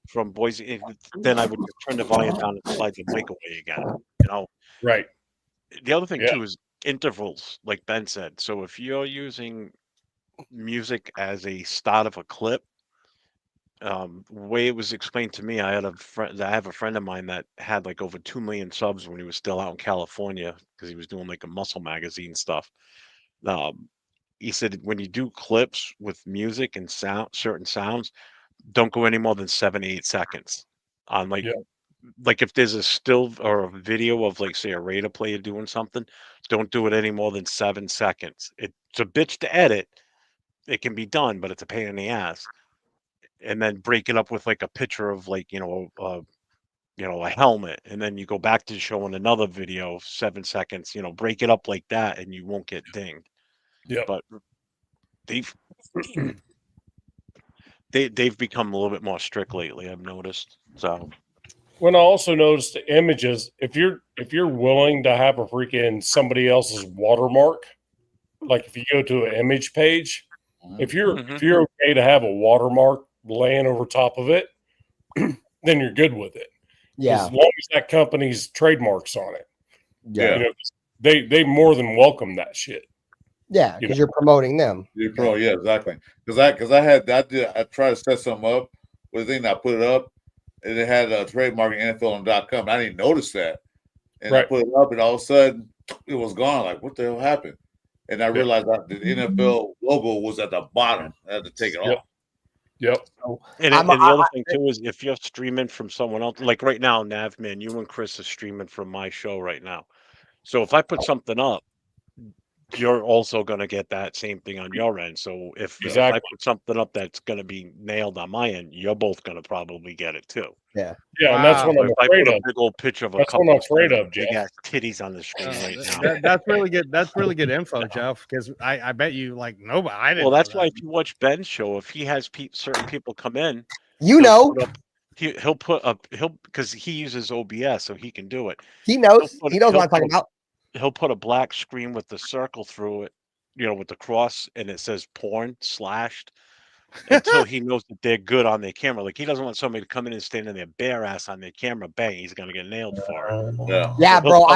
B: from Boise. Then I would turn the volume down and slide the mic away again. You know?
A: Right.
B: The other thing, too, is intervals, like Ben said. So if you're using music as a start of a clip, the way it was explained to me, I have a friend of mine that had like over 2 million subs when he was still out in California because he was doing like a muscle magazine stuff. He said when you do clips with music and certain sounds, don't go any more than 7 to 8 seconds. On like if there's a still or a video of like say a Raider player doing something, don't do it any more than 7 seconds. It's a bitch to edit. It can be done, but it's a pain in the ass. And then break it up with like a picture of like a helmet, and then you go back to showing another video 7 seconds. Break it up like that, and you won't get dinged.
A: Yeah,
B: but they've become a little bit more strict lately, I've noticed. So
A: when I also noticed the images, if you're willing to have a freaking somebody else's watermark like if you go to an image page, if you're okay to have a watermark laying over top of it, then you're good with it.
F: Yeah.
A: As long as that company's trademarks on it.
C: Yeah.
A: You know, they more than welcome that shit.
F: Yeah, because you're promoting them.
C: Yeah, exactly. Because I tried to set something up with a thing. I put it up, and it had a trademark NFL.com. I didn't notice that, and I put it up, and all of a sudden it was gone. Like, what the hell happened? And I realized that the NFL logo was at the bottom. I had to take it off.
A: Yep.
B: And the other thing too is if you're streaming from someone else, like right now, Navman, you and Chris are streaming from my show right now. So if I put something up, you're also going to get that same thing on your end. So if I put something up that's going to be nailed on my end, you're both going to probably get it too.
F: Yeah.
A: Yeah, and that's what I'm afraid of.
B: A big old picture of
A: that's what I'm afraid of,
B: big ass titties on the screen right now.
E: That's really good. That's really good info, Jeff. Because I bet you like nobody. I didn't.
B: Well, that's why if you watch Ben's show, if he has certain people come in,
F: he'll
B: put up because he uses OBS, so he can do it.
F: He knows. He knows what I'm talking about.
B: He'll put a black screen with the circle through it, with the cross, and it says porn slashed until he knows that they're good on their camera. Like he doesn't want somebody to come in and stand in their bare ass on their camera. Bang, he's gonna get nailed for it.
F: Yeah, bro.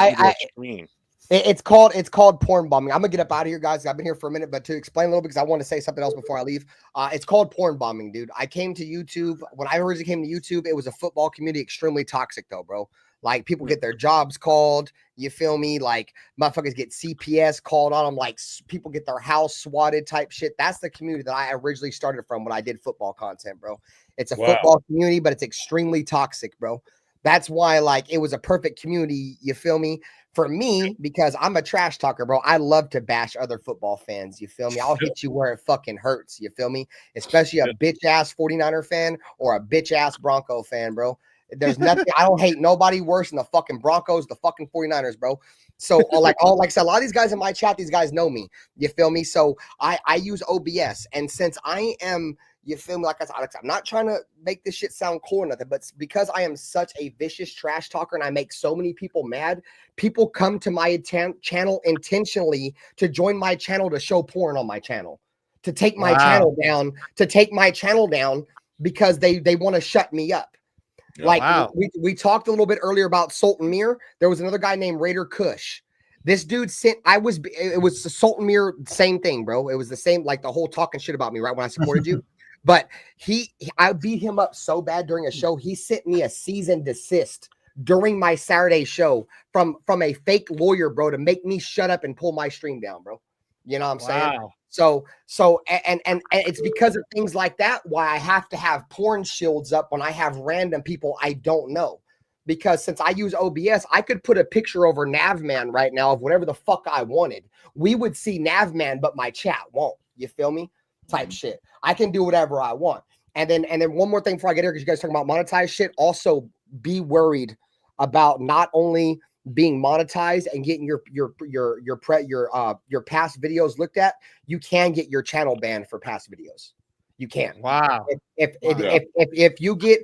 B: Screen.
F: It's called porn bombing. I'm gonna get up out of here, guys. I've been here for a minute, but to explain a little bit because I want to say something else before I leave. It's called porn bombing, dude. I came to YouTube when I originally came to YouTube. It was a football community, extremely toxic though, bro. Like people get their jobs called. You feel me? Like motherfuckers get CPS called on them. Like people get their house swatted type shit. That's the community that I originally started from when I did football content, bro. It's a football community, but it's extremely toxic, bro. That's why like it was a perfect community. You feel me? For me, because I'm a trash talker, bro. I love to bash other football fans. You feel me? I'll hit you where it fucking hurts. You feel me? Especially a bitch ass 49er fan or a bitch ass Bronco fan, bro. There's nothing. I don't hate nobody worse than the fucking Broncos, the fucking 49ers, bro. So like I said, a lot of these guys in my chat, these guys know me. You feel me? So I use OBS, and since I am, you feel me? Like I said, I'm not trying to make this shit sound cool or nothing, but because I am such a vicious trash talker and I make so many people mad, people come to my channel intentionally to join my channel to show porn on my channel, to take my channel down, because they want to shut me up. Like we talked a little bit earlier about Sultan Mir. There was another guy named Raider Kush. This dude it was Sultan Mir, same thing, bro. It was the same, like the whole talking shit about me, right? When I supported you. But I beat him up so bad during a show. He sent me a cease and desist during my Saturday show from a fake lawyer, bro, to make me shut up and pull my stream down, bro. You know what I'm saying? So and it's because of things like that why I have to have porn shields up when I have random people I don't know. Because since I use OBS, I could put a picture over Navman right now of whatever the fuck I wanted. We would see Navman, but my chat won't. You feel me? Type shit. I can do whatever I want. And then one more thing before I get here, because you guys talking about monetized shit. Also, be worried about not only being monetized and getting your past videos looked at. You can get your channel banned for past videos. You can.
E: Wow.
F: If you get,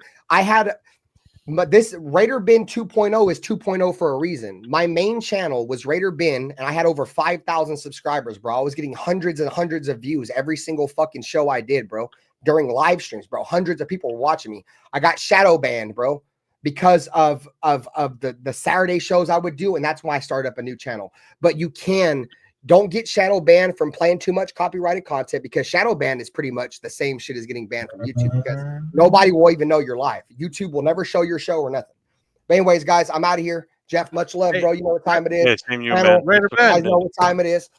F: but this Raider Bin 2.0 is 2.0 for a reason. My main channel was Raider Bin, and I had over 5,000 subscribers, bro. I was getting hundreds and hundreds of views every single fucking show I did, bro. During live streams, bro. Hundreds of people were watching me. I got shadow banned, bro, because of the Saturday shows I would do, and that's why I started up a new channel. But don't get shadow banned from playing too much copyrighted content, because shadow ban is pretty much the same shit as getting banned from YouTube, because nobody will even know you're live. YouTube will never show your show or nothing. But anyways, guys, I'm out of here. Jeff, much love, bro. You know what time it is.
B: Yeah, you guys
F: know what time it is.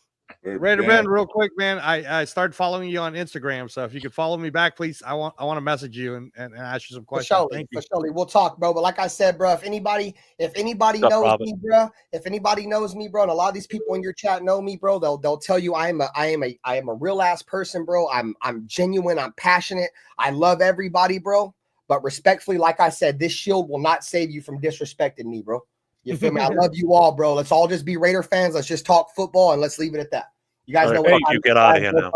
E: Raider Ben, real quick, man. I started following you on Instagram, so if you could follow me back, please. I want to message you and ask you some questions. Thank you.
F: For sure. We'll talk, bro. But like I said, bro, if anybody knows me, bro, and a lot of these people in your chat know me, bro, they'll tell you I am a real ass person, bro. I'm genuine. I'm passionate. I love everybody, bro. But respectfully, like I said, this shield will not save you from disrespecting me, bro. You feel me? I love you all, bro. Let's all just be Raider fans. Let's just talk football and let's leave it at that. You guys know what
B: you get out of here now.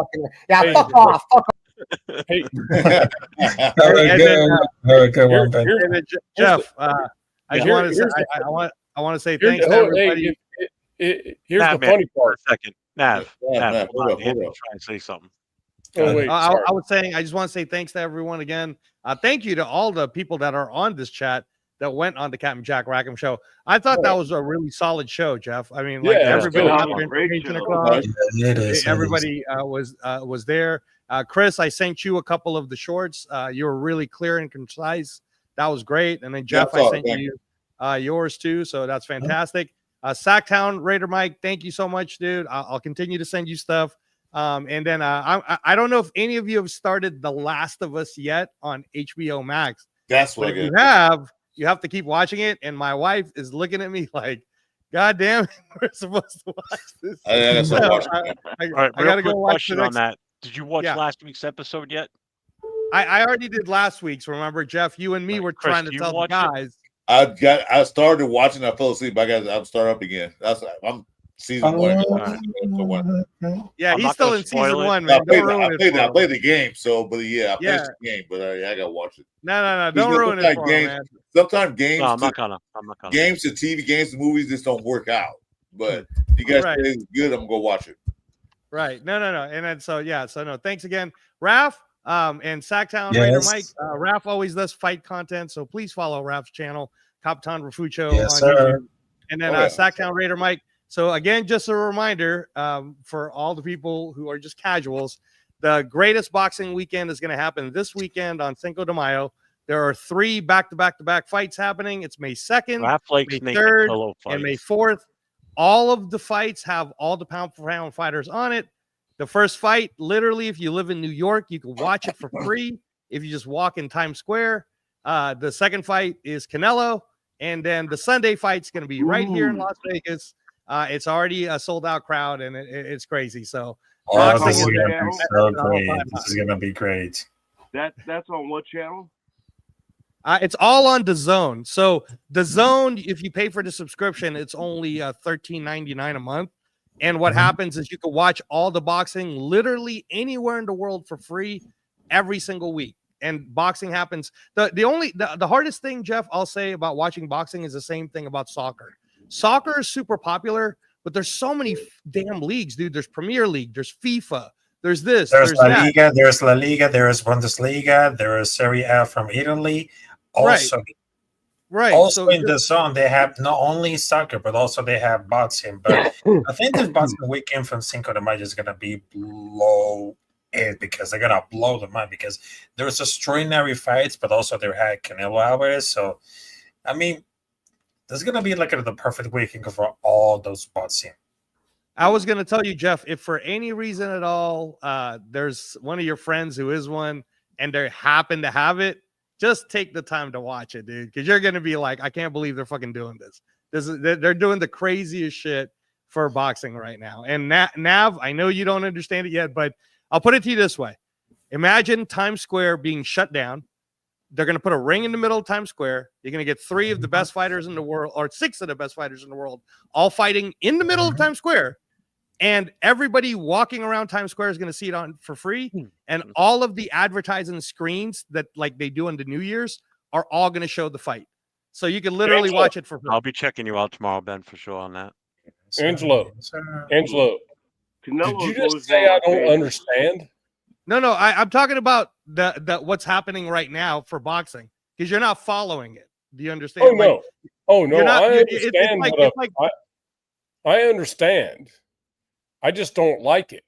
F: Yeah, fuck off. Fuck off.
A: Hey,
E: Jeff, I want to say thanks to everybody.
A: Here's the funny part.
B: Nav, hold on.
C: Hold
B: Trying
C: up.
B: to say something.
A: Oh, wait,
E: I was saying, I just want to say thanks to everyone again. Thank you to all the people that are on this chat that went on the Captain Jack Rackham show. I thought that was a really solid show, Jeff. I mean, like everybody got their information across. Everybody was there. Chris, I sent you a couple of the shorts. You were really clear and concise. That was great. And then Jeff, I sent you yours too. So that's fantastic. Sacktown Raider Mike, thank you so much, dude. I'll continue to send you stuff. And then I don't know if any of you have started The Last of Us yet on HBO Max.
C: That's what
E: if you have to keep watching it. And my wife is looking at me like, God damn it, we're supposed to watch this.
B: I gotta go watch the next on that. Did you watch last week's episode yet?
E: I already did last week's. Remember, Jeff, you and me were trying to tell the guys.
C: I started watching. I fell asleep. I'm starting up again. I'm season 1.
E: Yeah, he's still in season 1, man.
C: I played the game, so I played the game, but I gotta watch it.
E: No, don't ruin it for him, man.
C: Sometimes games,
B: I'm not gonna.
C: Games to TV, games to movies just don't work out. But you guys say it's good, I'm gonna go watch it.
E: Right. No. And then so no, thanks again, Raph. And Sacktown Raider Mike. Raph always does fight content, so please follow Raph's channel, Capitan Rafucho on YouTube. And then Sacktown Raider Mike. So again, just a reminder for all the people who are just casuals, the greatest boxing weekend is going to happen this weekend on Cinco de Mayo. There are 3 back-to-back fights happening. It's May 2nd, May 3rd, and May 4th. All of the fights have all the pound-for-pound fighters on it. The first fight, literally, if you live in New York, you can watch it for free if you just walk in Times Square. The second fight is Canelo. And then the Sunday fight's going to be right here in Las Vegas. It's already a sold-out crowd, and it's crazy. So,
G: this is going to be so great. This is going to be great.
D: That's on what channel?
E: It's all on DAZN. So DAZN, if you pay for the subscription, it's only $13.99 a month. And what happens is you can watch all the boxing literally anywhere in the world for free every single week. And boxing happens. The hardest thing, Jeff, I'll say about watching boxing is the same thing about soccer. Soccer is super popular, but there's so many damn leagues, dude. There's Premier League, there's FIFA, there's this,
G: there's La Liga, there's La Liga, there's Bundesliga, there is Serie A from Italy. Also, Also in the zone, they have not only soccer, but also they have boxing. But I think this boxing weekend from Cinco de Mayo is gonna be blow it because they're gonna blow the mind because there's extraordinary fights, but also they had Canelo Alvarez. So, I mean, this is gonna be like the perfect weekend for all those boxing.
E: I was gonna tell you, Jeff, if for any reason at all, there's one of your friends who is one, and they happen to have it. Just take the time to watch it, dude, because you're gonna be like, I can't believe they're fucking doing this. They're doing the craziest shit for boxing right now. And Nav, I know you don't understand it yet, but I'll put it to you this way: imagine Times Square being shut down. They're gonna put a ring in the middle of Times Square. You're gonna get 3 of the best fighters in the world, or 6 of the best fighters in the world, all fighting in the middle of Times Square. And everybody walking around Times Square is going to see it on for free. And all of the advertising screens that like they do on the New Year's are all going to show the fight. So you can literally watch it for free.
B: I'll be checking you out tomorrow, Ben, for sure on that.
A: Angelo, did you just say I don't understand?
E: No, I'm talking about the what's happening right now for boxing because you're not following it. Do you understand?
A: Oh no, I understand. I understand. I just don't like it.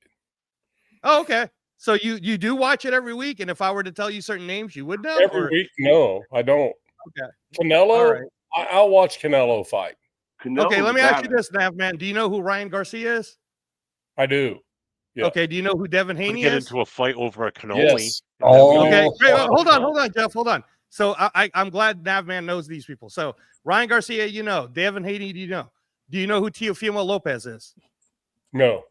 E: Oh, okay. So you do watch it every week, and if I were to tell you certain names, you would know?
A: Every week? No, I don't.
E: Okay.
A: Canelo? Right. I'll watch Canelo fight.
E: Okay, let me ask you this, Nav, man. Do you know who Ryan Garcia is?
A: I do.
E: Yeah. Okay, do you know who Devin Haney is?
B: Get into a fight over a cannoli.
A: Yes.
E: Okay, great. Hold on, Jeff. Hold on. So I'm glad Navman knows these people. So Ryan Garcia, you know. Devin Haney, do you know? Do you know who Teofimo Lopez is?
A: No.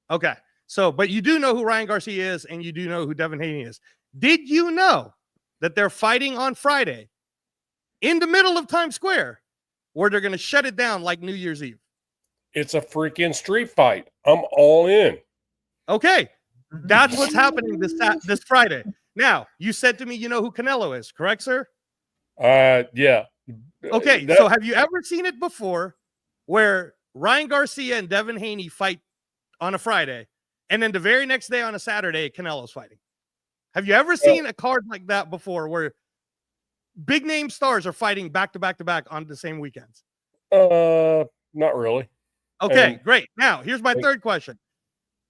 E: Okay. So, but you do know who Ryan Garcia is, and you do know who Devin Haney is. Did you know that they're fighting on Friday in the middle of Times Square where they're going to shut it down like New Year's Eve?
A: It's a freaking street fight. I'm all in.
E: Okay. That's what's happening this Friday. Now, you said to me, you know who Canelo is, correct, sir?
A: Yeah.
E: Okay. So have you ever seen it before where Ryan Garcia and Devin Haney fight on a Friday, and then the very next day on a Saturday, Canelo's fighting. Have you ever seen a card like that before, where big name stars are fighting back to back to back on the same weekends?
A: Not really.
E: Okay, great. Now here's my third question.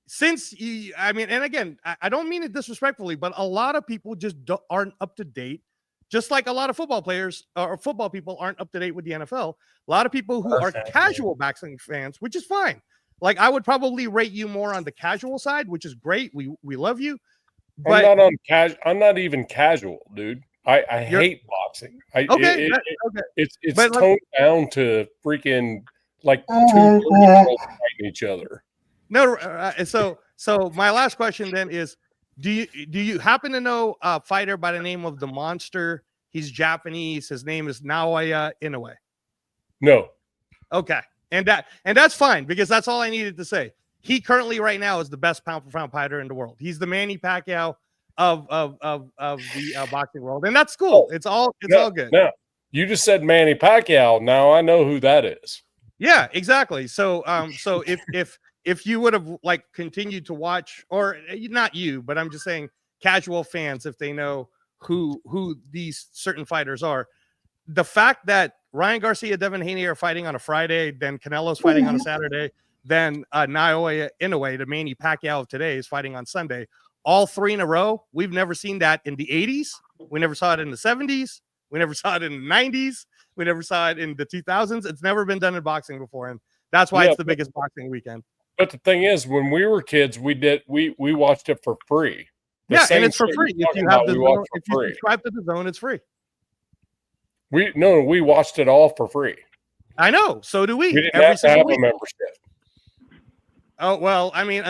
E: Since you, I mean, and again, I don't mean it disrespectfully, but a lot of people just aren't up to date. Just like a lot of football players or football people aren't up to date with the NFL. A lot of people who are casual boxing fans, which is fine. Like, I would probably rate you more on the casual side, which is great. We love you. But
A: I'm not even casual, dude. I hate boxing. It's toned down to freaking like 2 fighting each other.
E: No, so my last question then is, do you happen to know a fighter by the name of the Monster? He's Japanese. His name is Naoya Inoue.
A: No.
E: Okay, and that's fine, because that's all I needed to say. He currently right now is the best pound for pound fighter in the world. He's the Manny Pacquiao of the boxing world, and that's cool. It's all good.
A: No, you just said Manny Pacquiao. Now I know who that is.
E: Yeah, exactly. So if you would have like continued to watch, or not you, but I'm just saying casual fans, if they know who these certain fighters are, the fact that Ryan Garcia, Devin Haney are fighting on a Friday, then Canelo's fighting on a Saturday, then Naoya Inoue, the Manny Pacquiao of today, is fighting on Sunday, all 3 in a row. We've never seen that in the 80s. We never saw it in the 70s. We never saw it in the 90s. We never saw it in the 2000s. It's never been done in boxing before, and that's why it's the biggest boxing weekend.
A: But the thing is, when we were kids, we watched it for free.
E: And it's for free. If you have the zone, if you subscribe to the zone, it's free.
A: We watched it all for free.
E: I know. So do we.
A: We didn't have to have a membership.
E: Oh well, I mean,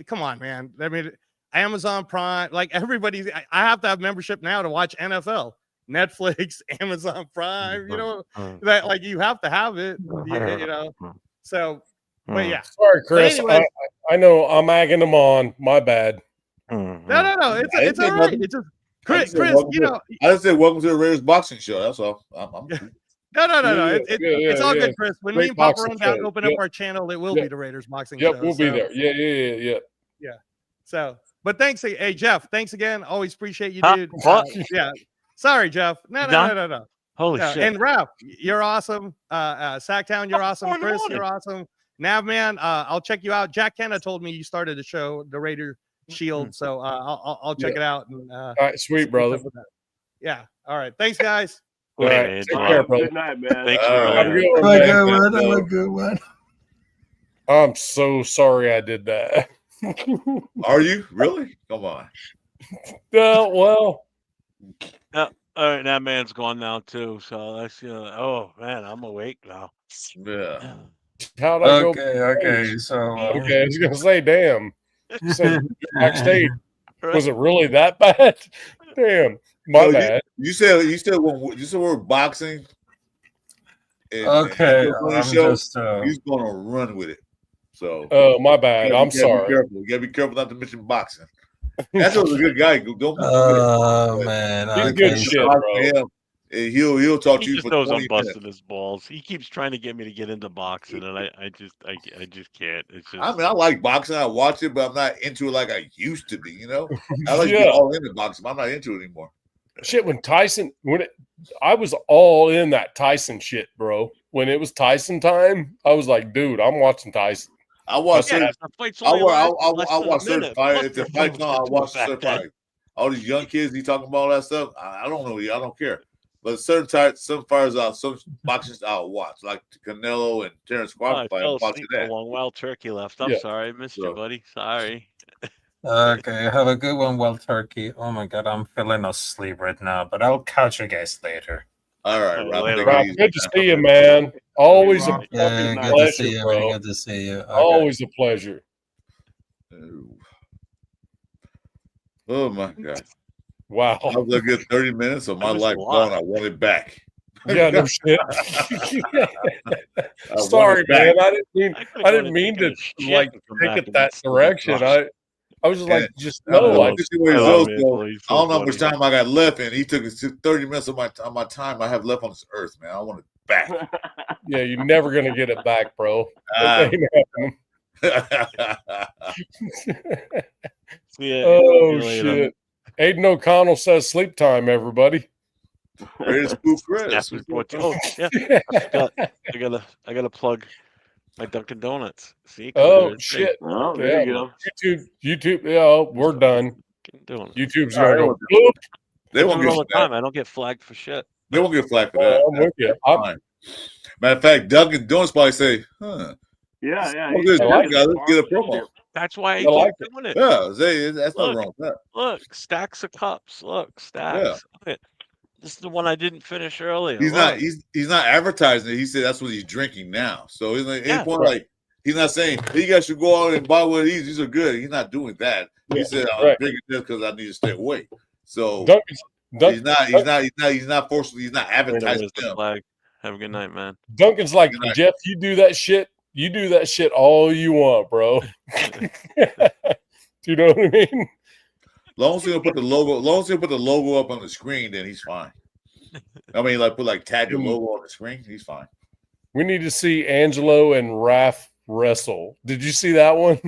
E: come on, man. I mean, Amazon Prime, like everybody's. I have to have membership now to watch NFL. Netflix, Amazon Prime, you know, that like you have to have it, you know. So, but yeah.
A: Sorry, Chris. Anyway, I know I'm egging them on. My bad.
E: No. It's all right. It's just Chris, you know.
C: I just said welcome to the Raiders boxing show. That's all.
E: No. It's all good, Chris. When me and Papa run down, open up our channel, it will be the Raiders boxing show.
A: We'll be there. Yeah.
E: So, but thanks, hey Jeff. Thanks again. Always appreciate you, dude. Yeah. Sorry, Jeff. No.
B: Holy shit.
E: And Ralph, you're awesome. Sacktown, you're awesome. Chris, you're awesome. Navman, I'll check you out. Jack Kenna told me you started the show, the Raider Shield, so I'll check it out. And,
A: all right, sweet brother.
E: Yeah. All right. Thanks, guys.
A: All right. Take care, brother.
D: Good night, man.
B: Thanks
F: Have a good one.
A: I'm so sorry I did that.
C: Are you really? Come on.
A: Well.
B: All right, that man's gone now too. So that's oh man, I'm awake now.
C: Yeah.
A: How'd I go?
G: Okay. So
A: okay, I was gonna say, damn. So backstage, was it really that bad? Damn, my bad.
C: You said we're boxing.
G: Okay, I'm just
C: he's gonna run with it. So
A: oh, my bad. I'm sorry.
C: You gotta be careful not to mention boxing. That's a good guy.
G: Man,
A: he's good shit, bro.
C: And he'll talk to you
B: just
C: for
B: knows
C: 20
B: I'm busting
C: minutes.
B: his balls. He keeps trying to get me to get into boxing, and I just can't. It's just.
C: I mean, I like boxing. I watch it, but I'm not into it like I used to be. You know, I like to be all into boxing. But I'm not into it anymore.
A: Shit, I was all in that Tyson shit, bro. When it was Tyson time, I was like, dude, I'm watching Tyson.
C: I watch certain fights. I watch certain fights. If the fight's on, I watch certain fights. All these young kids, he talking about all that stuff. I don't know. I don't care. But some fighters, some boxers I'll watch, like Canelo and Terrence Crawford fight. I'll watch that.
B: A long while Turkey left. I'm sorry, I missed you, buddy. Sorry.
G: Okay, have a good one, Wild Turkey. Oh my God, I'm feeling asleep right now, but I'll catch you guys later.
C: All right,
A: Rob, good to see you, man. Always a
G: good
A: pleasure,
G: to see you,
A: bro.
G: Good to see you. Okay.
A: Always a pleasure.
C: Oh my God!
A: Wow,
C: I was a good 30 minutes of my life gone. I want it back.
A: Yeah, no shit. Sorry, man. I didn't mean to like take it that direction. I was just like, no.
C: I don't know how much time I got left, and he took 30 minutes of my time I have left on this earth, man. I want it back.
A: Yeah, you're never gonna get it back, bro. Oh shit! Aiden O'Connell says sleep time, everybody.
C: Ready to spook Chris.
B: Oh yeah, I gotta plug my Dunkin' Donuts. See?
A: Oh shit!
D: Oh, there you go.
A: YouTube. Yeah, we're done. YouTube's gonna go.
C: They won't get
B: all the time. I don't get flagged for shit.
C: They won't get flagged for that.
A: I'm with you.
C: Matter of fact, Dunkin' Donuts probably say, "Huh."
D: Yeah.
C: Let's get a promo.
B: That's why I
C: like
B: keep doing it.
C: Yeah, that's not wrong with that.
B: Look, stacks of cups. Look, stacks. Yeah. This is the one I didn't finish earlier.
C: He's not advertising it. He said that's what he's drinking now. So he's like, any point, like he's not saying, hey, you guys should go out and buy one of these. These are good. He's not doing that. He said, I'm drinking this because I need to stay awake. So he's not forcefully, he's not advertising them.
B: Have a good night, man.
A: Duncan's like, Jeff, you do that shit. You do that shit all you want, bro. Do you know what I mean?
C: Long as he'll put the logo up on the screen, then he's fine. I mean, tag your logo on the screen, he's fine.
A: We need to see Angelo and Raph wrestle. Did you see that one?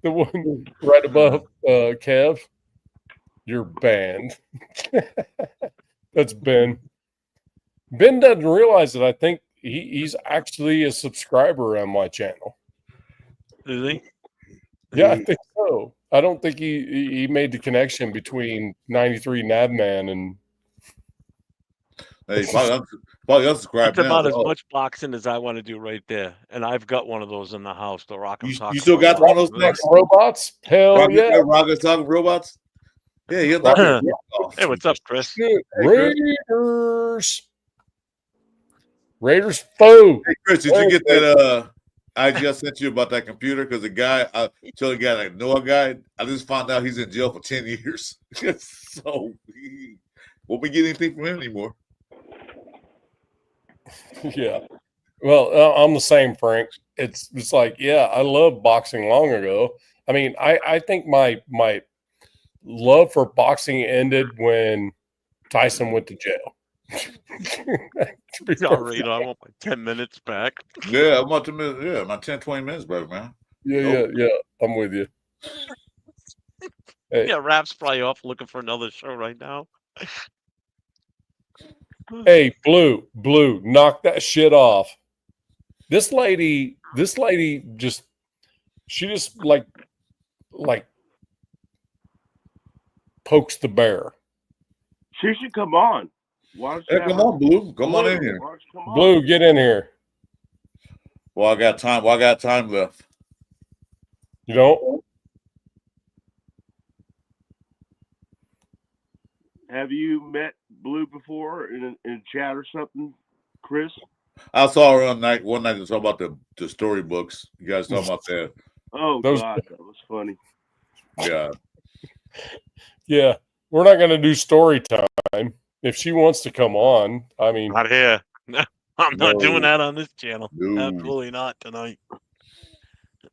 A: The one right above Kev. You're banned. That's Ben. Ben doesn't realize that I think he's actually a subscriber on my channel.
B: Is he?
A: Yeah, I think so. I don't think he made the connection between 93 Nabman and.
C: Hey, probably unsubscribe.
B: It's about as much boxing as I want to do right there, and I've got one of those in the house. The Rock.
C: You still got one of those
A: robots? Hell yeah!
C: Rock is talking robots. Yeah, he'll
B: Hey, what's up, Chris?
A: Raiders foe.
C: Hey, Chris, did you get that? I just sent you about that computer because the guy, I told the guy, I know a guy. I just found out he's in jail for 10 years. So we won't be getting anything from him anymore.
A: Yeah. Well, I'm the same, Frank. It's like, yeah, I loved boxing long ago. I mean, I think my love for boxing ended when Tyson went to jail.
B: All right, I want my 10 minutes back.
C: Yeah, I want 10 minutes. Yeah, my 10, 20 minutes back, man.
A: Yeah. I'm with you.
B: Hey. Yeah, Rap's probably off looking for another show right now.
A: Hey, Blue, knock that shit off. This lady just like pokes the bear.
D: She should come on.
C: Hey, come on, Blue. Come on in here.
A: Blue, get in here.
C: Well, I got time left.
A: You don't?
D: Have you met Blue before in a chat or something, Chris?
C: I saw her one night to talk about the storybooks. You guys talking about that?
D: Oh, God, that was funny.
C: Yeah.
A: Yeah. We're not going to do story time. If she wants to come on, I mean.
B: Not here. No, I'm not doing that on this channel. No. Absolutely not tonight.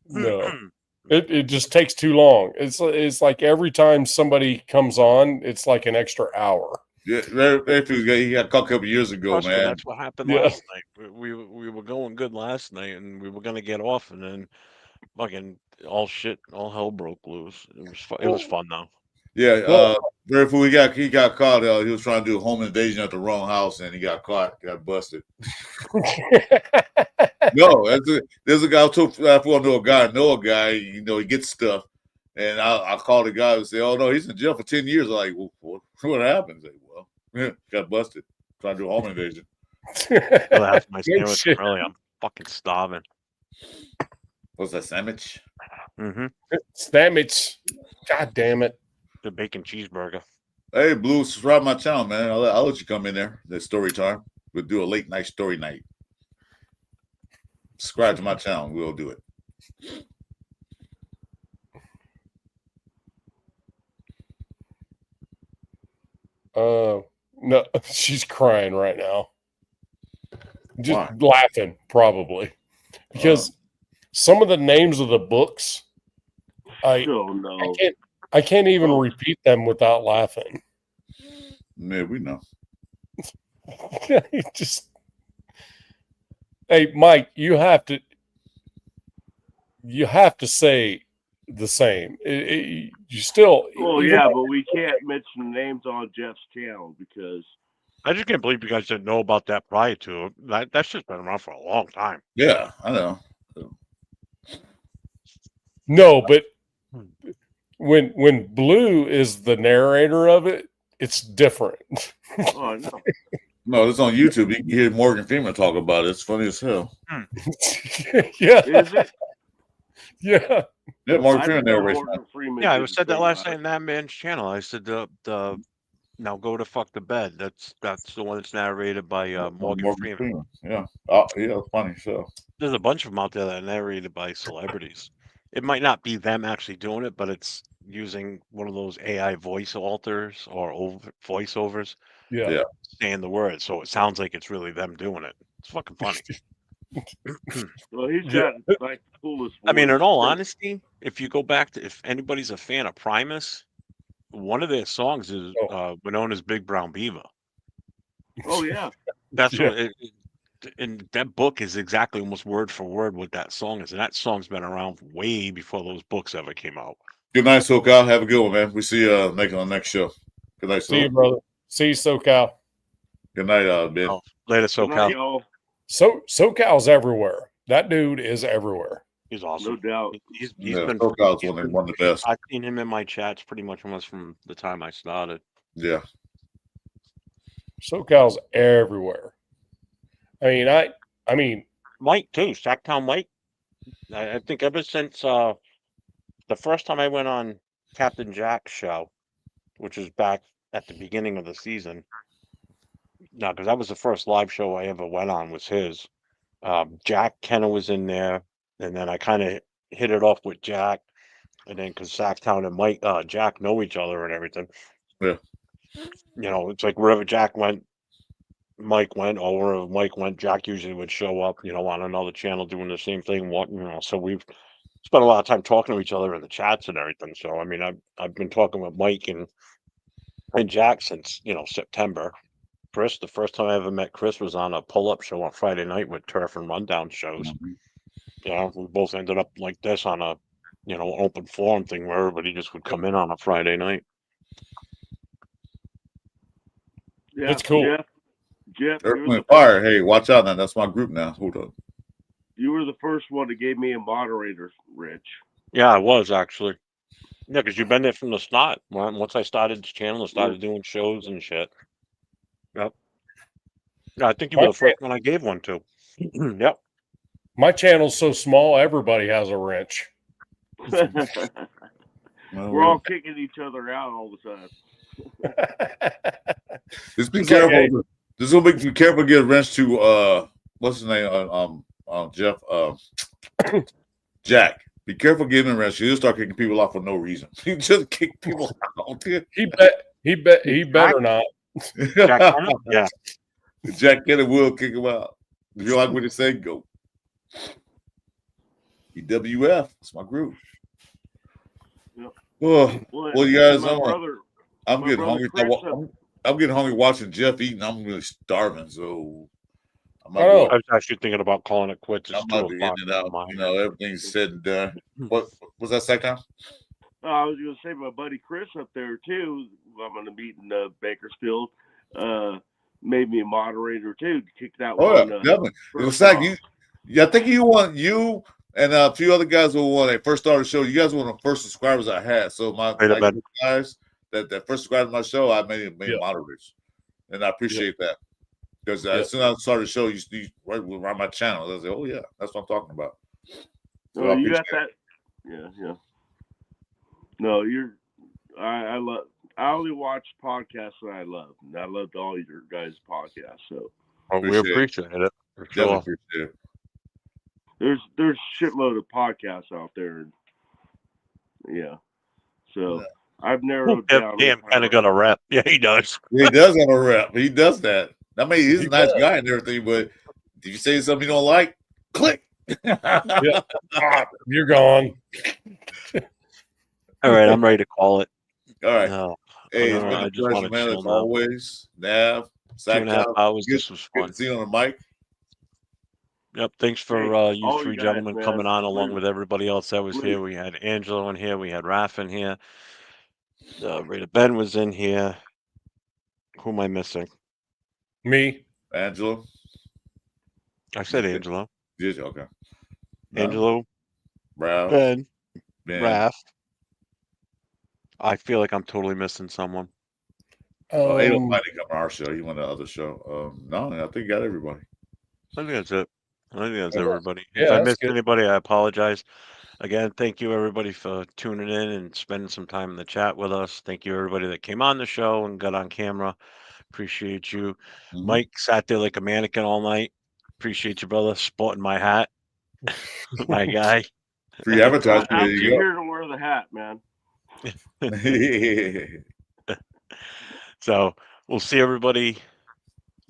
A: No. It just takes too long. It's like every time somebody comes on, it's like an extra hour.
C: Yeah, he got caught a couple years ago, man.
B: That's what happened last night. We were going good last night, and we were going to get off, and then fucking all hell broke loose. It was fun though.
C: Yeah, very fool. He got caught. He was trying to do a home invasion at the wrong house, and he got caught. Got busted. No, there's a guy. I know a guy. You know, he gets stuff, and I called the guy and say, "Oh no, he's in jail for 10 years." I'm like, well, what happened? Like, well, got busted trying to do a home invasion.
B: That's my sandwich early. I'm fucking starving.
C: What's that sandwich?
B: Mm-hmm.
A: Sandwich. God damn it.
B: The bacon cheeseburger.
C: Hey, Blue, subscribe to my channel, man. I'll let you come in there. The story time. We'll do a late night story night. Subscribe to my channel. We'll do it.
A: No, she's crying right now. Just laughing, probably. Because some of the names of the books, I can't even repeat them without laughing.
C: Yeah, we know.
A: Hey, Mike, you have to you have to say the same. You still.
D: Well, yeah, but we can't mention names on Jeff's channel because
B: I just can't believe you guys didn't know about that prior to that. That's just been around for a long time.
C: Yeah, I know.
A: No, but when Blue is the narrator of it, it's different.
D: Oh no.
C: No, it's on YouTube. You can hear Morgan Freeman talk about it. It's funny as hell.
A: Yeah.
D: Is it?
A: Yeah.
C: Yeah, Morgan Freeman.
B: Yeah, I said that last night in that man's channel. I said the now go to fuck the bed. That's the one that's narrated by Morgan Freeman.
C: Yeah. Oh, yeah, funny show.
B: There's a bunch of them out there that are narrated by celebrities. It might not be them actually doing it, but it's using one of those AI voice alters or voiceovers.
A: Yeah.
B: Saying the words, so it sounds like it's really them doing it. It's fucking funny.
D: Well, he's got like the coolest voice.
B: I mean, in all honesty, if you go back to, if anybody's a fan of Primus, one of their songs is known as Big Brown Beaver.
D: Oh yeah,
B: that's what. And that book is exactly almost word for word what that song is, and that song's been around way before those books ever came out.
C: Good night, SoCal. Have a good one, man. We see you on the next show. Good night,
A: see you, brother. See you, SoCal.
C: Good night, Ben.
B: Later, SoCal.
A: SoCal's everywhere. That dude is everywhere.
B: He's awesome.
D: No doubt.
B: He's been
C: SoCal's one of the best.
B: I've seen him in my chats pretty much almost from the time I started.
C: Yeah.
A: SoCal's everywhere. I mean,
B: Mike too, Sacktown Mike. I think ever since the first time I went on Captain Jack's show, which was back at the beginning of the season. No, because that was the first live show I ever went on was his. Jack Kenner was in there, and then I kind of hit it off with Jack, and then because Sacktown and Mike, Jack know each other and everything.
C: Yeah.
B: You know, it's like wherever Jack went, Mike went, or wherever Mike went, Jack usually would show up, you know, on another channel doing the same thing. So we've spent a lot of time talking to each other in the chats and everything. So I mean, I've been talking with Mike and Jack since September. Chris, the first time I ever met Chris was on a pull-up show on Friday night with Turf and Rundown shows. Mm-hmm. We both ended up like this on a open forum thing where everybody just would come in on a Friday night.
D: Yeah,
A: it's cool.
D: Jeff,
C: Fire. Hey, watch out now. That's my group now. Hold on.
D: You were the first one that gave me a moderator, Rich.
B: Yeah, I was actually. Yeah, because you've been there from the start. Once I started the channel, I started doing shows and shit. Yep. Yeah, I think you were the first one I gave one to. Yep.
A: My channel's so small, everybody has a wrench.
D: We're all kicking each other out all the time.
C: Just be careful. This will make you careful to get a wrench to what's his name? Jeff Jack. Be careful giving a wrench. You'll start kicking people off for no reason. You just kick people out.
A: He better not.
B: Yeah.
C: Jack Kenner will kick him out. If you like what he said, go. EWF. That's my group.
D: Yep.
C: Well, you guys, I'm getting hungry.
D: Chris,
C: I'm getting hungry watching Jeff eating. I'm really starving, so
B: I was actually thinking about calling it quits.
C: I'm not getting it out. Everything's said and done. What was that second time?
D: I was going to say my buddy Chris up there too. I'm going to meet in Bakersfield. Made me a moderator too. To kick that one.
C: Yeah, definitely. It was like I think you and a few other guys who when they first started the show. You guys were one of the first subscribers I had. So my guys that first subscribed to my show, I made moderators, and I appreciate that because as soon as I started the show, you right around my channel. I was like, oh yeah, that's what I'm talking about.
D: So you got that? Yeah. No, I love. I only watch podcasts that I love, and I loved all your guys' podcasts. So
B: we appreciate it. For sure.
C: Appreciate it.
D: There's shitload of podcasts out there. Yeah. So I've narrowed down.
B: Damn, kind of got a rep. Yeah, he does.
C: He does have a rep. He does that. I mean, he's a nice guy and everything, but if you say something you don't like, click.
A: You're gone.
C: All
B: right, I'm ready to call it.
C: All right. Hey, it's been a pleasure, man, as always. Nav,
B: 2.5 hours. This was fun.
C: See you on the mic.
B: Yep. Thanks for you three gentlemen coming on along with everybody else that was here. We had Angelo in here. We had Raph in here. Rita Ben was in here. Who am I missing?
A: Me.
C: Angelo.
B: I said Angelo.
C: Did you? Okay. No.
B: Angelo.
C: Raph.
B: Ben. Raph. I feel like I'm totally missing someone.
C: He don't mind to come on our show. He went to the other show. No, I think he got everybody.
B: I think that's it. I think that's everybody.
A: Yeah,
B: if I missed anybody, I apologize. Again, thank you everybody for tuning in and spending some time in the chat with us. Thank you everybody that came on the show and got on camera. Appreciate you. Mike sat there like a mannequin all night. Appreciate you, brother, sporting my hat. My guy.
C: Free advertisement.
D: I'm here to wear the hat, man.
B: So we'll see everybody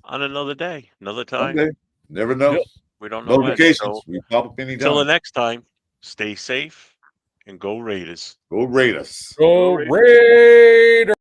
B: on another day, another time.
C: Someday. Never know.
A: Yep.
B: We don't know.
C: Notifications.
B: So,
C: we pop up anytime.
B: Till the next time, stay safe and go Raiders.
C: Go Raiders.
A: Go Raiders.